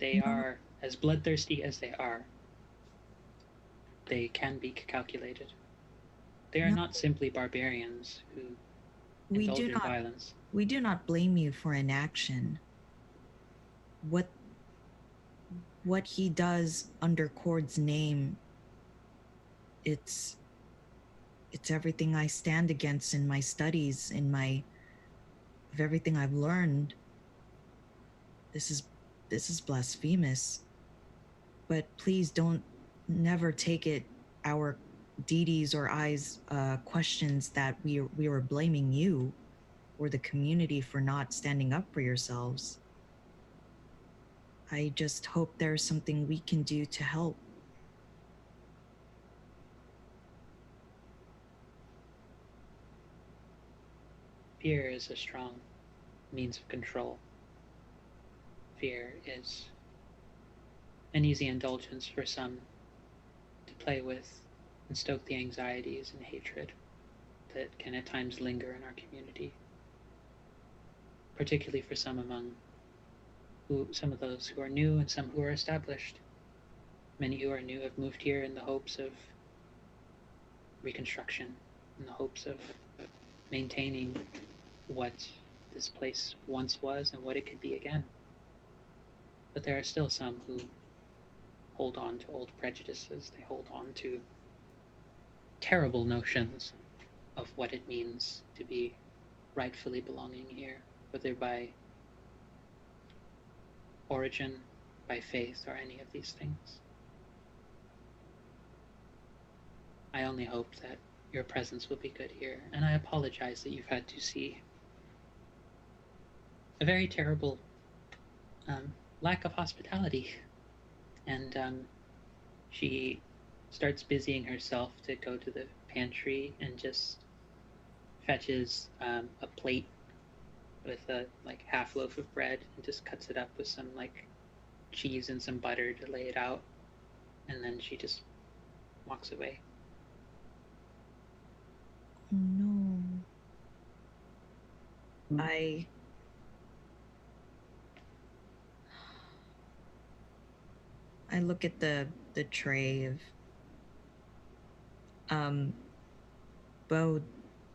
they are as bloodthirsty as they are. They can be calculated. They are not simply barbarians who indulge in violence. We do not blame you for inaction. What he does under Cord's name, it's everything I stand against in my studies, of everything I've learned. This is blasphemous. But please don't never take it our deities or I's questions that we were blaming you or the community for not standing up for yourselves. I just hope there's something we can do to help. Fear is a strong means of control. Fear is an easy indulgence for some to play with and stoke the anxieties and hatred that can at times linger in our community, particularly for some of those who are new and some who are established. Many who are new have moved here in the hopes of reconstruction, in the hopes of maintaining what this place once was and what it could be again. But there are still some who hold on to old prejudices. They hold on to terrible notions of what it means to be rightfully belonging here, whether by origin, by faith, or any of these things. I only hope that your presence will be good here, and I apologize that you've had to see a very terrible lack of hospitality. And she starts busying herself to go to the pantry and just fetches a plate with a half loaf of bread and just cuts it up with some cheese and some butter to lay it out, and then she just walks away. Oh no. I look at the tray of Bo,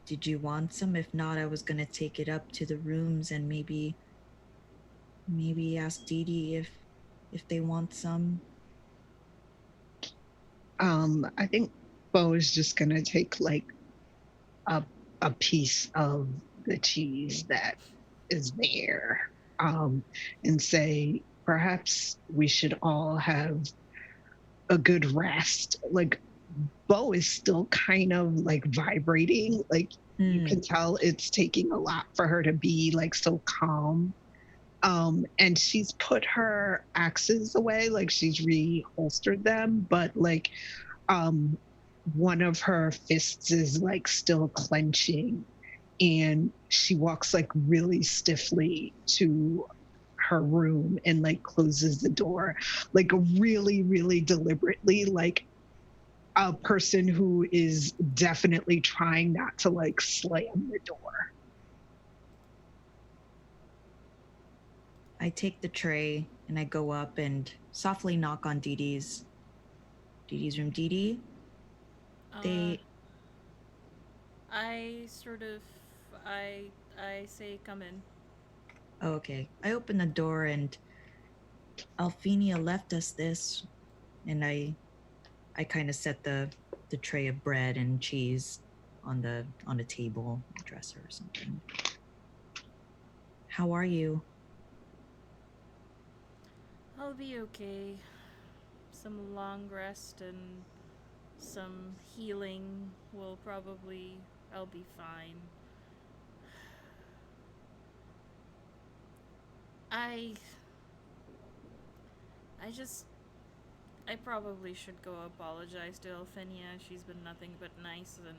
did you want some? If not, I was gonna take it up to the rooms and maybe ask Dee Dee if they want some. I think Bo is just gonna take a piece of the cheese that is there, and say perhaps we should all have a good rest. Bo is still kind of vibrating. You can tell it's taking a lot for her to be so calm. And she's put her axes away, like she's reholstered them, but like one of her fists is like still clenching, and she walks like really stiffly to her room and like closes the door, like really, really deliberately, like a person who is definitely trying not to like slam the door. I take the tray and I go up and softly knock on Dee Dee's room. Dee Dee? They I sort of I say come in. Oh, okay. I open the door and Alphenia left us this, and I kind of set the tray of bread and cheese on the table, dresser or something. How are you? I'll be okay. Some long rest and some healing I'll be fine. I probably should go apologize to Elphenia. She's been nothing but nice, and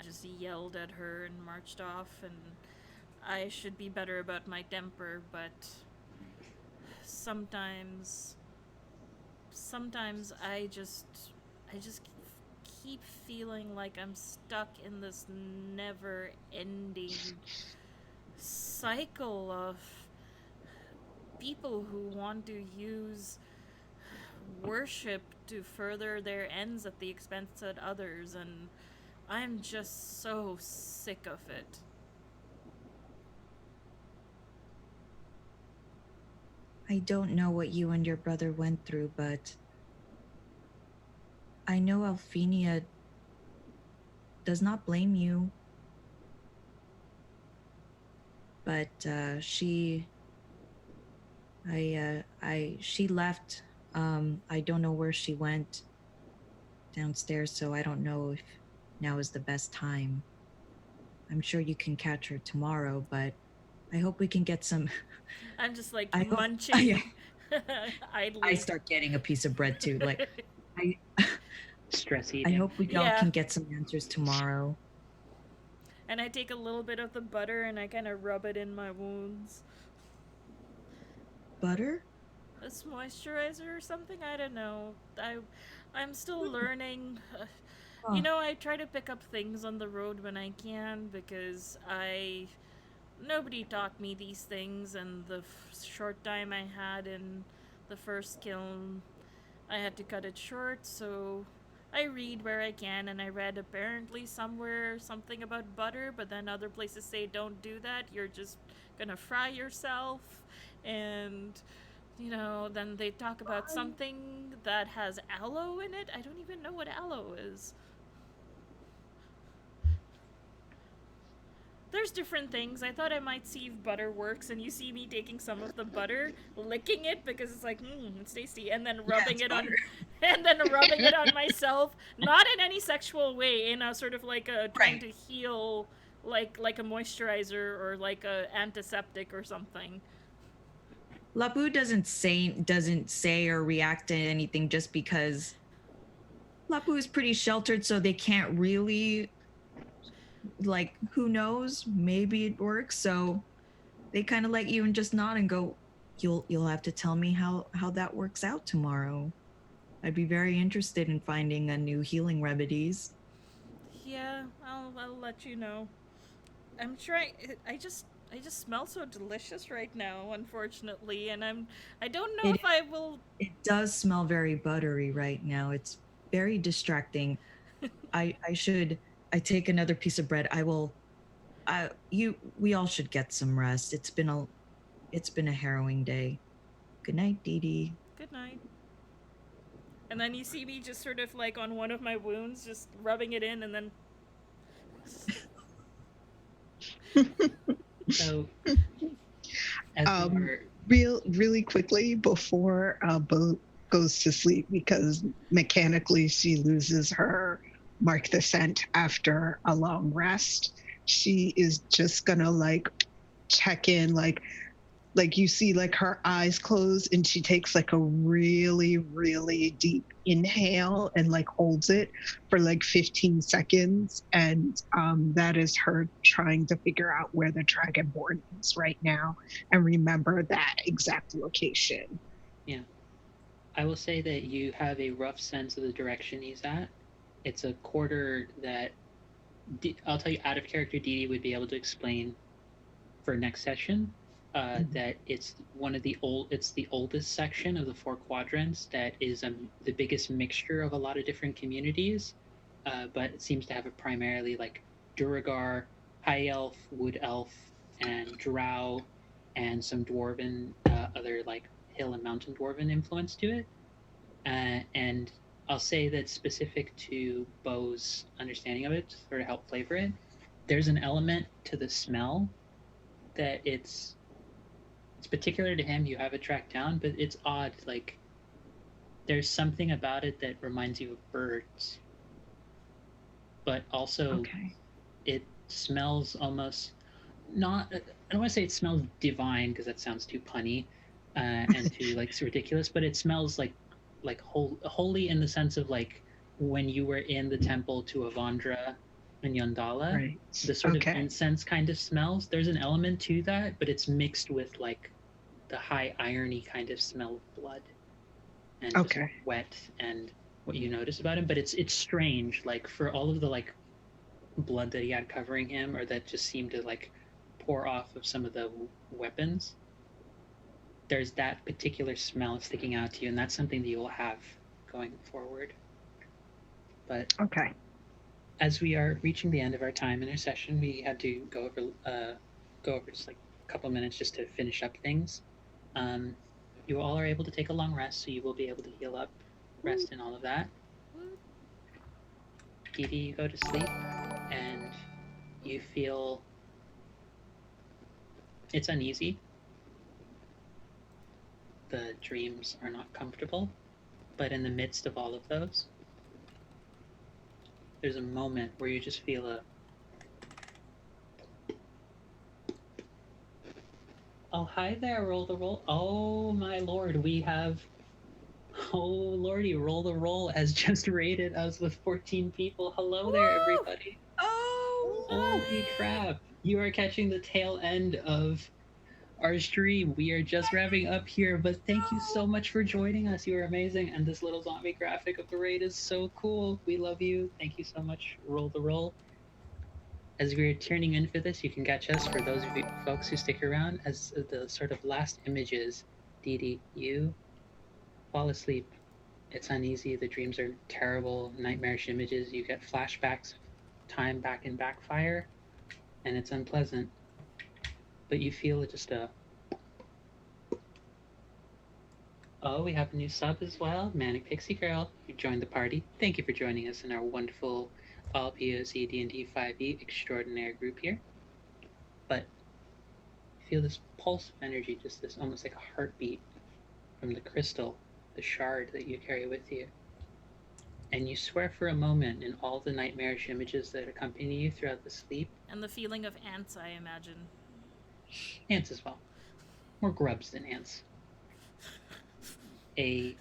I just yelled at her and marched off, and I should be better about my temper, but sometimes I just keep feeling like I'm stuck in this never-ending cycle of people who want to use worship to further their ends at the expense of others, and I'm just so sick of it. I don't know what you and your brother went through, but I know Alphenia does not blame you. But she left. I don't know where she went downstairs, so I don't know if now is the best time. I'm sure you can catch her tomorrow, but I hope we can get some. I'm just like munching. I start getting a piece of bread too. Like, Stress eating. I hope we all can get some answers tomorrow. And I take a little bit of the butter and I kind of rub it in my wounds. Butter? It's moisturizer or something? I don't know. I'm still learning. You know, I try to pick up things on the road when I can because nobody taught me these things, and the short time I had in the first kiln, I had to cut it short, so I read where I can, and I read apparently somewhere something about butter, but then other places say don't do that, you're just gonna fry yourself, and you know, then they talk about something that has aloe in it. I don't even know what aloe is. There's different things. I thought I might see if butter works, and you see me taking some of the butter, licking it because it's like, it's tasty, and then rubbing it on, and then rubbing it on myself, not in any sexual way, in a sort of like a trying to heal, like a moisturizer or like a antiseptic or something. Labu doesn't say or react to anything just because Labu is pretty sheltered, so they can't really, like, who knows, maybe it works, so they kind of let you and just nod and go, you'll have to tell me how that works out tomorrow. I'd be very interested in finding a new healing remedies. Yeah, I'll let you know. I'm trying. I just smell so delicious right now, unfortunately, and I don't know if I will. It does smell very buttery right now. It's very distracting. I take another piece of bread. We all should get some rest. It's been a harrowing day. Good night, Dee Dee. Good night. And then you see me just sort of like on one of my wounds, just rubbing it in, and then. So, really quickly before Bo goes to sleep, because mechanically she loses her mark the scent after a long rest, she is just gonna like check in, like, like you see like her eyes close and she takes like a really, really deep inhale and like holds it for like 15 seconds. And that is her trying to figure out where the Dragonborn is right now and remember that exact location. Yeah. I will say that you have a rough sense of the direction he's at. It's a quarter that I'll tell you, out of character, Dee Dee would be able to explain for next session. That it's it's the oldest section of the 4 quadrants that is the biggest mixture of a lot of different communities, but it seems to have a primarily like Duragar, High Elf, Wood Elf, and Drow, and some Dwarven, other like hill and mountain Dwarven influence to it. And I'll say that specific to Bo's understanding of it, to sort of help flavor it, there's an element to the smell that it's particular to him. You have it tracked down, but it's odd. Like there's something about it that reminds you of birds, but also it smells almost not. I don't want to say it smells divine because that sounds too punny and too like ridiculous. But it smells like holy in the sense of like when you were in the temple to Avandra and Yondala, Right. the sort of incense kind of smells. There's an element to that, but it's mixed with like the high irony kind of smell of blood and just wet and what you notice about him. But it's strange, like for all of the like blood that he had covering him, or that just seemed to like pour off of some of the weapons, there's that particular smell sticking out to you, and that's something that you will have going forward. But as we are reaching the end of our time in our session, we had to go over just like a couple minutes just to finish up things. You all are able to take a long rest, so you will be able to heal up, rest, and all of that. Dee Dee, you go to sleep, and you feel it's uneasy. The dreams are not comfortable, but in the midst of all of those, there's a moment where you just feel a oh, hi there, roll the roll. Oh my lord, we have oh lordy, roll the roll has just rated us with 14 people. Hello there, everybody. Oh, holy crap. You are catching the tail end of our stream. We are just wrapping up here, but thank you so much for joining us. You are amazing, and this little zombie graphic of the raid is so cool. We love you. Thank you so much. Roll the roll. As we're turning in for this, you can catch us, for those of you folks who stick around, as the sort of last images. Dee Dee, you fall asleep. It's uneasy. The dreams are terrible, nightmarish images. You get flashbacks of time back in Backfire, and it's unpleasant. But you feel just a... Oh, we have a new sub as well. Manic Pixie Girl, you joined the party. Thank you for joining us in our wonderful all PoC D&D 5e extraordinary group here. But you feel this pulse of energy, just this almost like a heartbeat from the crystal, the shard that you carry with you. And you swear for a moment in all the nightmarish images that accompany you throughout the sleep. And the feeling of ants, I imagine. Ants as well. More grubs than ants. A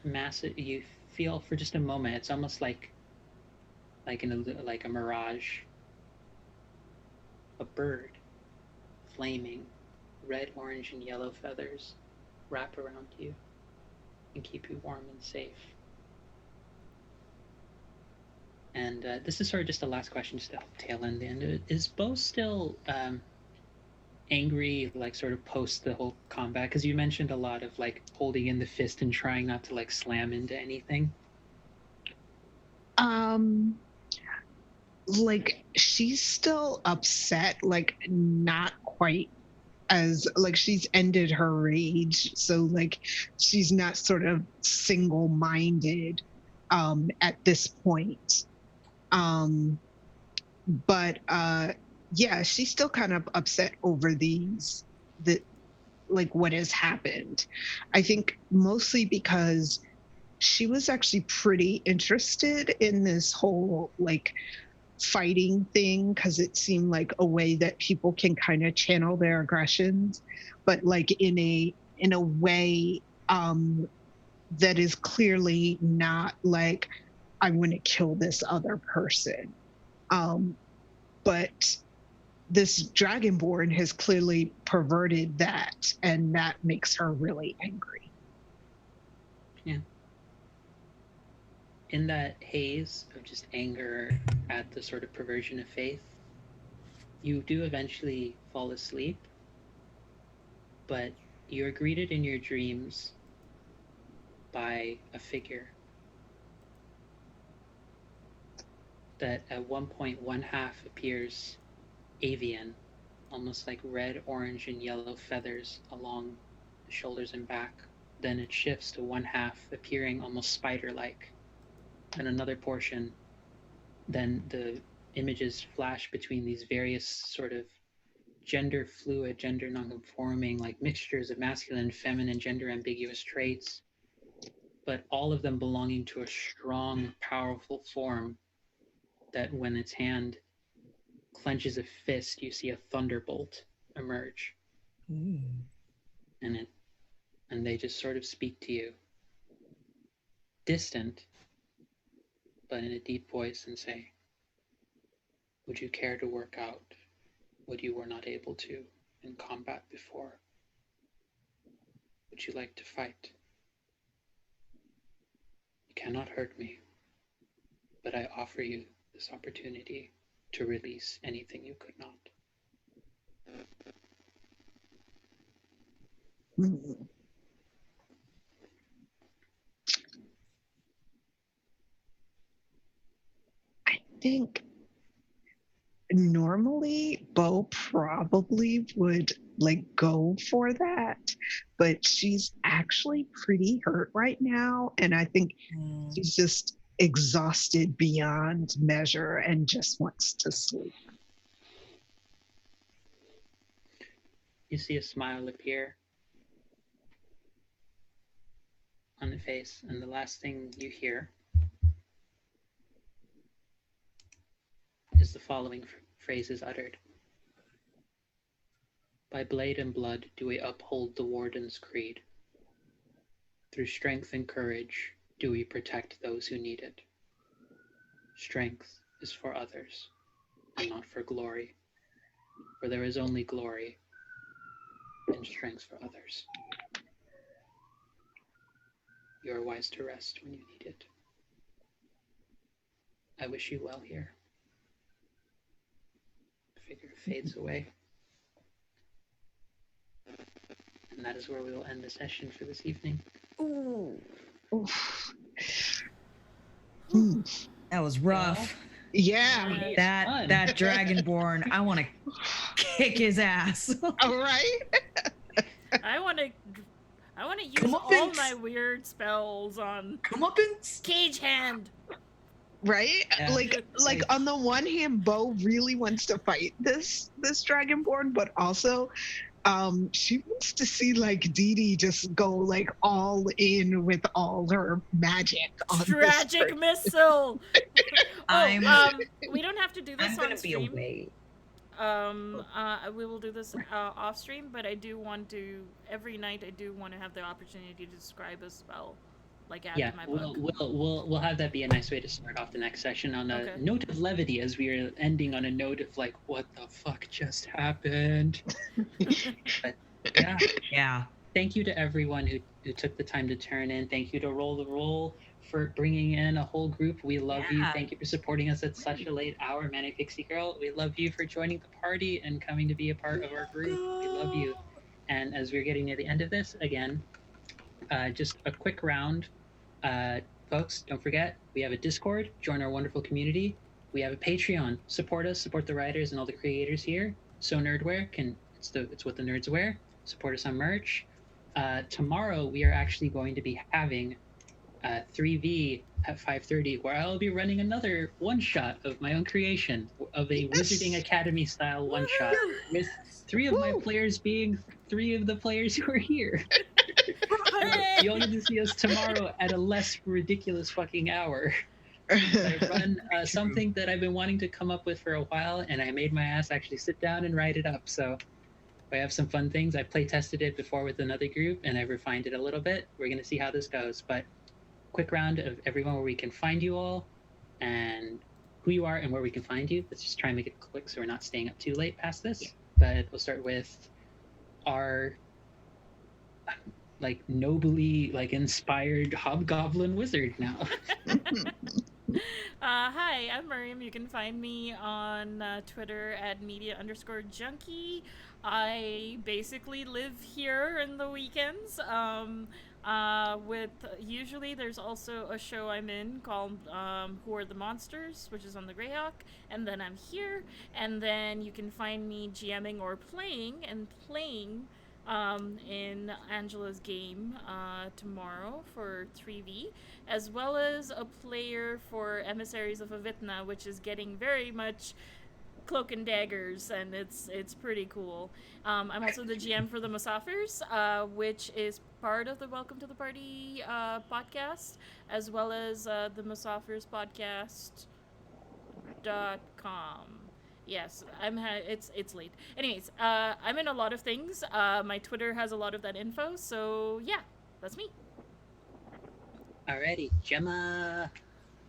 massive... You feel for just a moment, it's almost like a mirage. A bird, flaming, red, orange, and yellow feathers wrap around you and keep you warm and safe. And this is sort of just the last question, just to help tail end the end of it. Is Bo still angry, like sort of post the whole combat? Because you mentioned a lot of like holding in the fist and trying not to like slam into anything. Like she's still upset, like not quite as like she's ended her rage, so like she's not sort of single-minded at this point. But yeah, she's still kind of upset over like what has happened. I think mostly because she was actually pretty interested in this whole like fighting thing because it seemed like a way that people can kind of channel their aggressions, but like in a way that is clearly not like I want to kill this other person. But this Dragonborn has clearly perverted that, and that makes her really angry. Yeah. In that haze of just anger at the sort of perversion of faith, you do eventually fall asleep, but you're greeted in your dreams by a figure that at one point one half appears avian, almost like red, orange, and yellow feathers along the shoulders and back. Then it shifts to one half appearing almost spider-like, and another portion. Then the images flash between these various sort of gender fluid, gender non-conforming, like mixtures of masculine and feminine, gender ambiguous traits, but all of them belonging to a strong, powerful form that when its hand clenches a fist, you see a thunderbolt emerge. And they just sort of speak to you, distant, but in a deep voice, and say, would you care to work out what you were not able to in combat before? Would you like to fight? You cannot hurt me, but I offer you this opportunity to release anything you could not. I think normally Bo probably would like go for that, but she's actually pretty hurt right now, and I think she's just exhausted beyond measure and just wants to sleep. You see a smile appear on the face, and the last thing you hear is the following phrases uttered. By blade and blood do we uphold the Warden's creed. Through strength and courage do we protect those who need it. Strength is for others, and not for glory, for there is only glory and strength for others. You are wise to rest when you need it. I wish you well here. The figure fades away. And that is where we will end the session for this evening. Ooh. Oof. That was rough. Yeah. That Dragonborn, I want to kick his ass. All right. I want to use all my weird spells on Comeuppance. Cage Hand. Right? Yeah. Like on the one hand, Bo really wants to fight this Dragonborn, but also she wants to see like Dee Dee just go like all in with all her magic on Tragic this missile. We don't have to do this I'm gonna on stream. be away. We will do this off stream, but I do want to every night. I do want to have the opportunity to describe a spell, like add to my book. We'll have that be a nice way to start off the next session on a note of levity, as we are ending on a note of like, what the fuck just happened? But, yeah. Thank you to everyone who took the time to turn in. Thank you to Roll the Roll for bringing in a whole group. We love you. Thank you for supporting us at such a late hour. Manic Pixie Girl, we love you for joining the party and coming to be a part of our group. We love you. And as we're getting near the end of this, again, just a quick round. Folks, don't forget, we have a Discord. Join our wonderful community. We have a Patreon. Support us, support the writers and all the creators here. So Nerdwear it's what the nerds wear. Support us on merch. Tomorrow we are actually going to be having 3V at 5:30, where I'll be running another one-shot of my own creation of a Wizarding Academy style one-shot with three of my players being three of the players who are here. You'll get to see us tomorrow at a less ridiculous fucking hour. I run something that I've been wanting to come up with for a while, and I made my ass actually sit down and write it up. So I have some fun things. I play tested it before with another group, and I refined it a little bit. We're going to see how this goes. But quick round of everyone where we can find you all, and who you are, and where we can find you. Let's just try and make it quick so we're not staying up too late past this. Yeah. But we'll start with our like nobly like inspired hobgoblin wizard now. Hi, I'm Miriam. You can find me on Twitter at media_junkie. I basically live here in the weekends. With usually there's also a show I'm in called Who Are the Monsters, which is on the Greyhawk, and then I'm here, and then you can find me GMing or playing in Angela's game tomorrow for 3v, as well as a player for Emissaries of Avitna, which is getting very much cloak and daggers, and it's pretty cool. I'm also the GM for the Musafirs, which is part of the Welcome to the Party podcast, as well as the Musafirs podcast.com. Yes, it's late. Anyways, I'm in a lot of things. My Twitter has a lot of that info, so yeah, that's me. Alrighty, Gemma.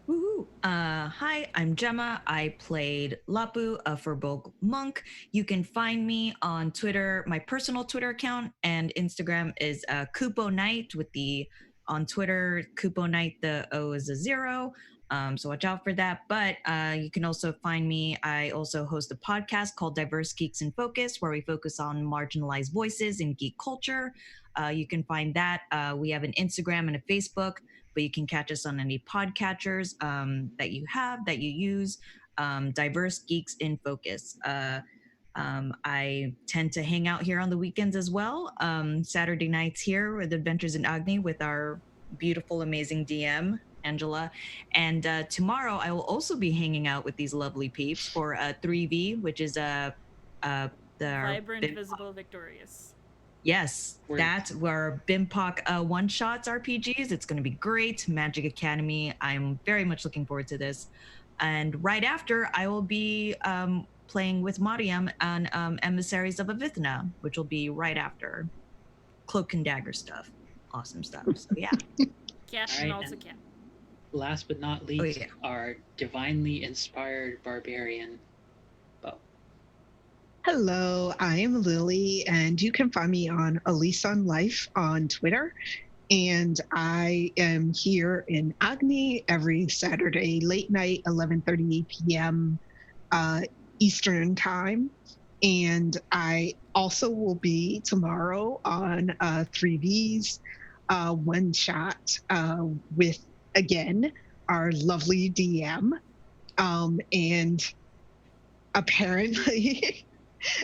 Woohoo! Hi, I'm Gemma. I played Lapu, a Furbolg monk. You can find me on Twitter. My personal Twitter account and Instagram is Kupo Knight on Twitter, Kupo Knight, the O is a 0. So watch out for that. But you can also find me. I also host a podcast called Diverse Geeks in Focus, where we focus on marginalized voices in geek culture. You can find that. We have an Instagram and a Facebook, but you can catch us on any podcatchers that you use. Diverse Geeks in Focus. I tend to hang out here on the weekends as well. Saturday nights here with Adventures in Agni with our beautiful, amazing DM, Angela. And tomorrow I will also be hanging out with these lovely peeps for 3v, which is Vibrant, Visible, Victorious. Yes, that's where BIMPOC one-shots RPGs. It's going to be great. Magic Academy. I'm very much looking forward to this. And right after, I will be playing with Mariam on Emissaries of Avithna, which will be right after Cloak and Dagger stuff. Awesome stuff. So yeah. Cat and also cat. Last but not least, our divinely inspired barbarian, Bo. Hello, I am Lily, and you can find me on Elise on Life on Twitter. And I am here in Agni every Saturday, late night, 11:30 p.m. Eastern Time. And I also will be tomorrow on 3V's one shot with, again, our lovely DM. And apparently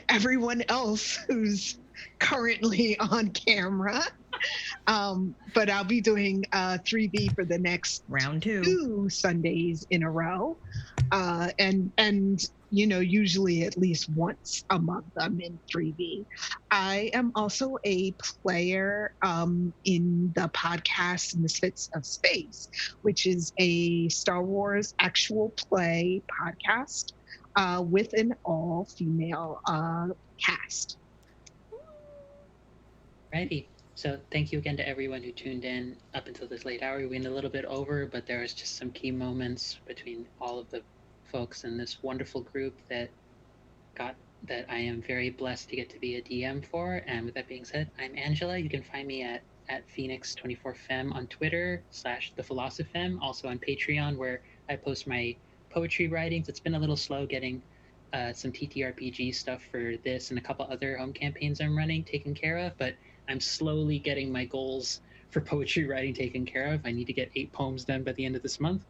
everyone else who's currently on camera. But I'll be doing 3B for the next round 2 Sundays in a row. And you know, usually at least once a month I'm in 3B. I am also a player in the podcast Misfits of Space, which is a Star Wars actual play podcast with an all-female cast. Righty. So thank you again to everyone who tuned in up until this late hour. We went a little bit over, but there was just some key moments between all of the folks in this wonderful group that I am very blessed to get to be a DM for. And with that being said, I'm Angela. You can find me at Phoenix24Fem on Twitter /ThePhilosophem, also on Patreon, where I post my poetry writings. It's been a little slow getting some TTRPG stuff for this and a couple other home campaigns I'm running taken care of, but I'm slowly getting my goals for poetry writing taken care of. I need to get 8 poems done by the end of this month.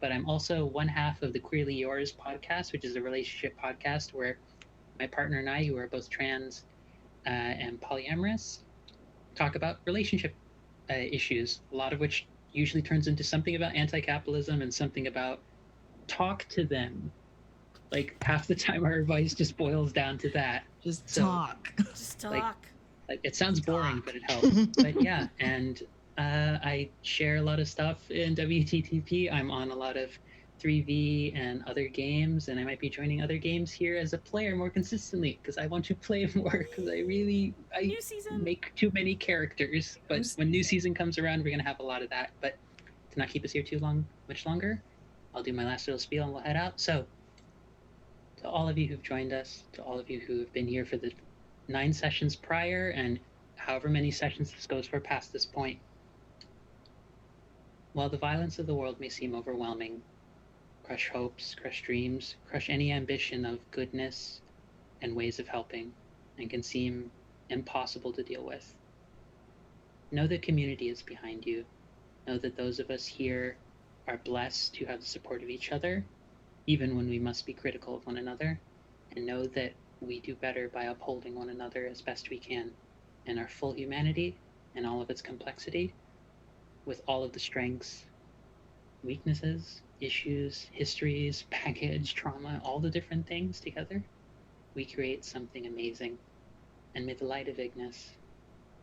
But I'm also one half of the Queerly Yours podcast, which is a relationship podcast where my partner and I, who are both trans and polyamorous, talk about relationship issues, a lot of which usually turns into something about anti-capitalism and something about talk to them. Like half the time our advice just boils down to that. Just talk. Just talk. Like it sounds boring, but it helps. But yeah, and I share a lot of stuff in WTTP. I'm on a lot of 3V and other games, and I might be joining other games here as a player more consistently because I want to play more because I New season. make too many characters. But when new season comes around, we're gonna have a lot of that. But to not keep us here much longer, I'll do my last little spiel and we'll head out. So, to all of you who've joined us, to all of you who have been here for the 9 sessions prior and however many sessions this goes for past this point, while the violence of the world may seem overwhelming, crush hopes, crush dreams, crush any ambition of goodness and ways of helping, and can seem impossible to deal with, know that community is behind you. Know that those of us here are blessed to have the support of each other, even when we must be critical of one another, and know that we do better by upholding one another as best we can in our full humanity and all of its complexity, with all of the strengths, weaknesses, issues, histories, baggage, trauma, all the different things together, we create something amazing. And may the light of Ignis,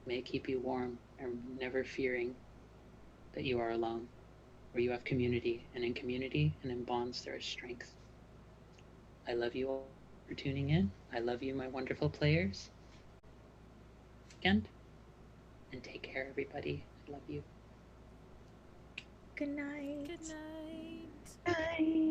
may it keep you warm and never fearing that you are alone, where you have community, and in community and in bonds there is strength. I love you all for tuning in. I love you, my wonderful players. And take care, everybody. I love you. Good night. Good night. Bye.